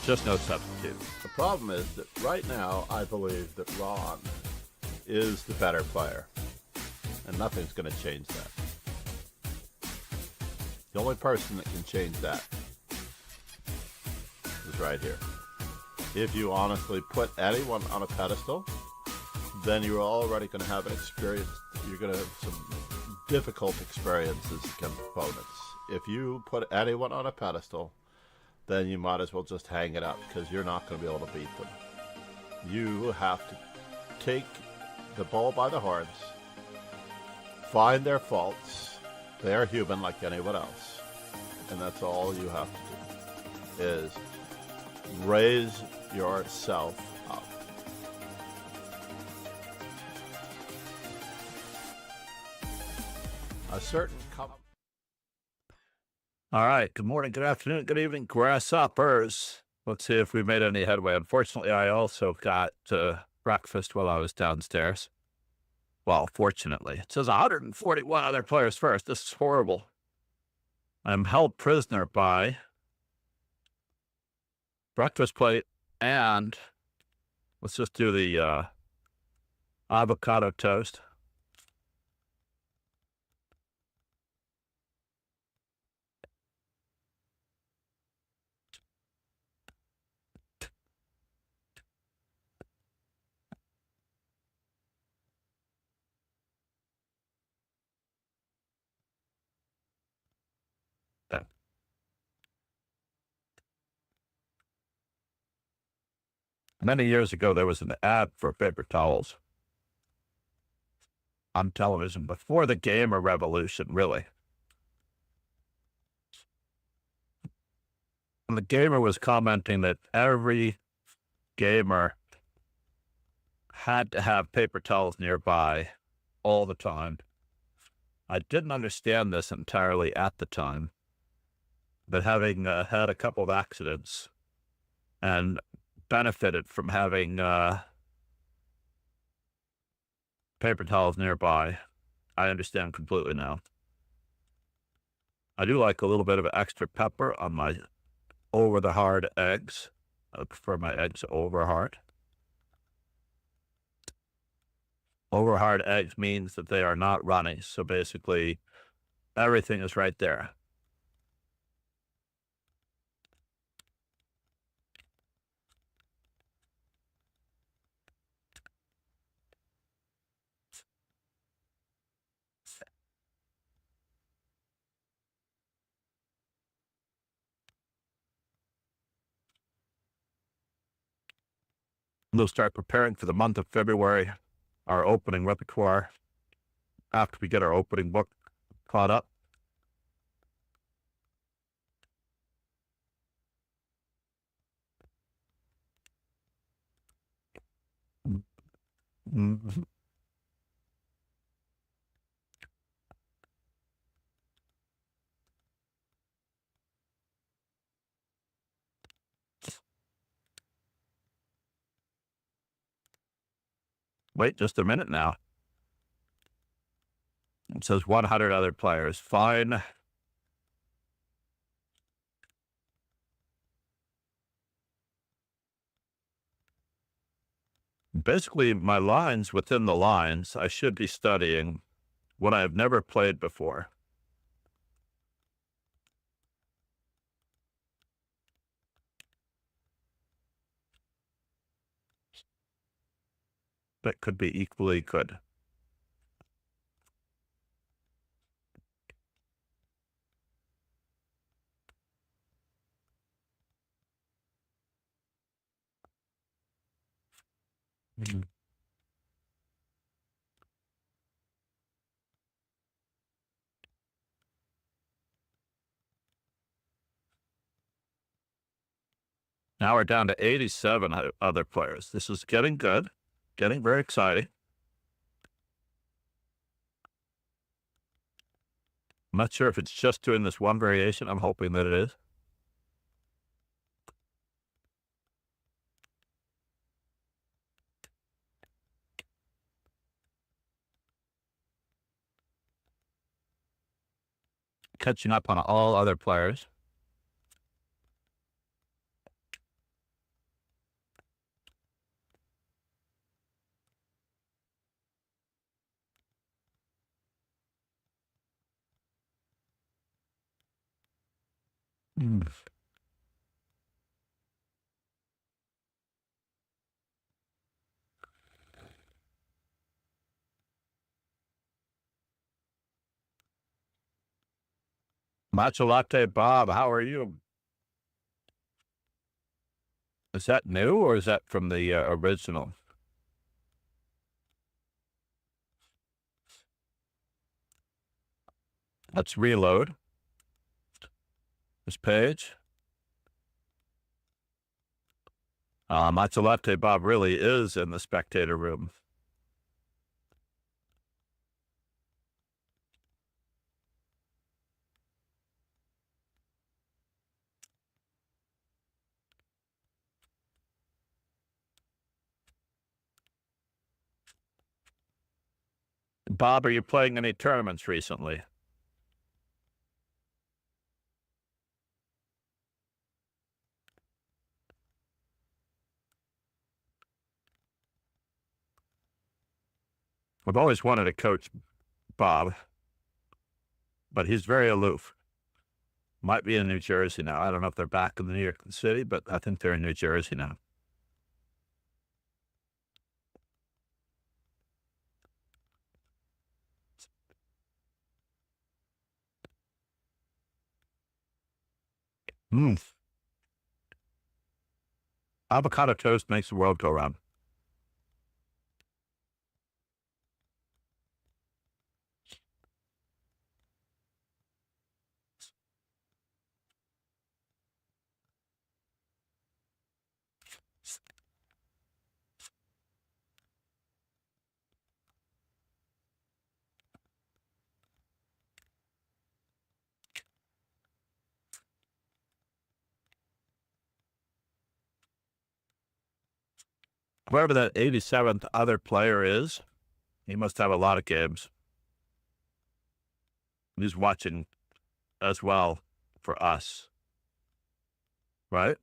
Just no substitute. The problem is that right now, I believe that Ron is the better player, and nothing's going to change that. The only person that can change that is right here. If you honestly put anyone on a pedestal, then you're already going to have an experience. You're going to have some difficult experiences against opponents. If you put anyone on a pedestal, then you might as well just hang it up, because you're not going to be able to beat them. You have to take the bull by the horns, find their faults. They are human like anyone else. And that's all you have to do, is raise yourself up. A certain All right. Good morning, good afternoon, good evening, grasshoppers. Let's see if we made any headway. Unfortunately, I also got breakfast while I was downstairs. Well, fortunately. It says 141 other players first. This is horrible. I'm held prisoner by breakfast plate and let's just do the avocado toast. Many years ago, there was an ad for paper towels on television before the gamer revolution, really. And the gamer was commenting that every gamer had to have paper towels nearby all the time. I didn't understand this entirely at the time, but having had a couple of accidents and benefited from having paper towels nearby, I understand completely now. I do like a little bit of extra pepper on my over-the-hard eggs. I prefer my eggs over-hard. Over-hard eggs means that they are not runny, so basically everything is right there. We'll start preparing for the month of February, our opening repertoire, after we get our opening book caught up. Mhm. Wait just a minute now. It says 100 other players. Fine. Basically, my lines within the lines, I should be studying what I have never played before. That could be equally good. Mhm. Now we're down to 87 other players. This is getting good, getting very exciting. I'm not sure if it's just doing this one variation. I'm hoping that it is. Catching up on all other players. Matcha Latte Bob, how are you? Is that new or is that from the original? Let's reload this page. Matcha Latte Bob really is in the spectator room. Bob, are you playing any tournaments recently? I've always wanted to coach Bob, but he's very aloof. Might be in New Jersey now. I don't know if they're back in New York City, but I think they're in New Jersey now. Avocado toast makes the world go round. Whoever that 87th other player is, he must have a lot of games. He's watching as well for us, right?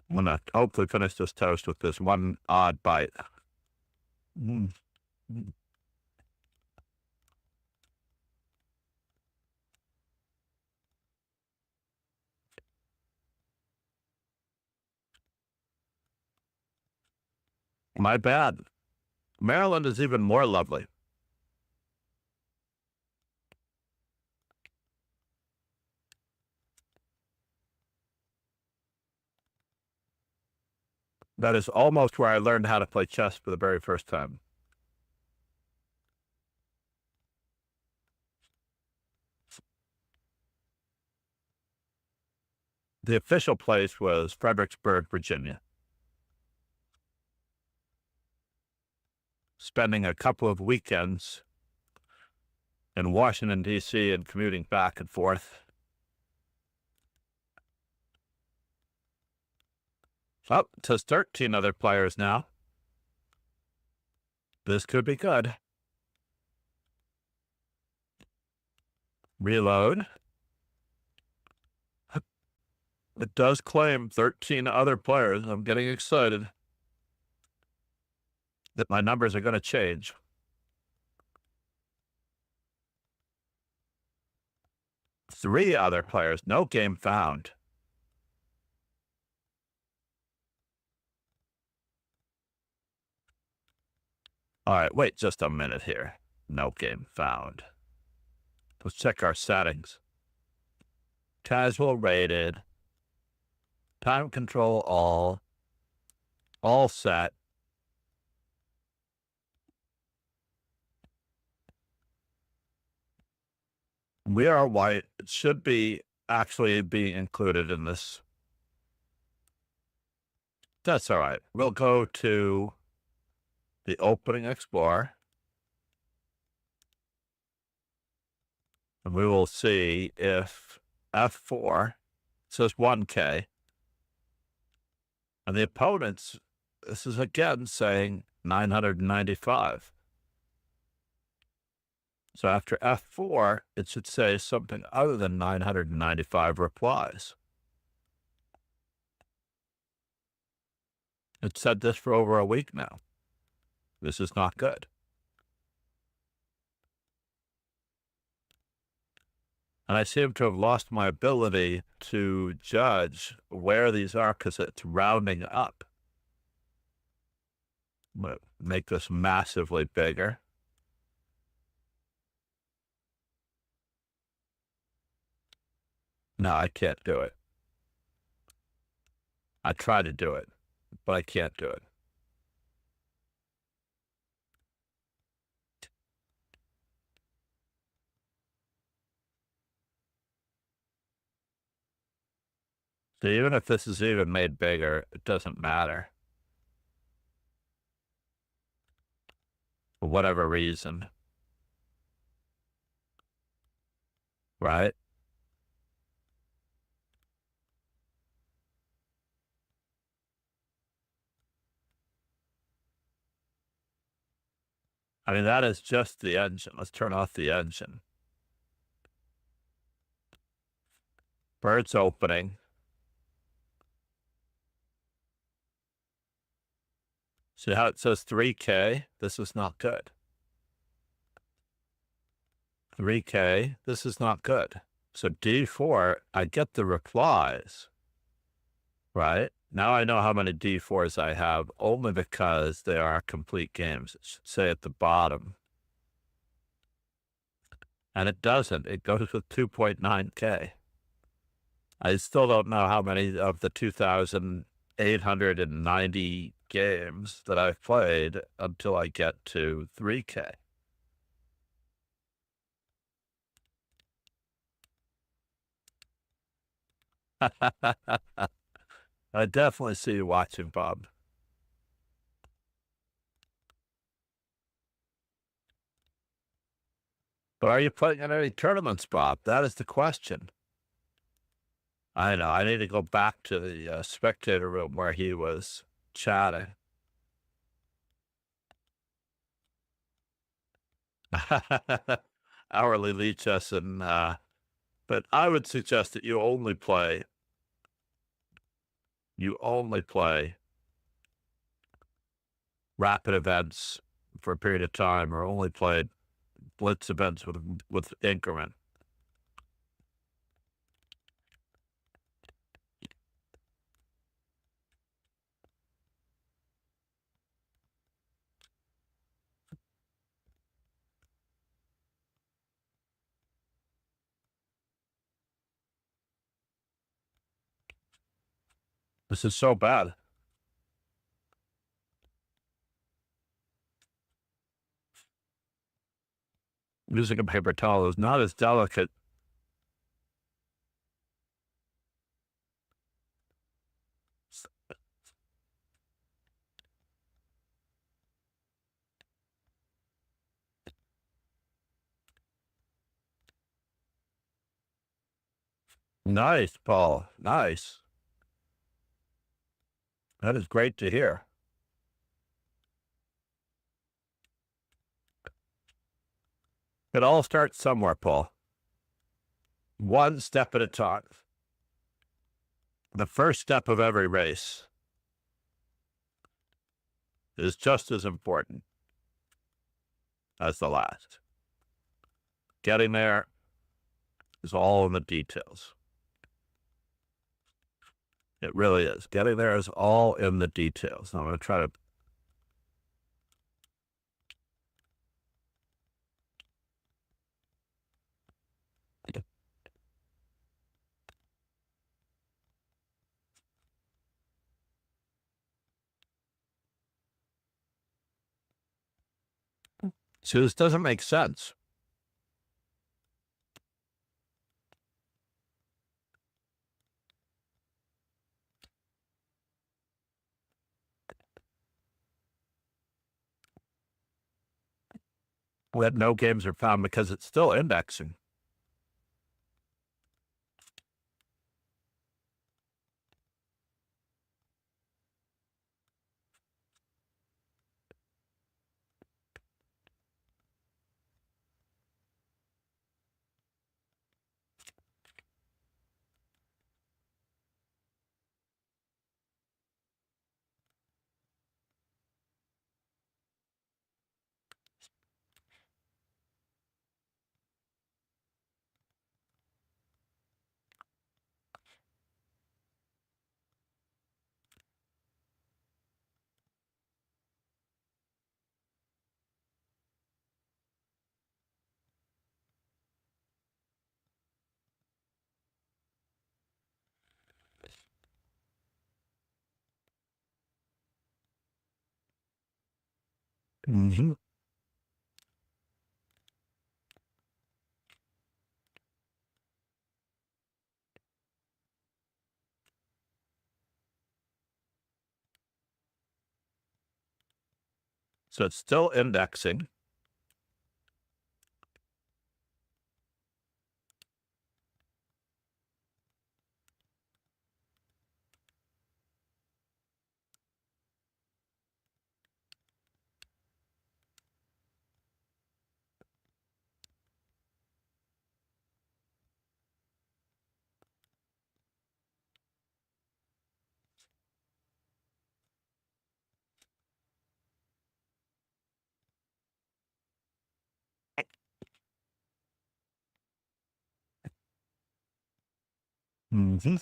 I'm going to hopefully finish this toast with this one odd bite. Mm. My bad. Maryland is even more lovely. That is almost where I learned how to play chess for the very first time. The official place was Fredericksburg, Virginia. Spending a couple of weekends in Washington, D.C. and commuting back and forth. Oh, it says 13 other players now. This could be good. Reload. It does claim 13 other players. I'm getting excited that my numbers are going to change. Three other players, no game found. All right, wait just a minute here. No game found. Let's check our settings. Casual rated. Time control all set. We are white. It should be actually be included in this. That's all right. We'll go to the opening explorer. And we will see if F4 says 1K. And the opponents, this is again saying 995. So after F4, it should say something other than 995 replies. It's said this for over a week now. This is not good. And I seem to have lost my ability to judge where these are because it's rounding up. I'm going to make this massively bigger. No, I can't do it. I try to do it, but I can't do it. So even if this is even made bigger, it doesn't matter. For whatever reason. Right? I mean, that is just the engine. Let's turn off the engine. Bird's opening. See how it says 3K? This is not good. 3K, this is not good. So D4, I get the replies, right? Now I know how many D4s I have only because they are complete games. It should say at the bottom. And it doesn't. It goes with 2.9K. I still don't know how many of the 2,890 games that I've played until I get to 3K. I definitely see you watching, Bob. But are you playing in any tournaments, Bob? That is the question. I know. I need to go back to the spectator room where he was chatting. Hourly leech us, and but I would suggest that you only play rapid events for a period of time, or only play blitz events with increment. This is so bad. Using a paper towel is not as delicate. Nice, Paul. Nice. That is great to hear. It all starts somewhere, Paul. One step at a time. The first step of every race is just as important as the last. Getting there is all in the details. It really is. Getting there is all in the details. I'm going to try to. So this doesn't make sense. That no games are found because it's still indexing. Mm-hmm. So it's still indexing. Mm-hmm.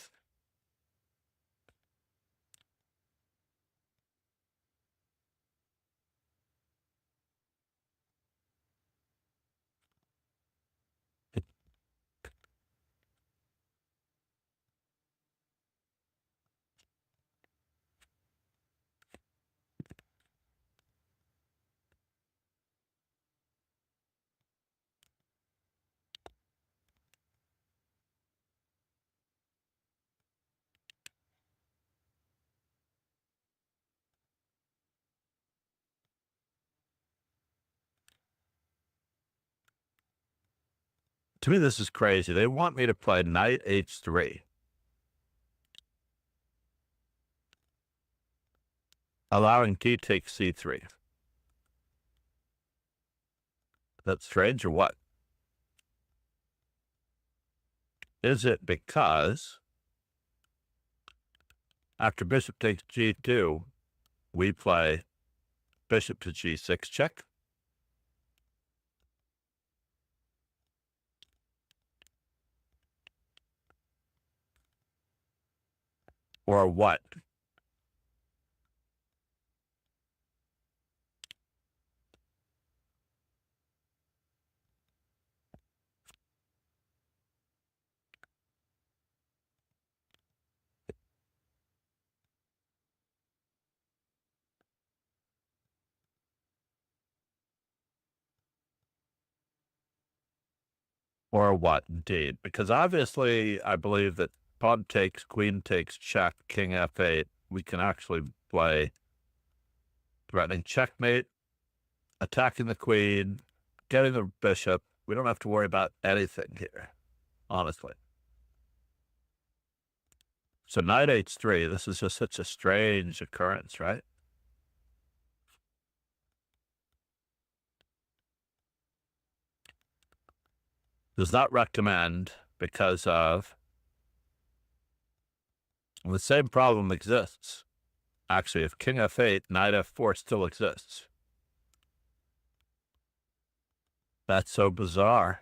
To me, this is crazy. They want me to play knight h3. Allowing d takes c3. That's strange or what? Is it because after bishop takes g2, we play bishop to g6 check? Or what? Or what, indeed? Because obviously, I believe that pawn takes, queen takes, check, king f8. We can actually play threatening checkmate, attacking the queen, getting the bishop. We don't have to worry about anything here, honestly. So knight h3, this is just such a strange occurrence, right? Does not recommend because of the same problem exists. Actually, if king f8, knight f4 still exists. That's so bizarre.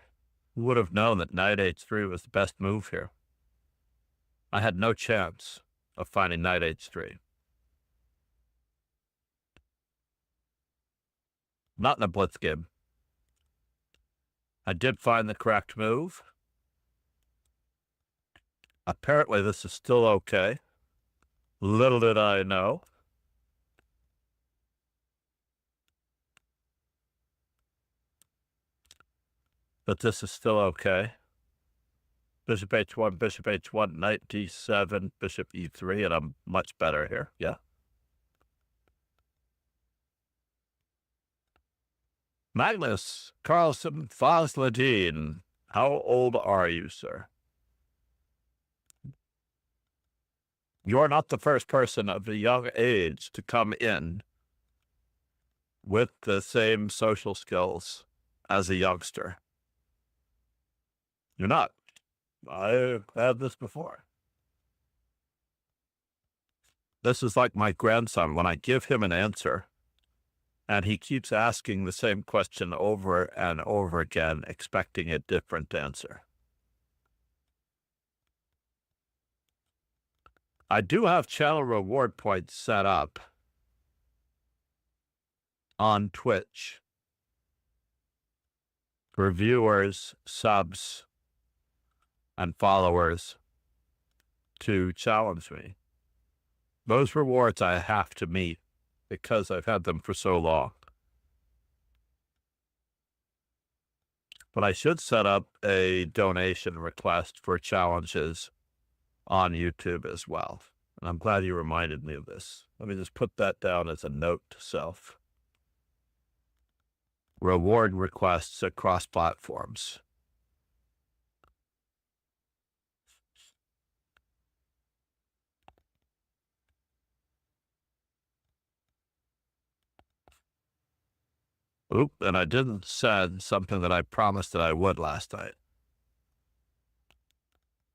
Who would have known that knight h3 was the best move here? I had no chance of finding knight h3. Not in a blitz game. I did find the correct move. Apparently, this is still okay. Little did I know. That this is still okay. Bishop h1, knight d7, bishop e3, and I'm much better here. Yeah. Magnus Carlson Fosladine, how old are you, sir? You're not the first person of a young age to come in with the same social skills as a youngster. You're not. I've had this before. This is like my grandson. When I give him an answer, and he keeps asking the same question over and over again, expecting a different answer. I do have channel reward points set up on Twitch for viewers, subs, and followers to challenge me. Those rewards I have to meet because I've had them for so long. But I should set up a donation request for challenges on YouTube as well. And I'm glad you reminded me of this. Let me just put that down as a note to self. Reward requests across platforms. Oop, and I didn't send something that I promised that I would last night.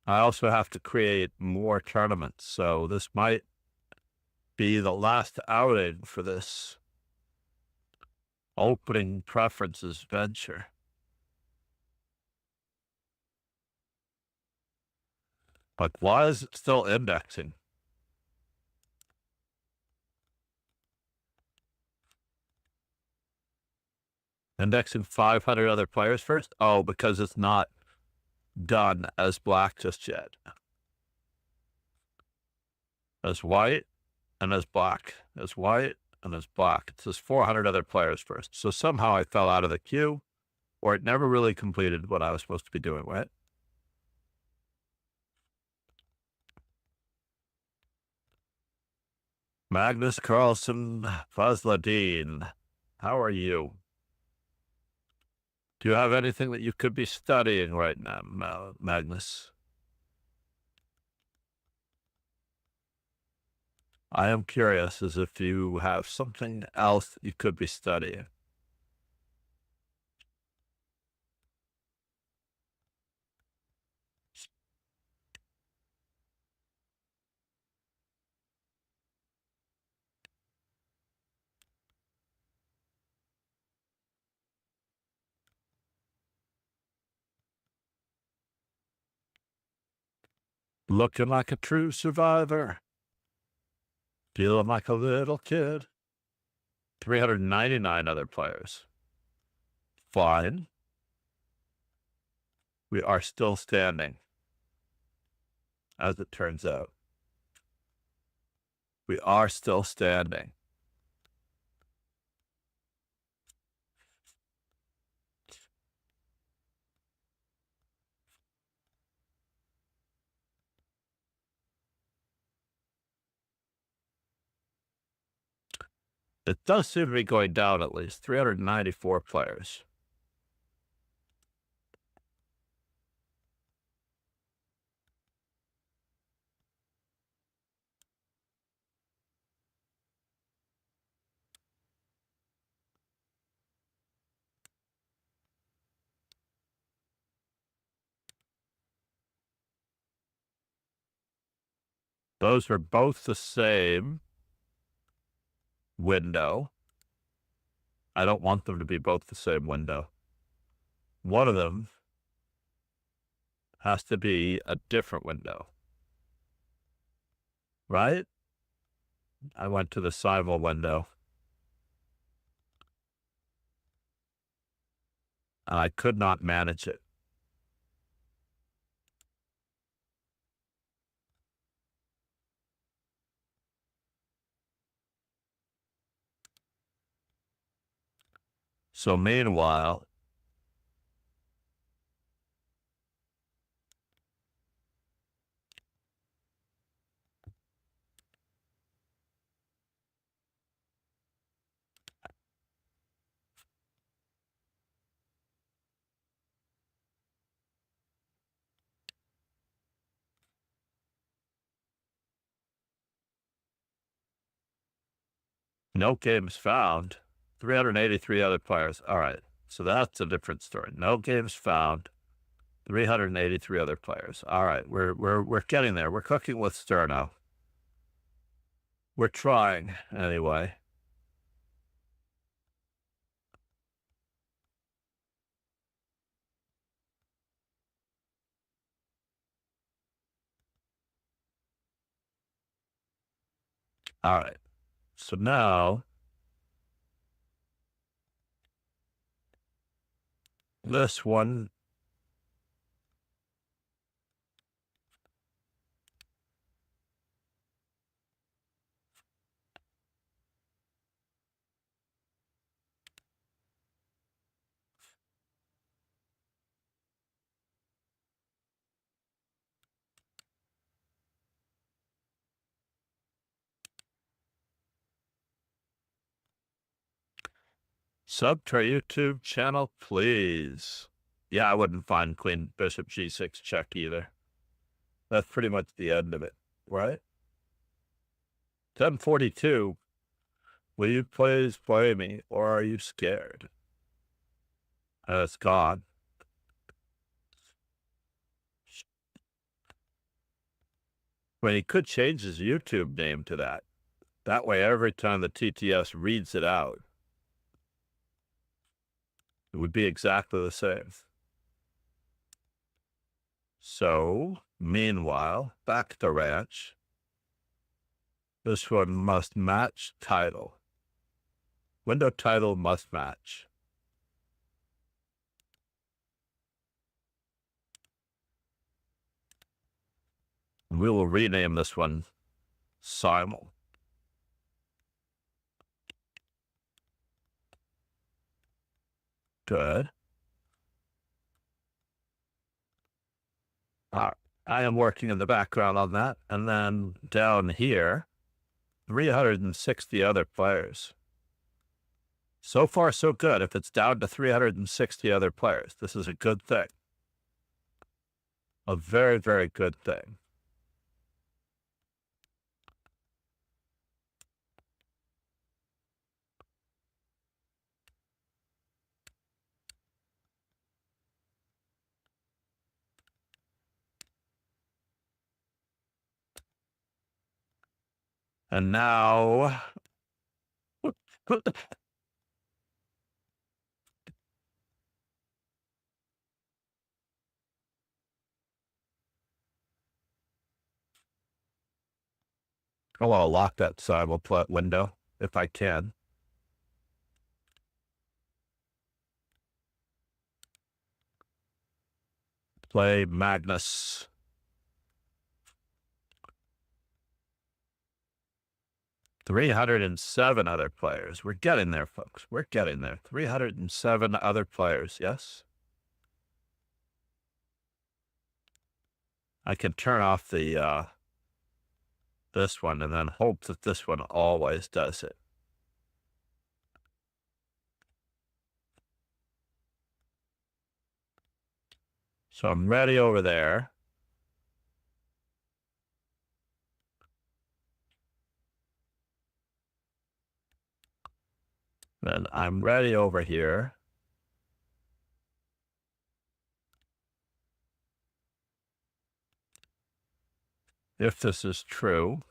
I also have to create more tournaments, so this might be the last outing for this opening preferences venture. But why is it still indexing? Indexing 500 other players first? Oh, because it's not done as black just yet. As white and as black. As white and as black. It says 400 other players first. So somehow I fell out of the queue, or it never really completed what I was supposed to be doing, right? Magnus Carlson Fosladine, how are you? Do you have anything that you could be studying right now, Magnus? I am curious as if you have something else that you could be studying. Looking like a true survivor. Feeling like a little kid. 399 other players. Fine. We are still standing, as it turns out. We are still standing. It does seem to be going down at least. 394 players. Those are both the same window. I don't want them to be both the same window. One of them has to be a different window. Right? I went to the simul window. And I could not manage it. So meanwhile, no games found. 383 other players. All right. So that's a different story. No games found. 383 other players. All right. We're getting there. We're cooking with Sterno. We're trying anyway. All right. So now this one, sub to our YouTube channel, please. Yeah, I wouldn't find Queen Bishop G6 check either. That's pretty much the end of it, right? 1042. Will you please play me, or are you scared? It's gone. Well, he could change his YouTube name to that. That way, every time the TTS reads it out, it would be exactly the same. So, meanwhile, back to ranch. This one must match title. Window title must match. We will rename this one Simul. Good. I am working in the background on that. And then down here, 360 other players. So far, so good. If it's down to 360 other players, this is a good thing. A very, very good thing. And now... Oh, I'll lock that simulplat window if I can. Play Magnus. 307 other players. We're getting there, folks. We're getting there. 307 other players, yes? I can turn off the this one and then hope that this one always does it. So I'm ready over there. Then I'm ready over here. If this is true.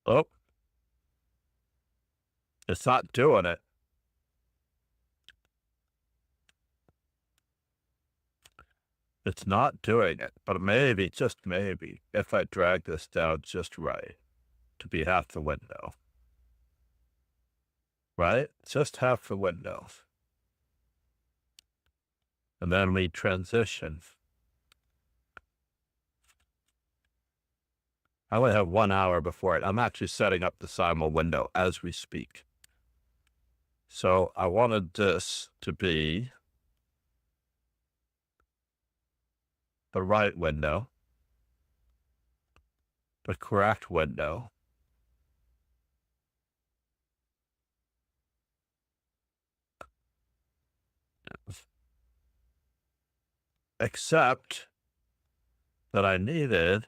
Oh. It's not doing it. It's not doing it, but maybe, just maybe, if I drag this down just right, to be half the window. Right? Just half the window. And then we transition. I only have 1 hour before it. I'm actually setting up the simul window as we speak. So I wanted this to be the right window, the correct window. Except that I needed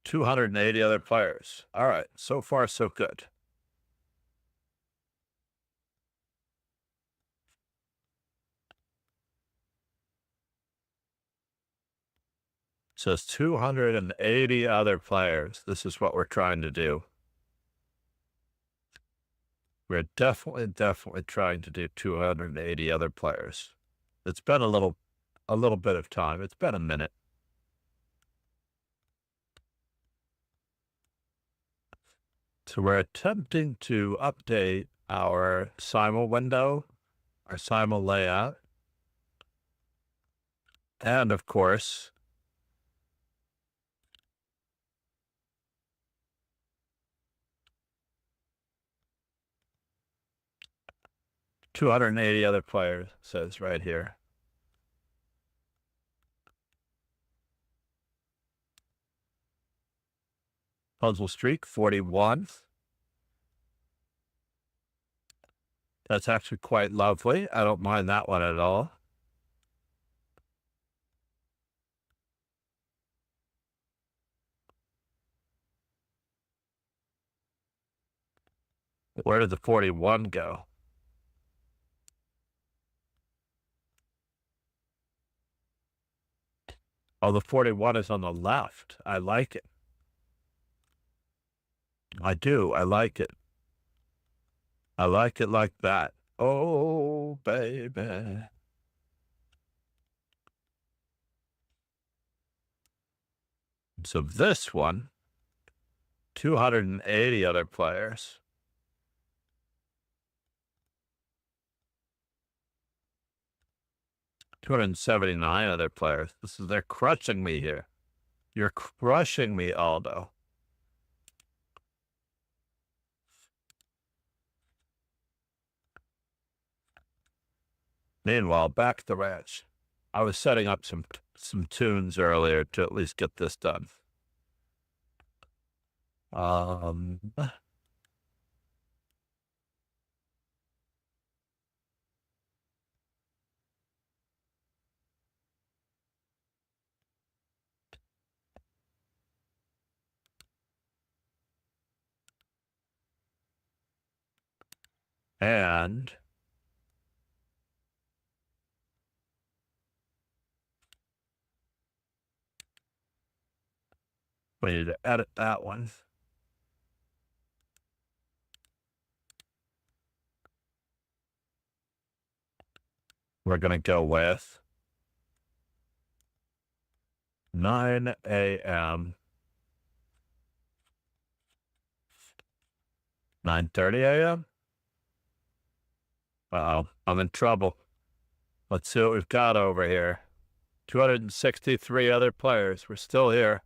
280 other players. All right, so far so good. It says 280 other players. This is what we're trying to do. We're definitely trying to do 280 other players. It's been a little bit of time. It's been a minute. So we're attempting to update our simul window, our simul layout, and of course, "280 other players," says right here. Puzzle streak 41. That's actually quite lovely. I don't mind that one at all. Where did the 41 go? Oh, the 41 is on the left. I like it. I do. I like it. I like it like that. Oh, baby. So this one, 280 other players. "279 other players. They're crushing me here. You're crushing me, Aldo. Meanwhile, back at the ranch, I was setting up some tunes earlier to at least get this done. And we need to edit that one. We're going to go with 9 a.m. 9:30 a.m. Uh-oh, I'm in trouble. Let's see what we've got over here. 263 other players. We're still here.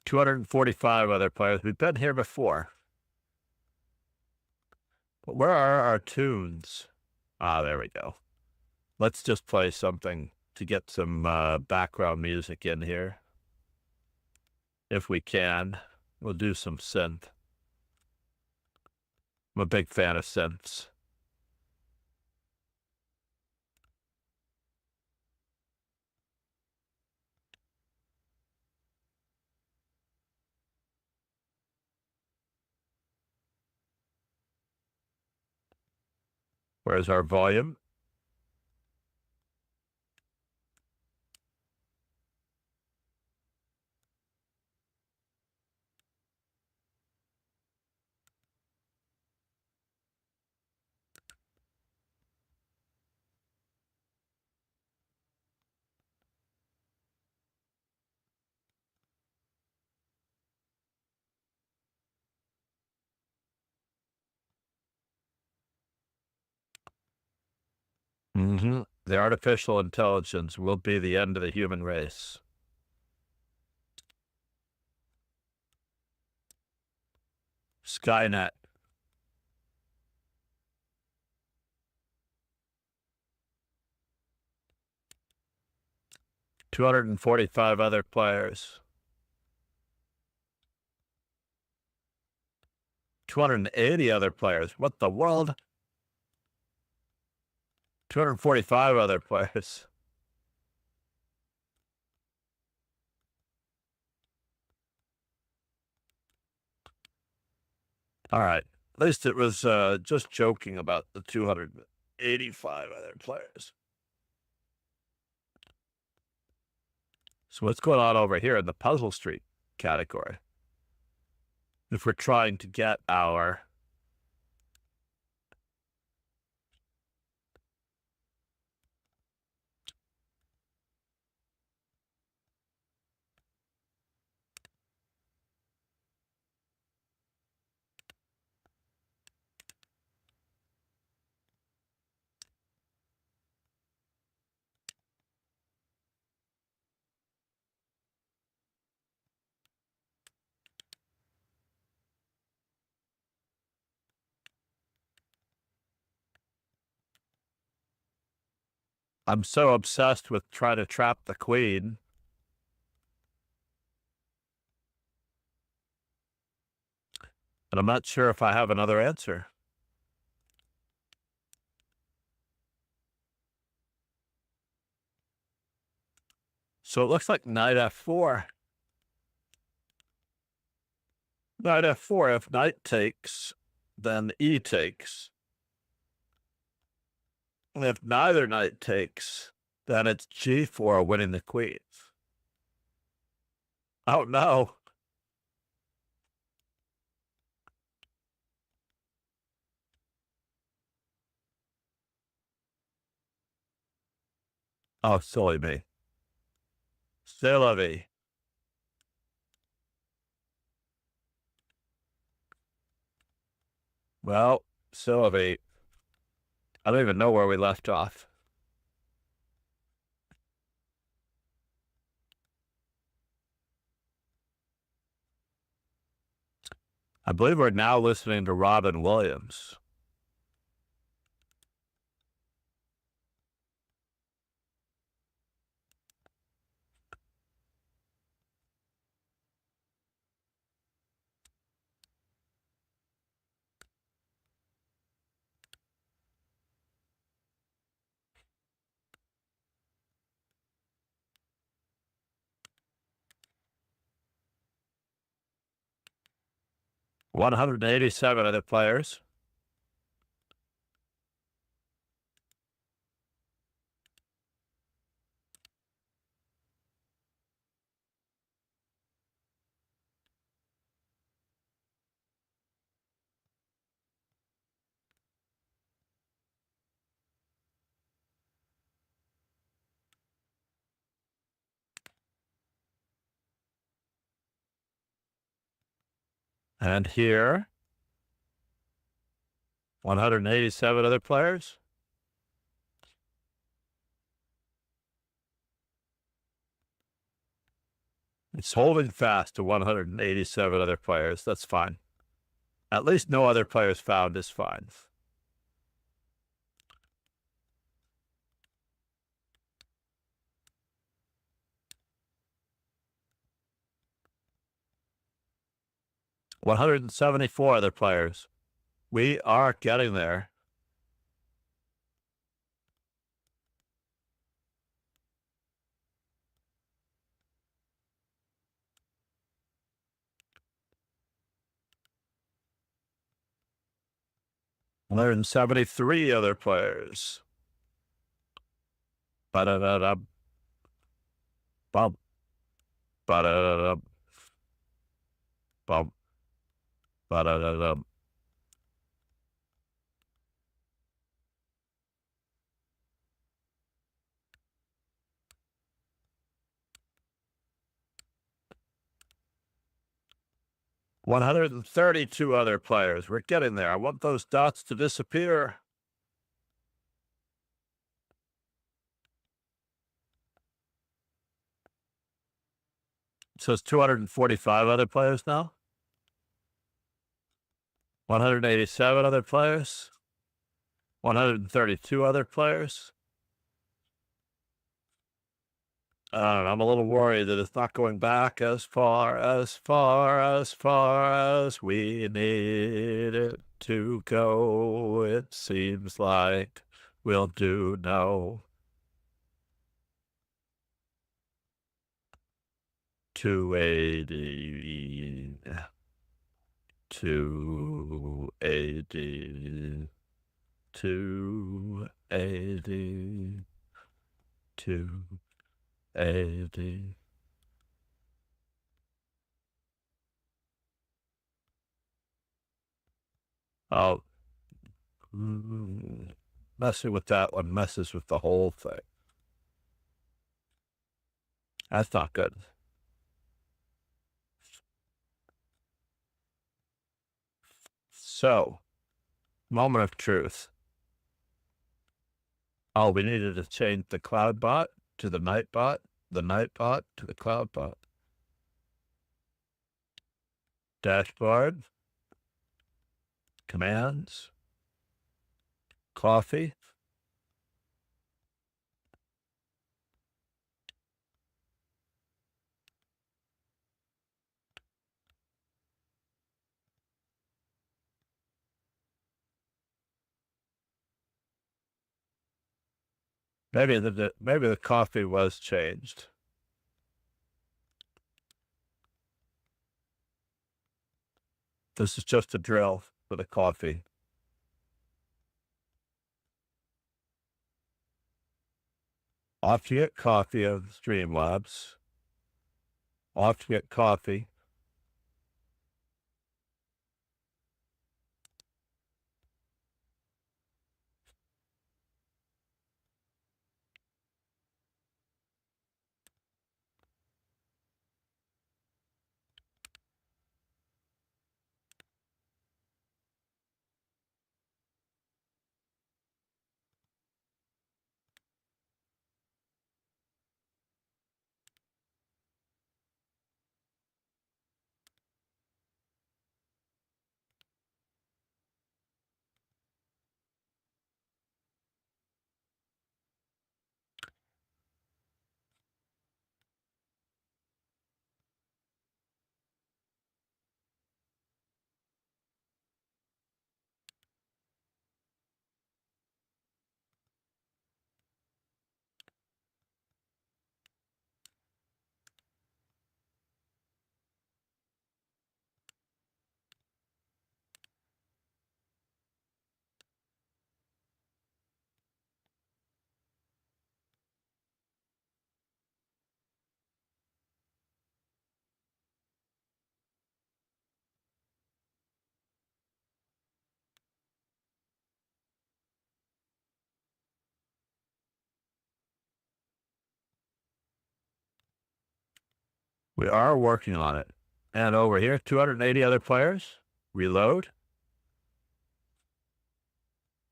$245 other players. We've been here before. But where are our tunes? Ah, there we go. Let's just play something to get some background music in here. If we can, we'll do some synth. I'm a big fan of synths. Where's our volume? The artificial intelligence will be the end of the human race. Skynet. $245 other players. 280 other players. What the world? 245 other players. All right. At least it was just joking about the 285 other players. So what's going on over here in the Puzzle Street category? If we're trying to get our I'm so obsessed with trying to trap the queen. And I'm not sure if I have another answer. So it looks like knight f4. Knight f4. If knight takes, then e takes. And if neither knight takes, then it's g4 winning the queen. Oh, no. Oh, silly me. Silly me. Well, silly me. I don't even know where we left off. I believe we're now listening to Robin Williams. $187 other players. And here, 187 other players. It's holding fast to 187 other players. That's fine. At least no other players found is fine. $174 other players. We are getting there. $173 other players. Ba-da-da-da. Bump. Ba-da-da-da. Bump. Ba-da-da-da. $132 other players. We're getting there. I want those dots to disappear. So it's 245 other players now. 187 other players. 132 other players. I'm a little worried that it's not going back as far as we need it to go. It seems like we'll do now. 280. 280. 280. 280. Oh, messing with that one messes with the whole thing. That's not good. So, moment of truth. Oh, we needed to change the cloud bot to the night bot to the cloud bot. Dashboard. Commands. Coffee. Maybe the coffee was changed. This is just a drill for the coffee. Off to get coffee of Streamlabs. Off to get coffee. We are working on it. And over here, 280 other players. Reload.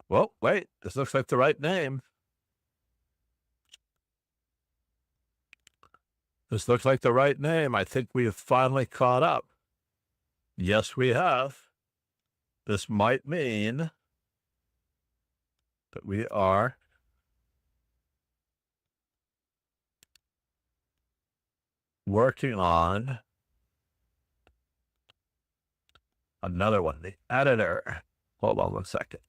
Well, wait, this looks like the right name. This looks like the right name. I think we have finally caught up. Yes, we have. This might mean that we are working on another one, the editor. Hold on 1 second.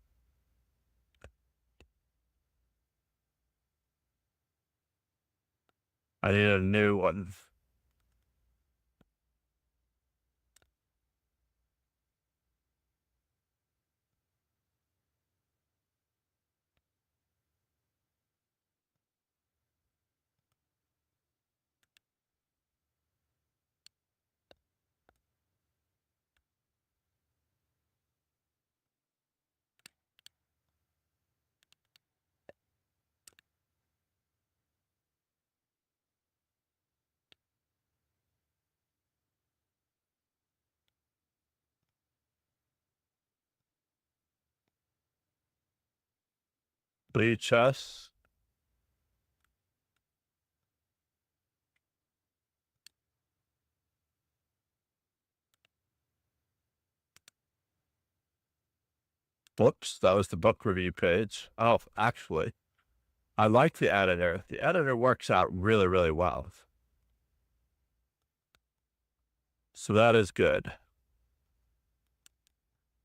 I need a new one. Bleach us. Whoops, that was the book review page. Oh, actually, I like the editor. The editor works out really, really well. So that is good.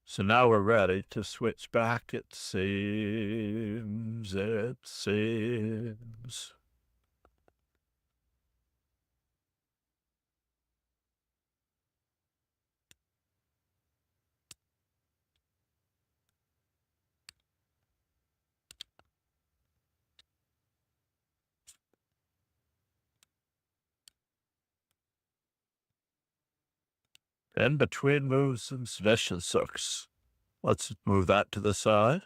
So now we're ready to switch back, it seems. In between moves and submission sooks. Let's move that to the side.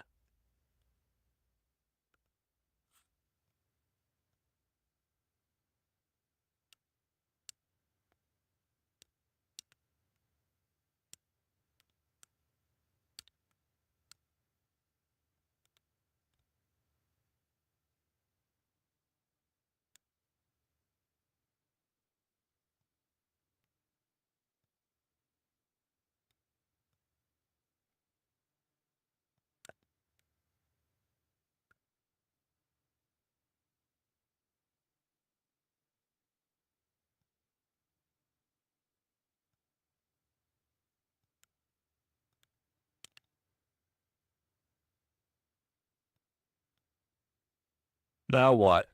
Now what?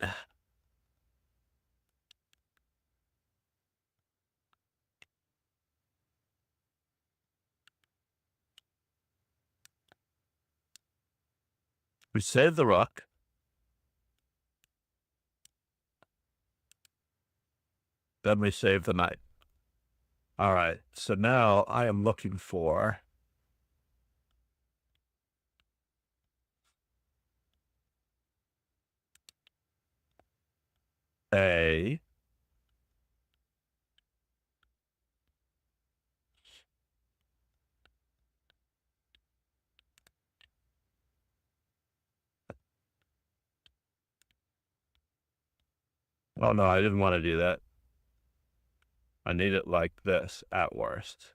We save the rook. Then we save the knight. All right, so now I am looking for a oh no, I didn't want to do that. I need it like this at worst.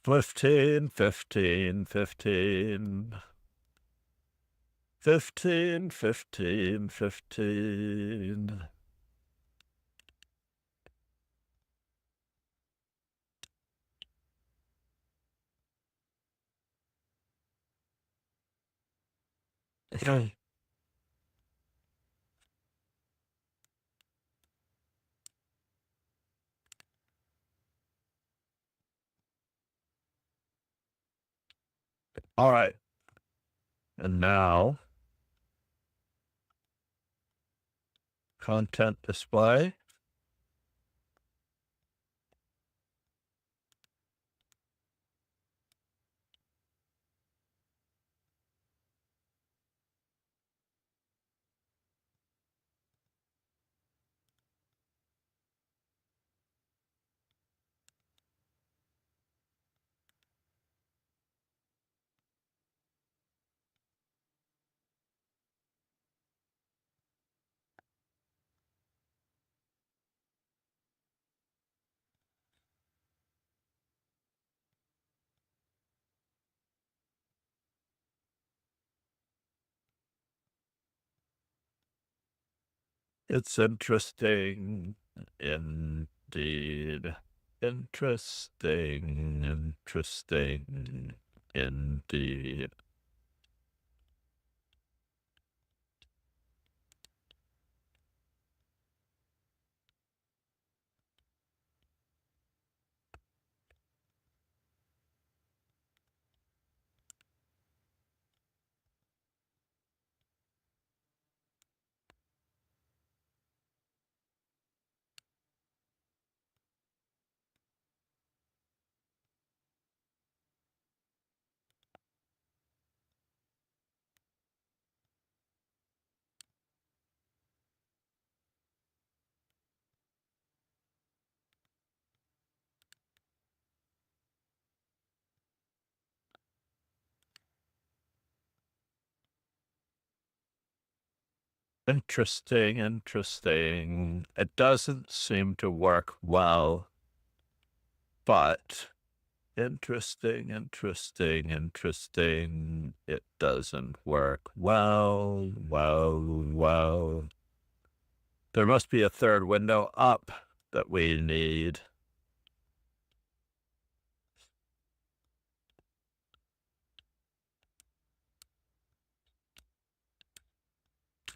15, 15, 15. 15, 15, 15. All right. And now, content display. It's interesting, indeed. Interesting, interesting, indeed. Interesting, interesting. It doesn't seem to work well, but interesting, interesting, interesting. It doesn't work well, well. There must be a third window up that we need.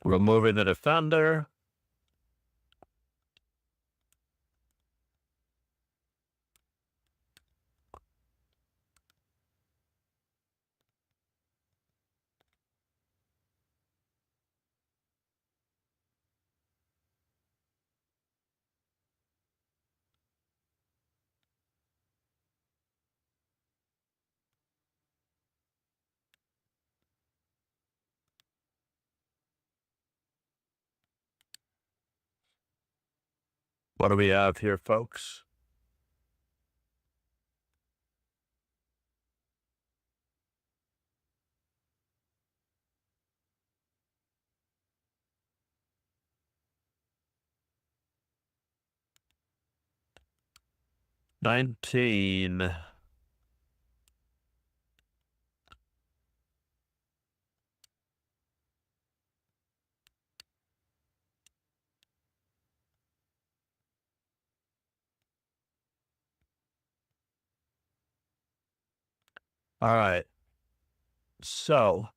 Removing the defender. What do we have here, folks? $19. All right. So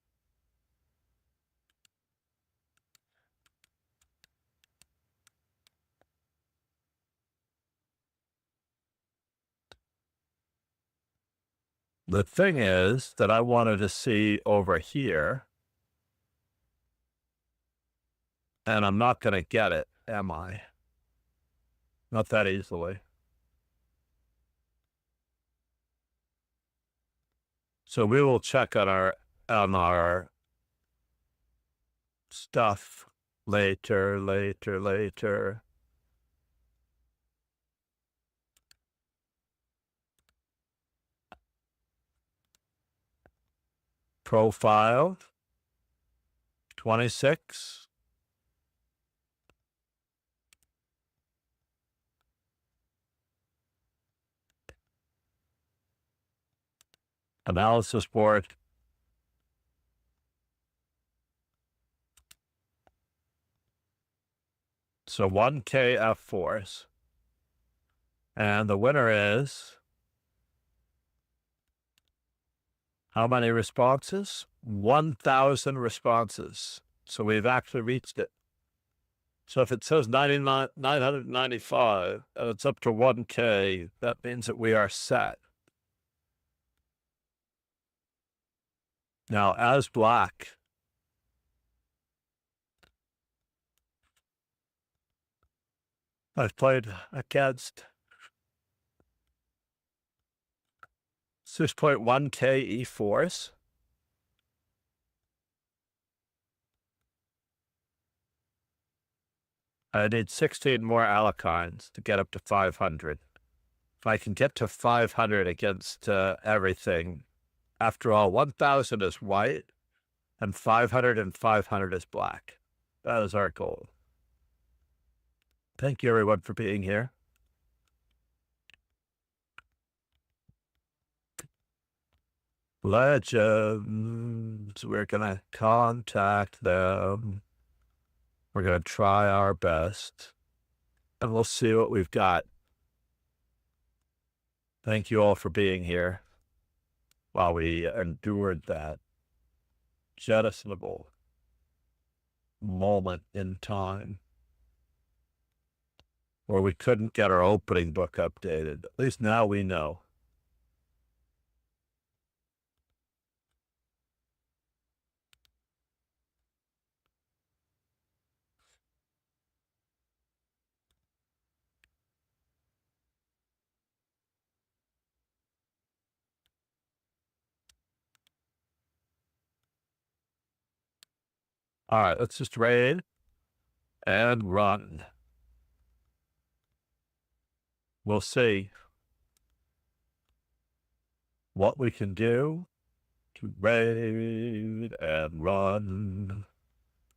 the thing is that I wanted to see over here, and I'm not going to get it, am I? Not that easily. So we will check on our stuff later. Profile 26. Analysis board. So 1K F4s. And the winner is how many responses? 1,000 responses. So we've actually reached it. So if it says 995 and it's up to 1K, that means that we are set. Now, as black, I've played against 6.1K E4s. I need 16 more Alakines to get up to 500. If I can get to 500 against everything, after all, 1,000 is white and 500 is black. That is our goal. Thank you, everyone, for being here. Legends, we're going to contact them. We're going to try our best, and we'll see what we've got. Thank you all for being here while we endured that jettisonable moment in time where we couldn't get our opening book updated. At least now we know. All right, let's just raid and run. We'll see what we can do to raid and run.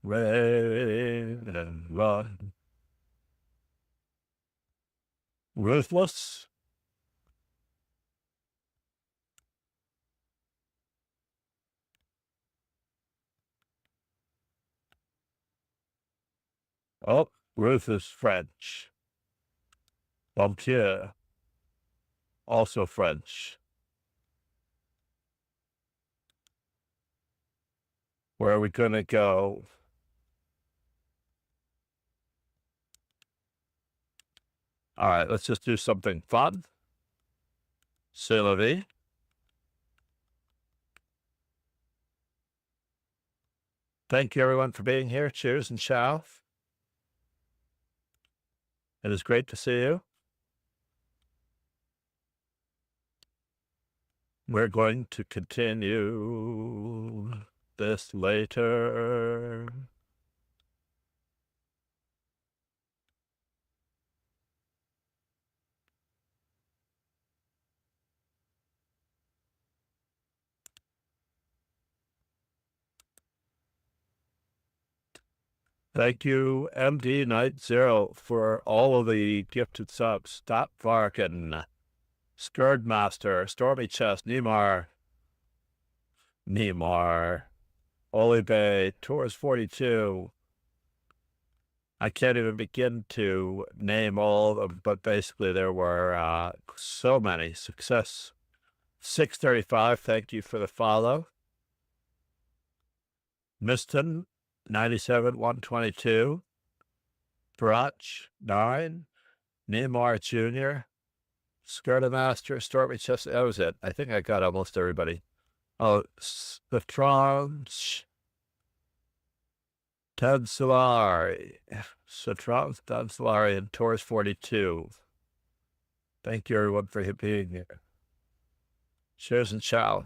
Raid and run. Ruthless. Oh, Ruth is French. Vampire, also French. Where are we going to go? All right, let's just do something fun. C'est la vie. Thank you, everyone, for being here. Cheers and ciao. It is great to see you. We're going to continue this later. Thank you, MD Night Zero, for all of the gifted subs. Stop Varkin, Skurdmaster, Stormy Chest, Neymar, Olibe, Tours 42. I can't even begin to name all of them, but basically there were so many. Success 635, thank you for the follow. Miston, 97, 122. Brach, 9. Neymar Jr., Skirtmaster, Stormy Chest. That was it. I think I got almost everybody. Oh, the Trons, Ted Solari, Satrons, Ted Solari, and Taurus 42. Thank you, everyone, for being here. Cheers and ciao.